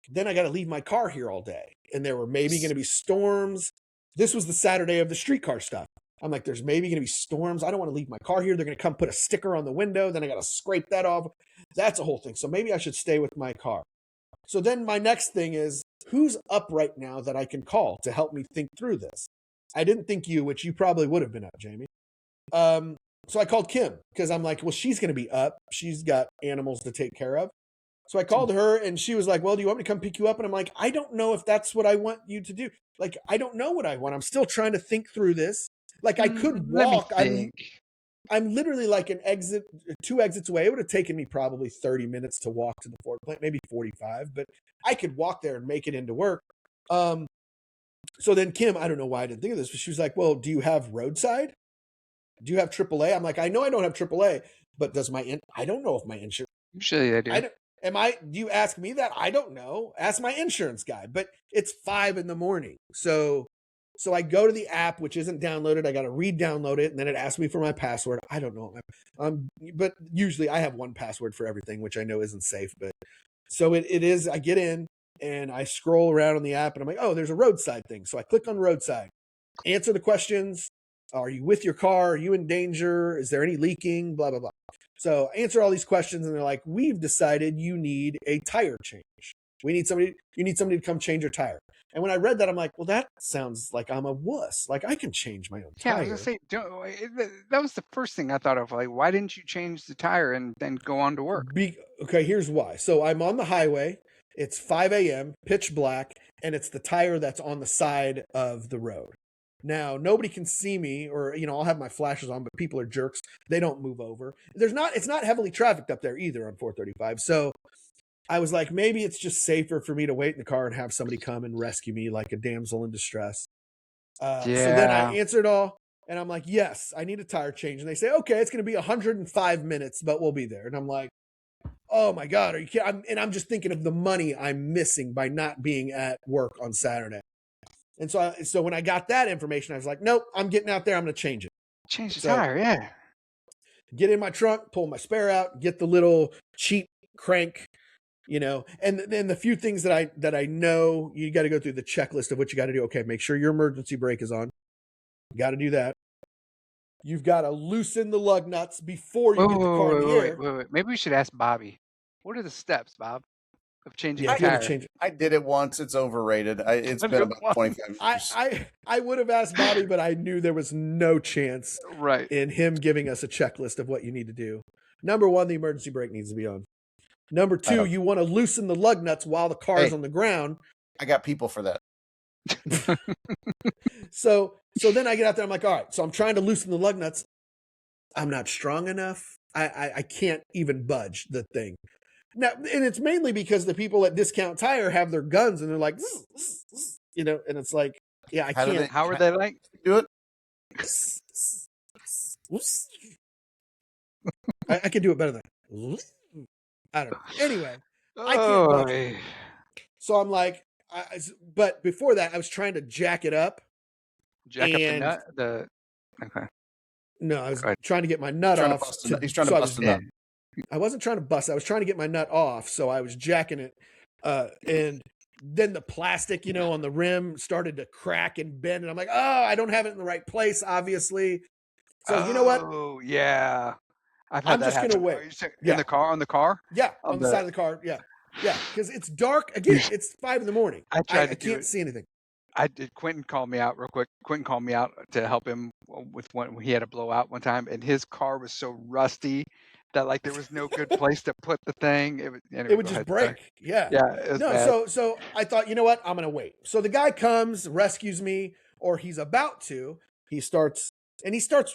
[SPEAKER 1] then I got to leave my car here all day. And there were maybe going to be storms. This was the Saturday of the streetcar stuff. I'm like, there's maybe going to be storms. I don't want to leave my car here. They're going to come put a sticker on the window. Then I got to scrape that off. That's a whole thing. So maybe I should stay with my car. So then my next thing is, who's up right now that I can call to help me think through this? I didn't think you, which you probably would have been up, Jamie. So I called Kim because I'm like, well, she's going to be up. She's got animals to take care of. So I called her and she was like, well, do you want me to come pick you up? And I'm like, I don't know if that's what I want you to do. Like, I don't know what I want. I'm still trying to think through this. Like, I could walk. I'm literally like two exits away. It would have taken me probably 30 minutes to walk to the Ford plant, maybe 45, but I could walk there and make it into work. So then Kim, I don't know why I didn't think of this, but she was like, well, do you have roadside? Do you have AAA? I'm like, I know I don't have AAA, but does I don't know if my insurance.
[SPEAKER 2] Usually they do.
[SPEAKER 1] Do you ask me that? I don't know. Ask my insurance guy, but it's 5 a.m. So I go to the app, which isn't downloaded. I got to re-download it, and then it asks me for my password. I don't know. But usually I have one password for everything, which I know isn't safe. But so it is. I get in and I scroll around on the app, and I'm like, oh, there's a roadside thing. So I click on roadside, answer the questions. Are you with your car? Are you in danger? Is there any leaking? Blah blah blah. So I answer all these questions, and they're like, we've decided you need a tire change. You need somebody to come change your tire. And when I read that, I'm like, well, that sounds like I'm a wuss. Like, I can change my own tire.
[SPEAKER 2] Yeah, I was going to say, that was the first thing I thought of. Like, why didn't you change the tire and then go on to work?
[SPEAKER 1] Okay, here's why. So I'm on the highway. It's 5 a.m., pitch black, and it's the tire that's on the side of the road. Now, nobody can see me, or, I'll have my flashes on, but people are jerks. They don't move over. It's not heavily trafficked up there either on 435. So I was like, maybe it's just safer for me to wait in the car and have somebody come and rescue me like a damsel in distress. So then I answered all, and I'm like, yes, I need a tire change. And they say, okay, it's going to be 105 minutes, but we'll be there. And I'm like, oh my God, are you kidding? I'm just thinking of the money I'm missing by not being at work on Saturday. And so when I got that information, I was like, nope, I'm getting out there. I'm going to change it.
[SPEAKER 2] Change the tire, yeah.
[SPEAKER 1] Get in my trunk, pull my spare out, get the little cheap crank, and then the few things that I know, you got to go through the checklist of what you got to do. Okay, make sure your emergency brake is on. You got to do that. You've got to loosen the lug nuts before you get the car in the air.
[SPEAKER 2] Wait. Maybe we should ask Bobby. What are the steps, Bob, of changing a tire?
[SPEAKER 3] I did it once. It's overrated. It's been about 25 years.
[SPEAKER 1] I would have asked Bobby, but I knew there was no chance in him giving us a checklist of what you need to do. Number 1, the emergency brake needs to be on. Number 2, you want to loosen the lug nuts while the car is on the ground.
[SPEAKER 3] I got people for that.
[SPEAKER 1] So then I get out there. I'm like, all right. So I'm trying to loosen the lug nuts. I'm not strong enough. I can't even budge the thing. Now, and it's mainly because the people at Discount Tire have their guns and they're like, and it's like, yeah, I can't.
[SPEAKER 2] How are they like?
[SPEAKER 3] Do it.
[SPEAKER 1] I can do it better than I don't know. Anyway, I can't budge. So I'm like, but before that, I was trying to jack it up.
[SPEAKER 2] Jack up the nut? Okay.
[SPEAKER 1] No, I was trying to get my nut off.
[SPEAKER 3] He's trying to bust a nut.
[SPEAKER 1] I wasn't trying to bust. I was trying to get my nut off, so I was jacking it. And then the plastic, on the rim started to crack and bend. And I'm like, oh, I don't have it in the right place, obviously. So you know what?
[SPEAKER 2] Oh, yeah.
[SPEAKER 1] I'm just going to wait.
[SPEAKER 2] In the car? On the car?
[SPEAKER 1] Yeah, on the side of the car. Yeah. Yeah, because it's dark. Again, it's 5 a.m. I can't see anything.
[SPEAKER 2] Quentin called me out real quick. Quentin called me out to help him with when he had a blowout one time, and his car was so rusty that like there was no good place to put the thing. Anyway,
[SPEAKER 1] It would
[SPEAKER 2] go
[SPEAKER 1] just
[SPEAKER 2] ahead,
[SPEAKER 1] break.
[SPEAKER 2] sorry.
[SPEAKER 1] Yeah.
[SPEAKER 2] Yeah, it was
[SPEAKER 1] No,
[SPEAKER 2] bad.
[SPEAKER 1] so I thought, you know what? I'm gonna wait. So the guy comes, rescues me, or he's about to. He starts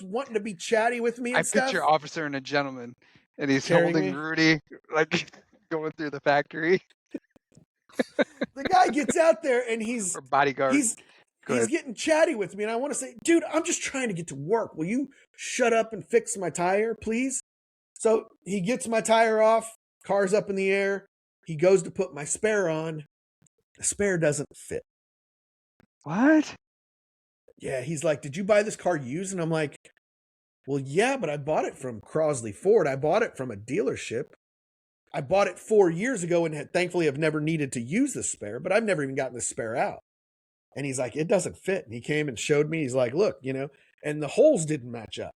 [SPEAKER 1] wanting to be chatty with me
[SPEAKER 2] I
[SPEAKER 1] and stuff.
[SPEAKER 2] picture Officer and a Gentleman, and he's
[SPEAKER 1] Carrying
[SPEAKER 2] holding
[SPEAKER 1] me?
[SPEAKER 2] Rudy like going through the factory.
[SPEAKER 1] The guy gets out there and he's
[SPEAKER 2] Or Bodyguard.
[SPEAKER 1] he's
[SPEAKER 2] Go
[SPEAKER 1] he's
[SPEAKER 2] ahead.
[SPEAKER 1] getting chatty with me, and I want to say, dude, I'm just trying to get to work. Will you shut up and fix my tire, please? So he gets my tire off, car's up in the air. He goes to put my spare on. The spare doesn't fit.
[SPEAKER 2] What?
[SPEAKER 1] Yeah, he's like, did you buy this car used? And I'm like, well, yeah, but I bought it from Crosley Ford. I bought it from a dealership. I bought it 4 years ago and thankfully have never needed to use the spare, but I've never even gotten the spare out. And he's like, it doesn't fit. And he came and showed me. He's like, look, and the holes didn't match up.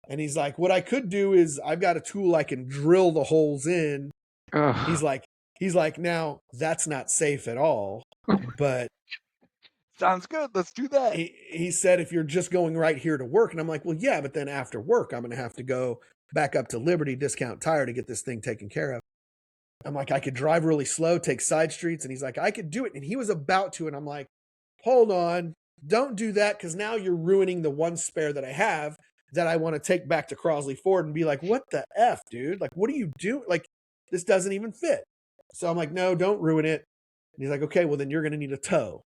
[SPEAKER 1] And he's like, what I could do is I've got a tool I can drill the holes in.
[SPEAKER 2] Ugh.
[SPEAKER 1] He's like, now that's not safe at all. But
[SPEAKER 2] sounds good. Let's do that.
[SPEAKER 1] He said, if you're just going right here to work. And I'm like, well, yeah, but then after work, I'm going to have to go back up to Liberty Discount Tire to get this thing taken care of. I'm like, I could drive really slow, take side streets. And he's like, I could do it. And he was about to. And I'm like, hold on, don't do that, because now you're ruining the one spare that I have that I want to take back to Crosley Ford and be like, what the F, dude? Like, what do you do? Like, this doesn't even fit. So I'm like, no, don't ruin it. And he's like, okay, well, then you're going to need a tow.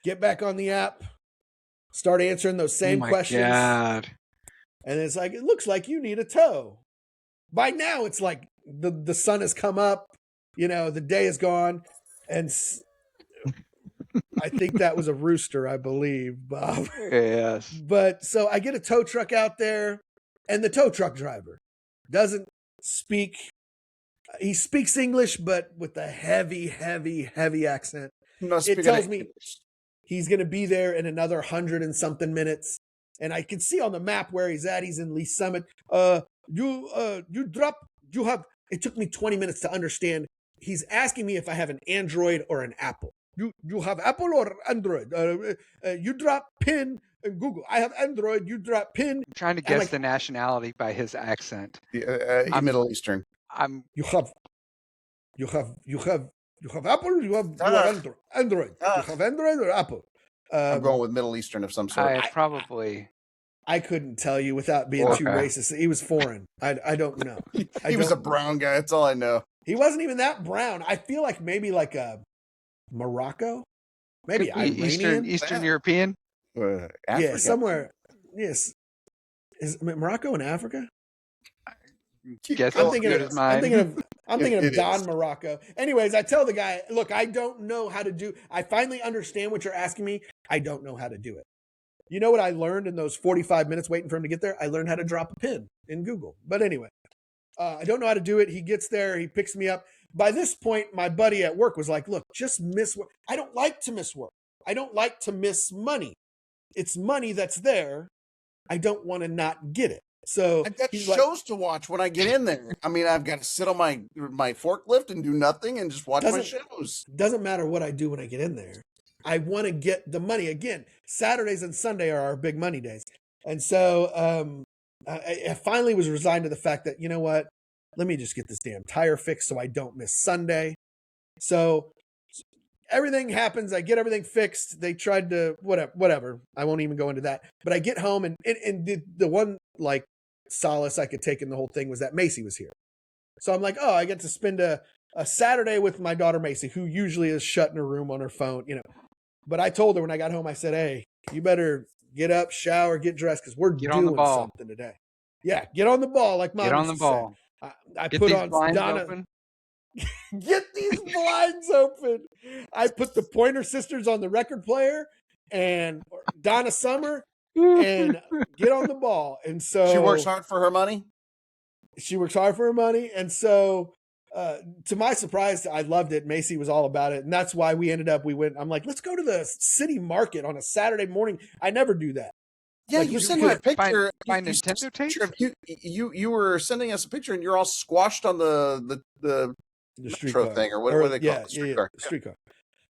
[SPEAKER 1] Get back on the app, start answering those same questions.
[SPEAKER 2] God.
[SPEAKER 1] And it's like, it looks like you need a tow. By now, it's like the sun has come up, the day is gone. And I think that was a rooster, I believe, Bob.
[SPEAKER 2] Yes.
[SPEAKER 1] But so I get a tow truck out there, and the tow truck driver doesn't speak. He speaks English, but with a heavy, heavy, heavy accent. It tells me he's going to be there in another 100 and something minutes. And I can see on the map where he's at. He's in Lee Summit. You took me 20 minutes to understand. He's asking me if I have an Android or an Apple. You have Apple or Android? You drop pin in Google. I have Android. You drop pin.
[SPEAKER 2] I'm trying to guess the nationality by his accent.
[SPEAKER 3] I'm Middle Eastern.
[SPEAKER 1] You have Apple. You have Android. You have Android or Apple.
[SPEAKER 3] I'm going with Middle Eastern of some sort.
[SPEAKER 1] I couldn't tell you without being too racist. He was foreign. I don't know.
[SPEAKER 3] He was a brown guy. That's all I know.
[SPEAKER 1] He wasn't even that brown. I feel like maybe like a Morocco, maybe Iranian,
[SPEAKER 2] Eastern European.
[SPEAKER 1] Yeah, somewhere. Yes, is Morocco in Africa? I'm thinking of Don Morocco. Anyways, I tell the guy, look, I don't know how to do. I finally understand what you're asking me. I don't know how to do it. You know what I learned in those 45 minutes waiting for him to get there? I learned how to drop a pin in Google. But anyway, I don't know how to do it. He gets there. He picks me up. By this point, my buddy at work was like, look, just miss work. I don't like to miss work. I don't like to miss money. It's money that's there. I don't want to not get it. So
[SPEAKER 3] I've got shows to watch when I get in there. I mean, I've got to sit on my forklift and do nothing and just watch my shows.
[SPEAKER 1] Doesn't matter what I do when I get in there. I want to get the money. Again, Saturdays and Sunday are our big money days. And so I finally was resigned to the fact that, you know what? Let me just get this damn tire fixed so I don't miss Sunday. So everything happens. I get everything fixed. They tried to, whatever. I won't even go into that. But I get home and the one like solace I could take in the whole thing was that Maci was here. So I'm like, oh, I get to spend a Saturday with my daughter Maci, who usually is shut in her room on her phone, But I told her when I got home, I said, hey, you better get up, shower, get dressed, because we're doing something today. Yeah, get on the ball, like Mom
[SPEAKER 2] Get on the ball.
[SPEAKER 1] I put on Donna.
[SPEAKER 2] Open.
[SPEAKER 1] Get these blinds open. I put the Pointer Sisters on the record player and Donna Summer and get on the ball. And so
[SPEAKER 3] she works hard for her money.
[SPEAKER 1] She works hard for her money. And so to my surprise, I loved it. Maci was all about it. And that's why I'm like, let's go to the city market on a Saturday morning. I never do that.
[SPEAKER 3] Yeah,
[SPEAKER 1] like,
[SPEAKER 3] you sent me a picture.
[SPEAKER 2] By Nintendo tapes?
[SPEAKER 3] You were sending us a picture, and you're all squashed on the
[SPEAKER 1] street
[SPEAKER 3] metro
[SPEAKER 1] car
[SPEAKER 3] thing, or what do they call it?
[SPEAKER 1] The streetcar.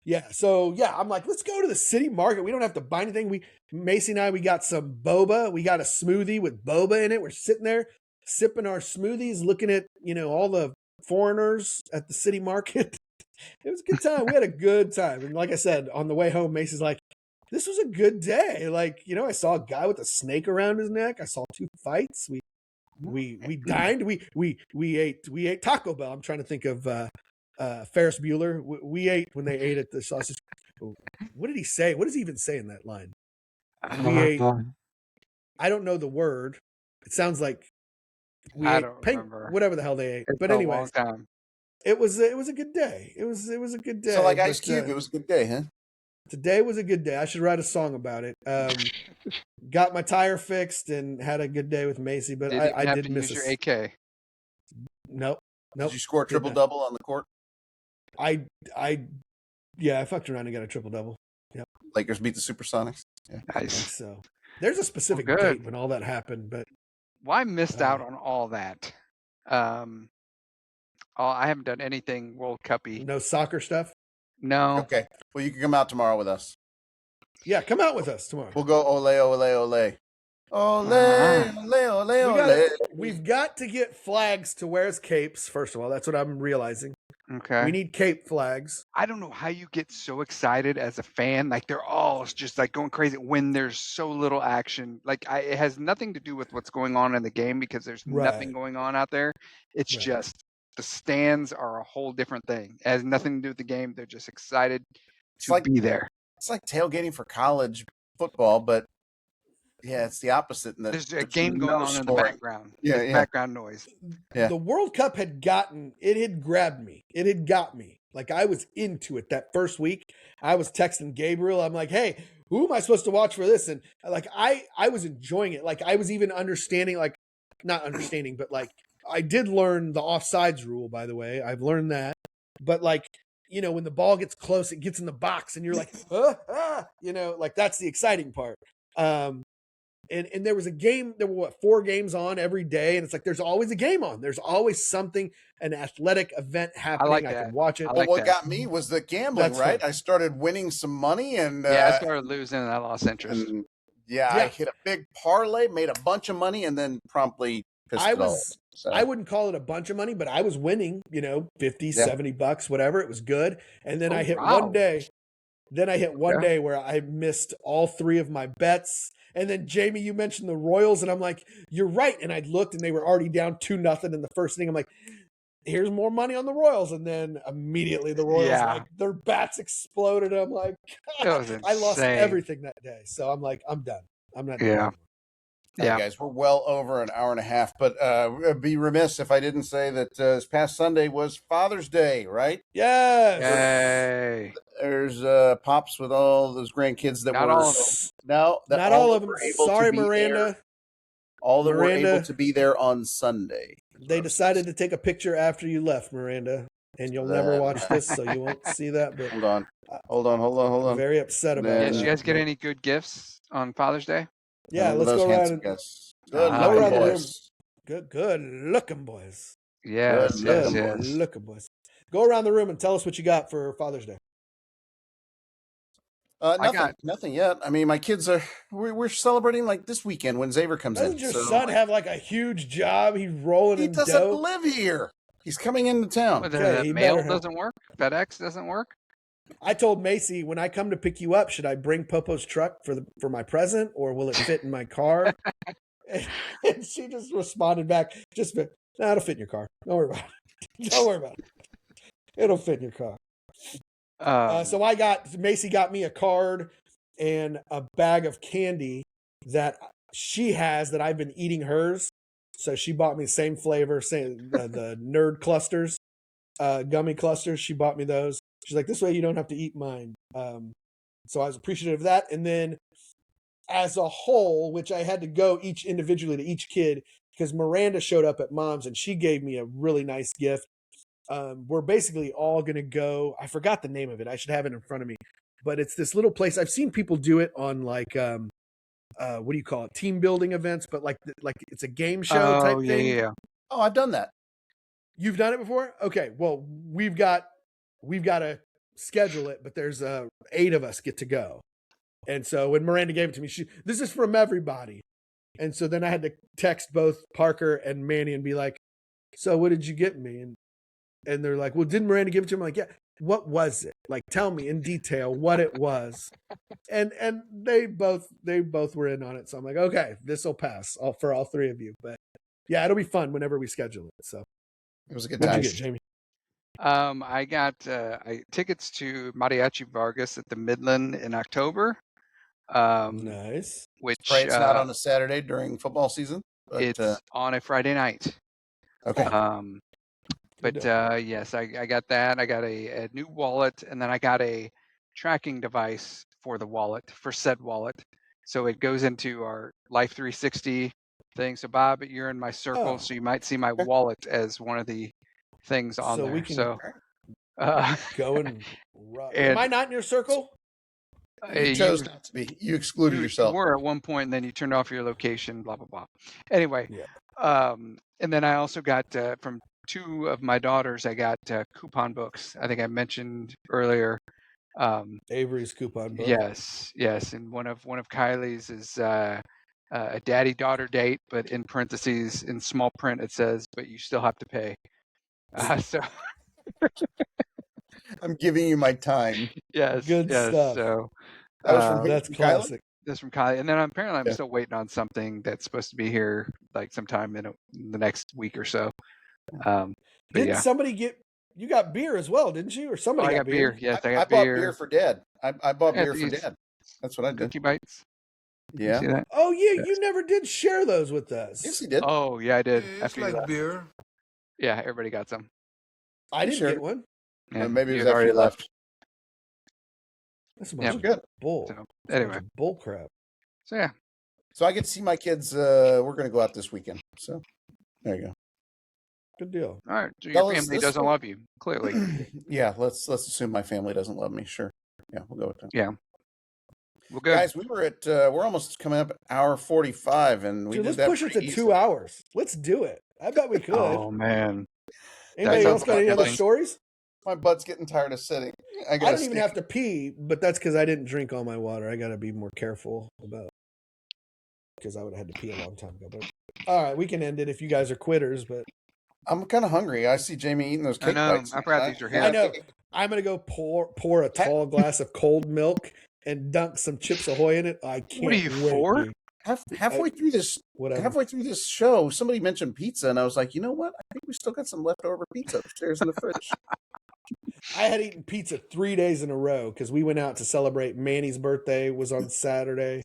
[SPEAKER 1] Yeah. So yeah, I'm like, let's go to the city market. We don't have to buy anything. Maci and I, we got some boba. We got a smoothie with boba in it. We're sitting there sipping our smoothies, looking at, all the foreigners at the city market. It was a good time. We had a good time. And like I said, on the way home, Macy's like, this was a good day. Like, I saw a guy with a snake around his neck. I saw 2 fights. We dined. We ate Taco Bell. I'm trying to think of Ferris Bueller. We ate when they ate at the sausage. What did he say? What does he even say in that line? We ate. I don't know the word. It sounds like
[SPEAKER 2] I don't remember.
[SPEAKER 1] Whatever the hell they ate. But anyway, it was a good day. It was a good day.
[SPEAKER 3] So like Ice Cube, it was a good day, huh?
[SPEAKER 1] Today was a good day. I should write a song about it. Got my tire fixed and had a good day with Maci, but I did miss
[SPEAKER 2] your AK.
[SPEAKER 1] Nope.
[SPEAKER 3] Did you score a triple-double on the court?
[SPEAKER 1] I fucked around and got a triple-double. Yep.
[SPEAKER 3] Lakers beat the Supersonics. Yeah.
[SPEAKER 2] Nice.
[SPEAKER 1] So there's a specific date when all that happened, but
[SPEAKER 2] I missed out on all that. I haven't done anything World Cup-y.
[SPEAKER 1] No soccer stuff?
[SPEAKER 2] No.
[SPEAKER 3] Okay. Well, you can come out tomorrow with us.
[SPEAKER 1] Yeah, come out with us tomorrow.
[SPEAKER 3] We'll go ole, ole, ole. Ole, ole, ole, ole.
[SPEAKER 1] We've got to get flags to wear as capes, first of all. That's what I'm realizing.
[SPEAKER 2] Okay.
[SPEAKER 1] We need cape flags.
[SPEAKER 2] I don't know how you get so excited as a fan. Like, they're all just like going crazy when there's so little action. Like, it has nothing to do with what's going on in the game because there's nothing going on out there. It's just the stands are a whole different thing. It has nothing to do with the game. They're just excited to be there.
[SPEAKER 3] It's like tailgating for college football, but yeah, it's the opposite.
[SPEAKER 2] There's a game going on in the background.
[SPEAKER 3] Yeah,
[SPEAKER 2] background noise.
[SPEAKER 3] Yeah.
[SPEAKER 1] The World Cup had grabbed me. It had got me. Like, I was into it that first week. I was texting Gabriel. I'm like, hey, who am I supposed to watch for this? And like, I was enjoying it. Like, I was even understanding, like, not understanding, but like, I did learn the offsides rule, by the way. I've learned that. But like, when the ball gets close, it gets in the box and you're like, like that's the exciting part. And there was a game, there were 4 games on every day. And it's like, there's always a game on. There's always something, an athletic event happening. I can watch it.
[SPEAKER 3] Well, what got me was the gambling, right? Fun. I started winning some money and
[SPEAKER 2] I started losing and I lost interest.
[SPEAKER 3] I hit a big parlay, made a bunch of money and then promptly pissed it off. So.
[SPEAKER 1] I wouldn't call it a bunch of money, but I was winning, $50, $70, whatever. It was good. And then I hit one day. Then I hit one day where I missed all 3 of my bets. And then Jamie, you mentioned the Royals, and I'm like, you're right. And I looked, and they were already down 2-0 in the first inning. I'm like, here's more money on the Royals. And then immediately the Royals, like, their bats exploded. I'm like, I lost everything that day. So I'm like, I'm done. I'm not doing it.
[SPEAKER 3] Yeah, guys, we're well over an hour and a half, but I'd be remiss if I didn't say that this past Sunday was Father's Day, right?
[SPEAKER 1] Yes.
[SPEAKER 2] Yay.
[SPEAKER 3] There's pops with all those grandkids that
[SPEAKER 2] not
[SPEAKER 3] were
[SPEAKER 2] all of them.
[SPEAKER 3] No, that
[SPEAKER 1] not all of them. Sorry, Miranda.
[SPEAKER 3] All that were able to be there on Sunday.
[SPEAKER 1] They decided to take a picture after you left, Miranda, and you'll never watch this, so you won't see that. But
[SPEAKER 3] hold on.
[SPEAKER 1] I'm very upset about it.
[SPEAKER 2] Did you guys get any good gifts on Father's Day?
[SPEAKER 1] Yeah, let's go around.
[SPEAKER 3] Good looking boys.
[SPEAKER 1] Good looking boys.
[SPEAKER 2] Yes.
[SPEAKER 1] Looking boys. Go around the room and tell us what you got for Father's Day.
[SPEAKER 3] Nothing yet. I mean, my kids we're celebrating like this weekend when Xavier comes in.
[SPEAKER 1] Doesn't your son have like a huge job? He's rolling in dough.
[SPEAKER 3] He doesn't live here. He's coming into town.
[SPEAKER 2] The mail doesn't work? FedEx doesn't work?
[SPEAKER 1] I told Maci, when I come to pick you up, should I bring Popo's truck for my present, or will it fit in my car? And she just responded back, it'll fit in your car. Don't worry about it. Don't worry about it. It'll fit in your car. So Maci got me a card and a bag of candy that she has that I've been eating hers. So she bought me the same flavor, the nerd clusters, gummy clusters. She bought me those. She's like, this way you don't have to eat mine. So I was appreciative of that. And then as a whole, which I had to go each individually to each kid because Miranda showed up at Mom's and she gave me a really nice gift. We're basically all going to go. I forgot the name of it. I should have it in front of me. But it's this little place. I've seen people do it on like, what do you call it? Team building events, but like it's a game show type thing.
[SPEAKER 2] Yeah.
[SPEAKER 3] Oh, I've done that.
[SPEAKER 1] You've done it before? Okay. Well, we've got a schedule it, but there's 8 of us get to go. And so when Miranda gave it to me, this is from everybody. And so then I had to text both Parker and Manny and be like, so what did you get me? And they're like, well, didn't Miranda give it to him? I'm like, yeah. What was it? Like, tell me in detail what it was. And they both were in on it. So I'm like, okay, this will pass for all 3 of you. But yeah, it'll be fun whenever we schedule it. So
[SPEAKER 3] It was a good
[SPEAKER 1] what'd
[SPEAKER 3] time.
[SPEAKER 1] you get, Jamie?
[SPEAKER 2] I got tickets to Mariachi Vargas at the Midland in October.
[SPEAKER 1] Nice.
[SPEAKER 2] Which
[SPEAKER 3] It's not on a Saturday during football season. But,
[SPEAKER 2] it's on a Friday night.
[SPEAKER 3] Okay.
[SPEAKER 2] But yes, I got that. I got a new wallet, and then I got a tracking device for the wallet, for said wallet. So it goes into our Life 360 thing. So Bob, you're in my circle, so you might see my wallet as one of the things on
[SPEAKER 1] So
[SPEAKER 2] there.
[SPEAKER 1] we can go and rock.
[SPEAKER 2] And-
[SPEAKER 1] Am I not in your circle?
[SPEAKER 3] You chose not to be. You excluded yourself.
[SPEAKER 2] You were at one point, and then you turned off your location, blah, blah, blah. Anyway,
[SPEAKER 1] Yeah.
[SPEAKER 2] and then I also got from 2 of my daughters, I got coupon books. I think I mentioned earlier.
[SPEAKER 1] Avery's coupon book.
[SPEAKER 2] Yes, and one of Kylie's is a daddy-daughter date, but in parentheses, in small print, it says, "But you still have to pay." So
[SPEAKER 3] I'm giving you my time.
[SPEAKER 2] yes,
[SPEAKER 1] Good stuff.
[SPEAKER 2] So
[SPEAKER 3] That was from
[SPEAKER 1] That's
[SPEAKER 3] Kylie?
[SPEAKER 1] classic.
[SPEAKER 2] that's from Kylie, and then apparently I'm
[SPEAKER 3] Yeah.
[SPEAKER 2] still waiting on something that's supposed to be here like sometime in the next week or so. But
[SPEAKER 1] Didn't
[SPEAKER 2] yeah,
[SPEAKER 1] somebody get you got beer as well, didn't you? Or somebody
[SPEAKER 2] I
[SPEAKER 1] got
[SPEAKER 2] got beer. Yes, I got
[SPEAKER 3] bought
[SPEAKER 2] beer.
[SPEAKER 3] beer for Dad. I bought beer for
[SPEAKER 2] these
[SPEAKER 3] Dad. That's what I did.
[SPEAKER 2] Cookie bites. You
[SPEAKER 3] Yeah.
[SPEAKER 2] see that?
[SPEAKER 1] Oh yeah, you never did share those with us.
[SPEAKER 3] Yes, he did.
[SPEAKER 2] Oh yeah, I did.
[SPEAKER 4] It's
[SPEAKER 2] After you
[SPEAKER 4] like
[SPEAKER 2] left.
[SPEAKER 4] beer.
[SPEAKER 2] Yeah, everybody got some.
[SPEAKER 1] I didn't
[SPEAKER 3] Sure.
[SPEAKER 1] get one.
[SPEAKER 2] Yeah,
[SPEAKER 3] Maybe it
[SPEAKER 2] you
[SPEAKER 3] was
[SPEAKER 2] had
[SPEAKER 3] after
[SPEAKER 2] already
[SPEAKER 3] you left.
[SPEAKER 1] That's a
[SPEAKER 2] Yeah.
[SPEAKER 1] bunch of
[SPEAKER 3] Good.
[SPEAKER 1] bull.
[SPEAKER 2] So
[SPEAKER 1] That's a bunch
[SPEAKER 2] anyway,
[SPEAKER 1] of bull crap.
[SPEAKER 2] so yeah,
[SPEAKER 3] So I get to see my kids. We're going to go out this weekend. So there you go.
[SPEAKER 1] Good deal.
[SPEAKER 2] all right. So your
[SPEAKER 3] Fellas,
[SPEAKER 2] family
[SPEAKER 3] this
[SPEAKER 2] doesn't
[SPEAKER 3] one-
[SPEAKER 2] love you, clearly.
[SPEAKER 3] Yeah, let's assume my family doesn't love me. Sure. Yeah, we'll go with that.
[SPEAKER 2] Yeah. Well, good.
[SPEAKER 3] Guys, we're almost coming up hour 45, and we
[SPEAKER 1] Dude,
[SPEAKER 3] did
[SPEAKER 1] let's
[SPEAKER 3] that
[SPEAKER 1] push it to
[SPEAKER 3] pretty
[SPEAKER 1] 2
[SPEAKER 3] easily.
[SPEAKER 1] hours. Let's do it. I bet we could.
[SPEAKER 2] Oh man.
[SPEAKER 1] Anybody
[SPEAKER 2] sounds
[SPEAKER 1] else got any other
[SPEAKER 2] tempting.
[SPEAKER 1] stories?
[SPEAKER 3] My butt's getting tired of sitting.
[SPEAKER 1] I don't even have to pee, but that's because I didn't drink all my water. I got to be more careful about because I would have had to pee a long time ago. But all right, we can end it if you guys are quitters. But
[SPEAKER 3] I'm kind of hungry. I see Jamie eating those
[SPEAKER 2] I
[SPEAKER 3] cake
[SPEAKER 2] know.
[SPEAKER 3] bites.
[SPEAKER 2] I forgot these are here.
[SPEAKER 1] I know I'm gonna go pour a tall glass of cold milk and dunk some Chips Ahoy in it. I can't.
[SPEAKER 2] What are you
[SPEAKER 1] wait,
[SPEAKER 2] for?
[SPEAKER 1] dude.
[SPEAKER 3] Halfway through this,
[SPEAKER 1] Whatever.
[SPEAKER 3] show, somebody mentioned pizza, and I was like, you know what? I think we still got some leftover pizza upstairs in the fridge.
[SPEAKER 1] I had eaten pizza 3 days in a row because we went out to celebrate Manny's birthday was on Saturday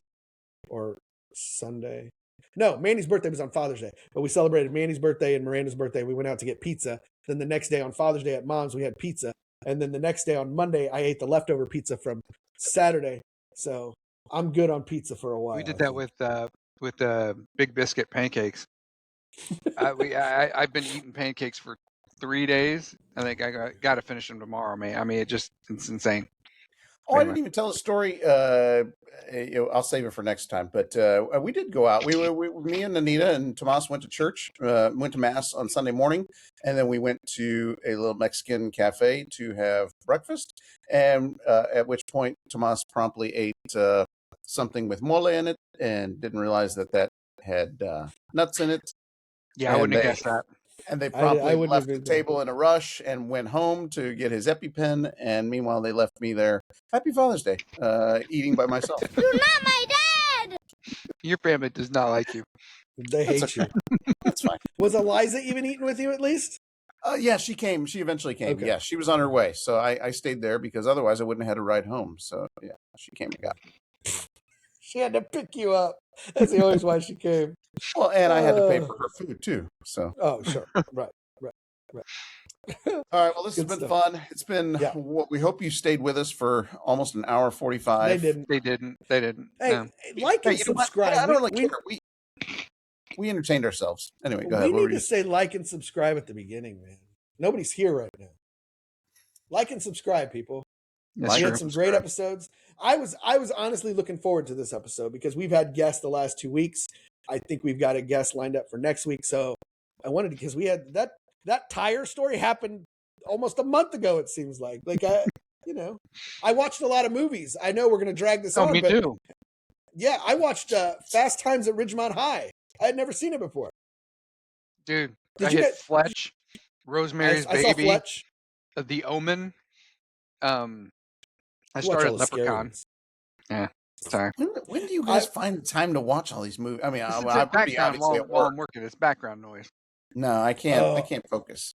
[SPEAKER 1] or Sunday. No, Manny's birthday was on Father's Day, but we celebrated Manny's birthday and Miranda's birthday. We went out to get pizza. Then the next day on Father's Day at Mom's, we had pizza. And then the next day on Monday, I ate the leftover pizza from Saturday. So I'm good on pizza for a while.
[SPEAKER 2] We did
[SPEAKER 1] I
[SPEAKER 2] that
[SPEAKER 1] think.
[SPEAKER 2] with Big Biscuit pancakes. I've been eating pancakes for 3 days. I think I got to finish them tomorrow, man. I mean, it's insane.
[SPEAKER 3] Oh, I
[SPEAKER 2] Anyway.
[SPEAKER 3] didn't even tell a story. I'll save it for next time. But we did go out. Me and Anita and Tomas went to church, went to mass on Sunday morning, and then we went to a little Mexican cafe to have breakfast. And at which point, Tomas promptly ate something with mole in it and didn't realize that had nuts in it.
[SPEAKER 2] Yeah, I wouldn't have guessed that.
[SPEAKER 3] And they promptly
[SPEAKER 1] wouldn't
[SPEAKER 3] left
[SPEAKER 1] have
[SPEAKER 3] the table in a rush and went home to get his EpiPen. And meanwhile, they left me there. Happy Father's Day, eating by myself.
[SPEAKER 7] You're not my dad!
[SPEAKER 2] Your family does not like you.
[SPEAKER 1] They hate you.
[SPEAKER 3] That's fine.
[SPEAKER 1] Was Eliza even eating with you at least?
[SPEAKER 3] Yeah, she came. She eventually came.
[SPEAKER 1] Okay.
[SPEAKER 3] Yeah, she was on her way. So I stayed there because otherwise I wouldn't have had a ride home. So yeah, she came and got me.
[SPEAKER 1] She had to pick you up. That's the only reason why she came.
[SPEAKER 3] Well, and I had to pay for her food too. So
[SPEAKER 1] Oh, sure. Right.
[SPEAKER 3] all right. Well, this has
[SPEAKER 1] Good
[SPEAKER 3] been
[SPEAKER 1] stuff.
[SPEAKER 3] fun. It's been.
[SPEAKER 1] Yeah.
[SPEAKER 3] We hope you stayed with us for almost an hour 45.
[SPEAKER 1] They didn't.
[SPEAKER 2] They didn't.
[SPEAKER 1] Hey,
[SPEAKER 2] No.
[SPEAKER 1] like
[SPEAKER 3] Hey,
[SPEAKER 1] and
[SPEAKER 3] you know what?
[SPEAKER 1] subscribe.
[SPEAKER 3] I don't really
[SPEAKER 1] we,
[SPEAKER 3] care. We entertained ourselves. Anyway, go ahead.
[SPEAKER 1] we
[SPEAKER 3] What were
[SPEAKER 1] need
[SPEAKER 3] you
[SPEAKER 1] to say like and subscribe at the beginning, man. Nobody's here right now. Like and subscribe, people.
[SPEAKER 2] That's
[SPEAKER 1] We
[SPEAKER 2] true.
[SPEAKER 1] had some great episodes. I was honestly looking forward to this episode because we've had guests the last 2 weeks. I think we've got a guest lined up for next week. So I wanted to, because we had that tire story happened almost a month ago. It seems like you know, I watched a lot of movies. I know we're going to drag this
[SPEAKER 2] Oh,
[SPEAKER 1] on,
[SPEAKER 2] me
[SPEAKER 1] but
[SPEAKER 2] too.
[SPEAKER 1] yeah, I watched Fast Times at Ridgemont High. I had never seen it before.
[SPEAKER 2] Dude,
[SPEAKER 1] Did
[SPEAKER 2] I
[SPEAKER 1] you
[SPEAKER 2] hit
[SPEAKER 1] get
[SPEAKER 2] Fletch, Rosemary's
[SPEAKER 1] I saw
[SPEAKER 2] Baby,
[SPEAKER 1] Fletch.
[SPEAKER 2] The Omen. I
[SPEAKER 1] Watch
[SPEAKER 2] started
[SPEAKER 1] all the scary
[SPEAKER 2] Leprechaun.
[SPEAKER 1] ones.
[SPEAKER 2] Yeah, sorry.
[SPEAKER 3] When do you guys find the time to watch all these movies? I mean,
[SPEAKER 2] It's
[SPEAKER 3] I
[SPEAKER 2] in
[SPEAKER 3] Rudy
[SPEAKER 2] background
[SPEAKER 3] obviously
[SPEAKER 2] while
[SPEAKER 3] at
[SPEAKER 2] I'm
[SPEAKER 3] work.
[SPEAKER 2] working. It's background noise.
[SPEAKER 3] No, I can't. I
[SPEAKER 1] Oh.
[SPEAKER 3] can't focus.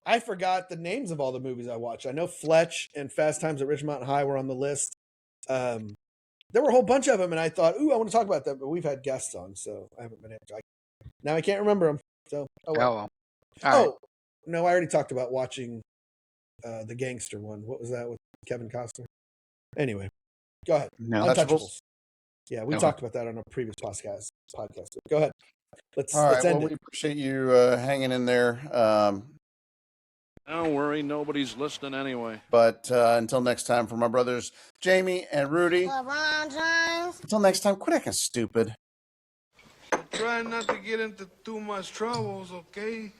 [SPEAKER 1] I forgot the names of all the movies I watched. I know Fletch and Fast Times at Ridgemont High were on the list. There were a whole bunch of them, and I thought, ooh, I want to talk about them, but we've had guests on, so I haven't been able to. Now I can't remember them. So, oh well.
[SPEAKER 2] Oh, well. All right.
[SPEAKER 1] No, I already talked about watching the gangster one. What was that with Kevin Costner? Anyway, go ahead.
[SPEAKER 2] No.
[SPEAKER 1] Untouchables. Yeah, we
[SPEAKER 2] Okay.
[SPEAKER 1] talked about that on a previous podcast. Go ahead. Let's
[SPEAKER 3] All right.
[SPEAKER 1] end
[SPEAKER 3] Well,
[SPEAKER 1] it.
[SPEAKER 3] we appreciate you hanging in there.
[SPEAKER 10] Don't worry, nobody's listening anyway.
[SPEAKER 3] But until next time, for my brothers Jamie and Rudy.
[SPEAKER 7] LeBron James.
[SPEAKER 3] Until next time, quit acting stupid.
[SPEAKER 10] Try not to get into too much troubles, okay?